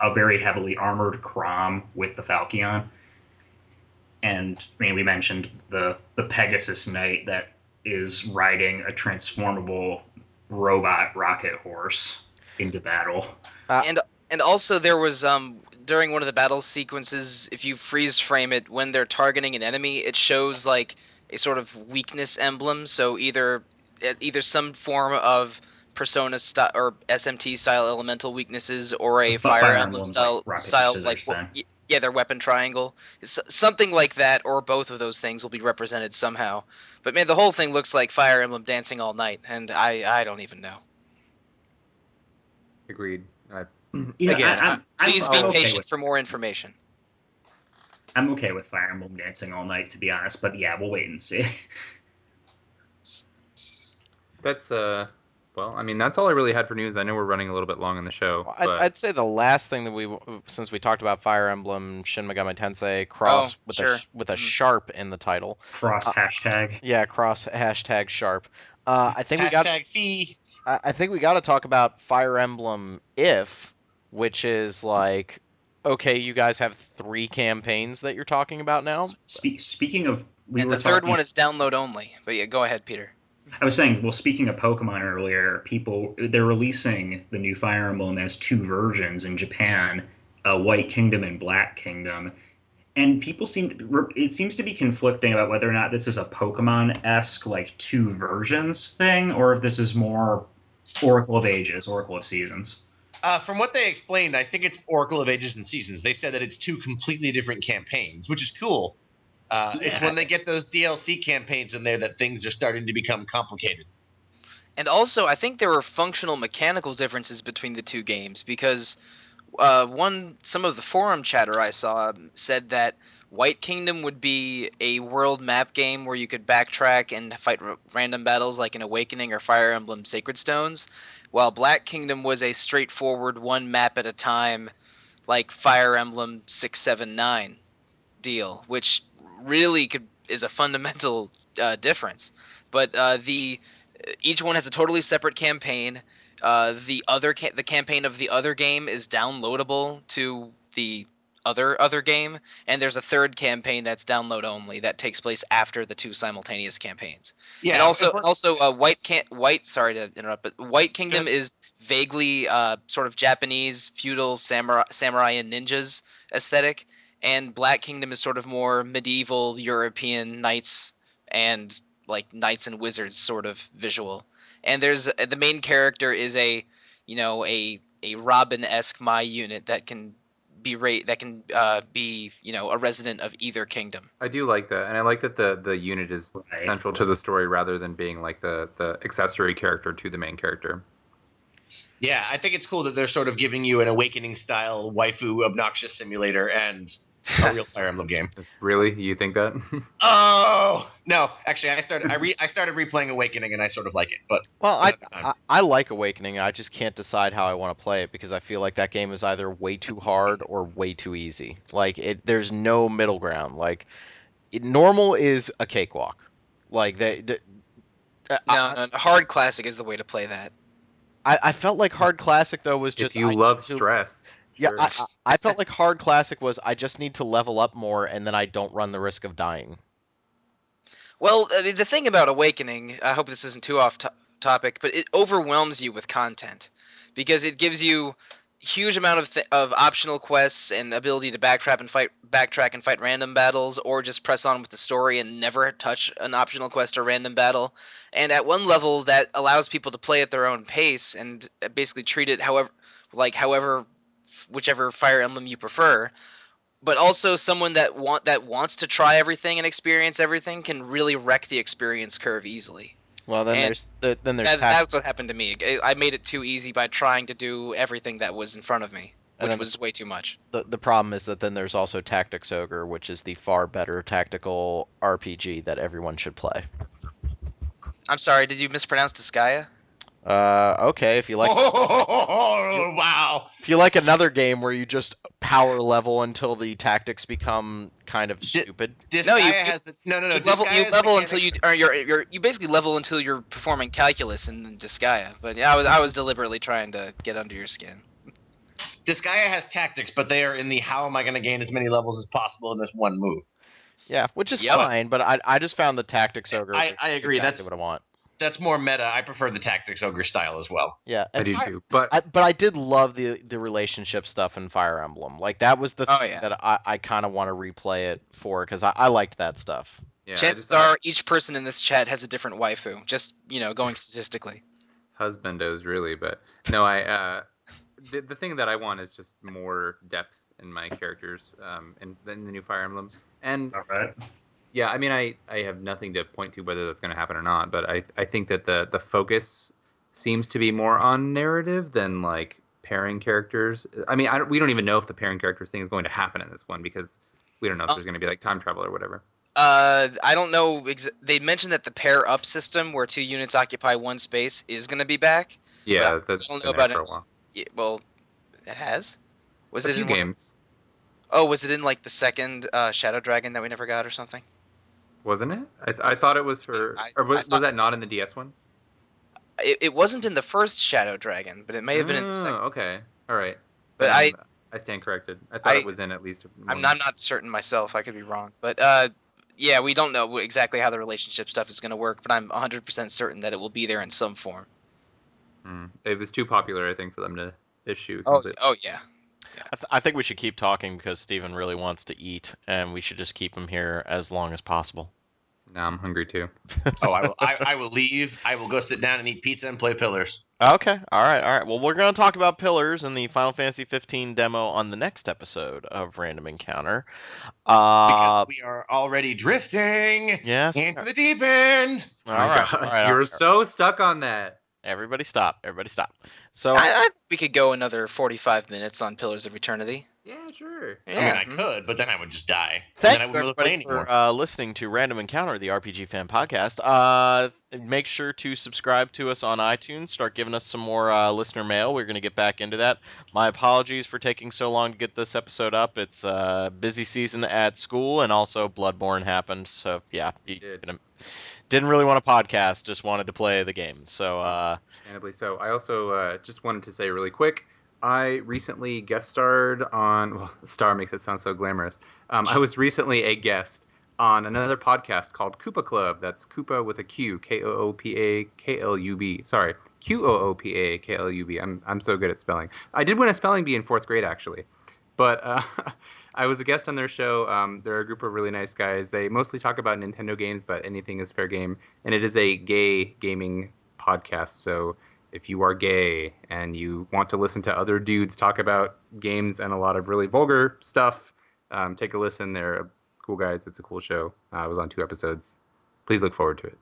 a very heavily armored Chrom with the Falchion. And I mean, we mentioned the Pegasus Knight that is riding a transformable robot rocket horse into battle. And also there was during one of the battle sequences, if you freeze frame it when they're targeting an enemy, it shows like a sort of weakness emblem. So either some form of Persona style or SMT style elemental weaknesses, or a Fire Emblem style rock, paper, style scissors like thing. yeah, their weapon triangle. Something like that, or both of those things will be represented somehow. But man, the whole thing looks like Fire Emblem Dancing All Night, and I don't even know. Agreed. You know, Again, Please I'm be okay patient with- for more information. I'm okay with Fire Emblem Dancing All Night, to be honest. But yeah, we'll wait and see. That's well, I mean, that's all I really had for news. I know we're running a little bit long on the show. Well, but I'd say the last thing that since we talked about Fire Emblem, Shin Megami Tensei, cross with sure. a sharp in the title. Cross hashtag. Yeah, cross hashtag sharp. I think we got. Hashtag fee. I think we got to talk about Fire Emblem If, which is like, okay, you guys have 3 campaigns that you're talking about now. Speaking of, And the third one is download only. But yeah, go ahead, Peter. I was saying, well, speaking of Pokemon earlier, they're releasing the new Fire Emblem as 2 versions in Japan, White Kingdom and Black Kingdom, and it seems to be conflicting about whether or not this is a Pokemon-esque like 2 versions thing, or if this is more Oracle of Ages, Oracle of Seasons. From what they explained, I think it's Oracle of Ages and Seasons. They said that it's 2 completely different campaigns, which is cool. It's when they get those DLC campaigns in there that things are starting to become complicated. And also, I think there were functional mechanical differences between the 2 games, because some of the forum chatter I saw said that White Kingdom would be a world map game where you could backtrack and fight random battles like in Awakening or Fire Emblem Sacred Stones, while Black Kingdom was a straightforward one map at a time, like Fire Emblem 679 deal, which really is a fundamental difference. But each one has a totally separate campaign. The campaign of the other game is downloadable to the other game, and there's a third campaign that's download only that takes place after the 2 simultaneous campaigns. Yeah, And if we're- sorry to interrupt, but White Kingdom is vaguely sort of Japanese feudal samurai and ninjas aesthetic, and Black Kingdom is sort of more medieval European knights and like knights and wizards sort of visual. And there's the main character is a Robin-esque Mai unit that can be a resident of either kingdom. I do like that, and I like that the unit is Right. central to the story rather than being like the accessory character to the main character. Yeah, I think it's cool that they're sort of giving you an Awakening-style waifu obnoxious simulator and a real Fire Emblem game. Really? You think that? Oh no! Actually, I started replaying Awakening, and I sort of like it. But Well, not at the time. I like Awakening. I just can't decide how I want to play it because I feel like that game is either way too hard or way too easy. Like there's no middle ground. Like normal is a cakewalk. Like No, hard classic is the way to play that. I felt like hard classic though was just if you I love need to- stress. Yeah, sure. I felt like hard classic was I just need to level up more and then I don't run the risk of dying. Well, I mean, the thing about Awakening, I hope this isn't too off topic, but it overwhelms you with content because it gives you huge amount of optional quests and ability to backtrack and fight random battles, or just press on with the story and never touch an optional quest or random battle. And at one level, that allows people to play at their own pace and basically treat it however, whichever Fire Emblem you prefer. But also, someone that wants to try everything and experience everything can really wreck the experience curve easily. Well, then And there's That's what happened to me. I made it too easy by trying to do everything that was in front of me, And which then- was way too much. the problem is that then there's also Tactics Ogre, which is the far better tactical RPG that everyone should play. I'm sorry, did you mispronounce Disgaea? Okay, if you like Oh wow! if you like another game where you just power level until the tactics become kind of stupid. Disgaea you- has no. You Disgaea's level mechanics- until you basically level until you're performing calculus in Disgaea. But yeah, I was deliberately trying to get under your skin. Disgaea has tactics, but they are in the how am I going to gain as many levels as possible in this one move. Yeah, which is Yep. fine, but I just found the Tactics Ogre I was agree, exactly that's- what I want. That's more meta. I prefer the Tactics Ogre style as well. Yeah, I and do Fire- too. But but I did love the relationship stuff in Fire Emblem. Like that was the Oh, thing yeah. that I kind of want to replay it for because I liked that stuff. yeah, Chances are each person in this chat has a different waifu. Just going statistically. husbandos really, but no, the thing that I want is just more depth in my characters in the new Fire Emblem. And All right. yeah, I mean, I have nothing to point to whether that's going to happen or not, but I think that the focus seems to be more on narrative than like pairing characters. I mean, we don't even know if the pairing characters thing is going to happen in this one because we don't know if there's going to be like time travel or whatever. I don't know. They mentioned that the pair up system, where 2 units occupy 1 space, is going to be back. Yeah, Well, that's I don't been know there about for a it. while. Yeah, well, it has. Was A it few in one- games, Oh, was it in like the second Shadow Dragon that we never got or something? wasn't it? I thought it was for, or I was thought- that not in the DS one? It wasn't in the first Shadow Dragon, but it may have been in the Oh, second. okay, all right. But Then I stand corrected. I thought I- it was in at least. I'm one. not certain myself. I could be wrong, but yeah, we don't know exactly how the relationship stuff is going to work. But I'm 100% certain that it will be there in some form. It was too popular, I think, for them to issue. Oh completely. yeah. I think we should keep talking because Steven really wants to eat, and we should just keep him here as long as possible. Now I'm hungry too. Oh, I will leave. I will go sit down and eat pizza and play Pillars. Okay, all right. Well, we're going to talk about Pillars and the Final Fantasy 15 demo on the next episode of Random Encounter. Because we are already drifting Yes. into the deep end. All Oh my right, God, all right, all You're right. so stuck on that. Everybody stop. Everybody stop. So, I think we could go another 45 minutes on Pillars of Eternity. Yeah, sure. I mean, I could, but then I would just die. thanks and then I wouldn't play everybody anymore. for listening to Random Encounter, the RPG fan podcast. Make sure to subscribe to us on iTunes. Start giving us some more listener mail. We're going to get back into that. My apologies for taking so long to get this episode up. It's a busy season at school, and also Bloodborne happened. So, yeah, didn't really want a podcast, just wanted to play the game. So, Understandably so. I also just wanted to say really quick, I recently guest starred on, well, star makes it sound so glamorous. I was recently a guest on another podcast called Koopa Club. That's Koopa with a Q, Koopa-Klub. Sorry, Qoopa-Klub. I'm so good at spelling. I did win a spelling bee in 4th grade, actually. But I was a guest on their show. They're a group of really nice guys. They mostly talk about Nintendo games, but anything is fair game. And it is a gay gaming podcast, so if you are gay and you want to listen to other dudes talk about games and a lot of really vulgar stuff, take a listen. They're cool guys. It's a cool show. I was on 2 episodes. Please look forward to it.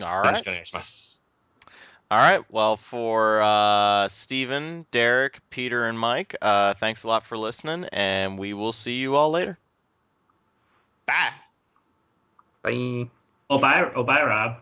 all right. All right. Well, for Steven, Derek, Peter, and Mike, thanks a lot for listening, and we will see you all later. Bye. Bye. Oh, bye, Rob.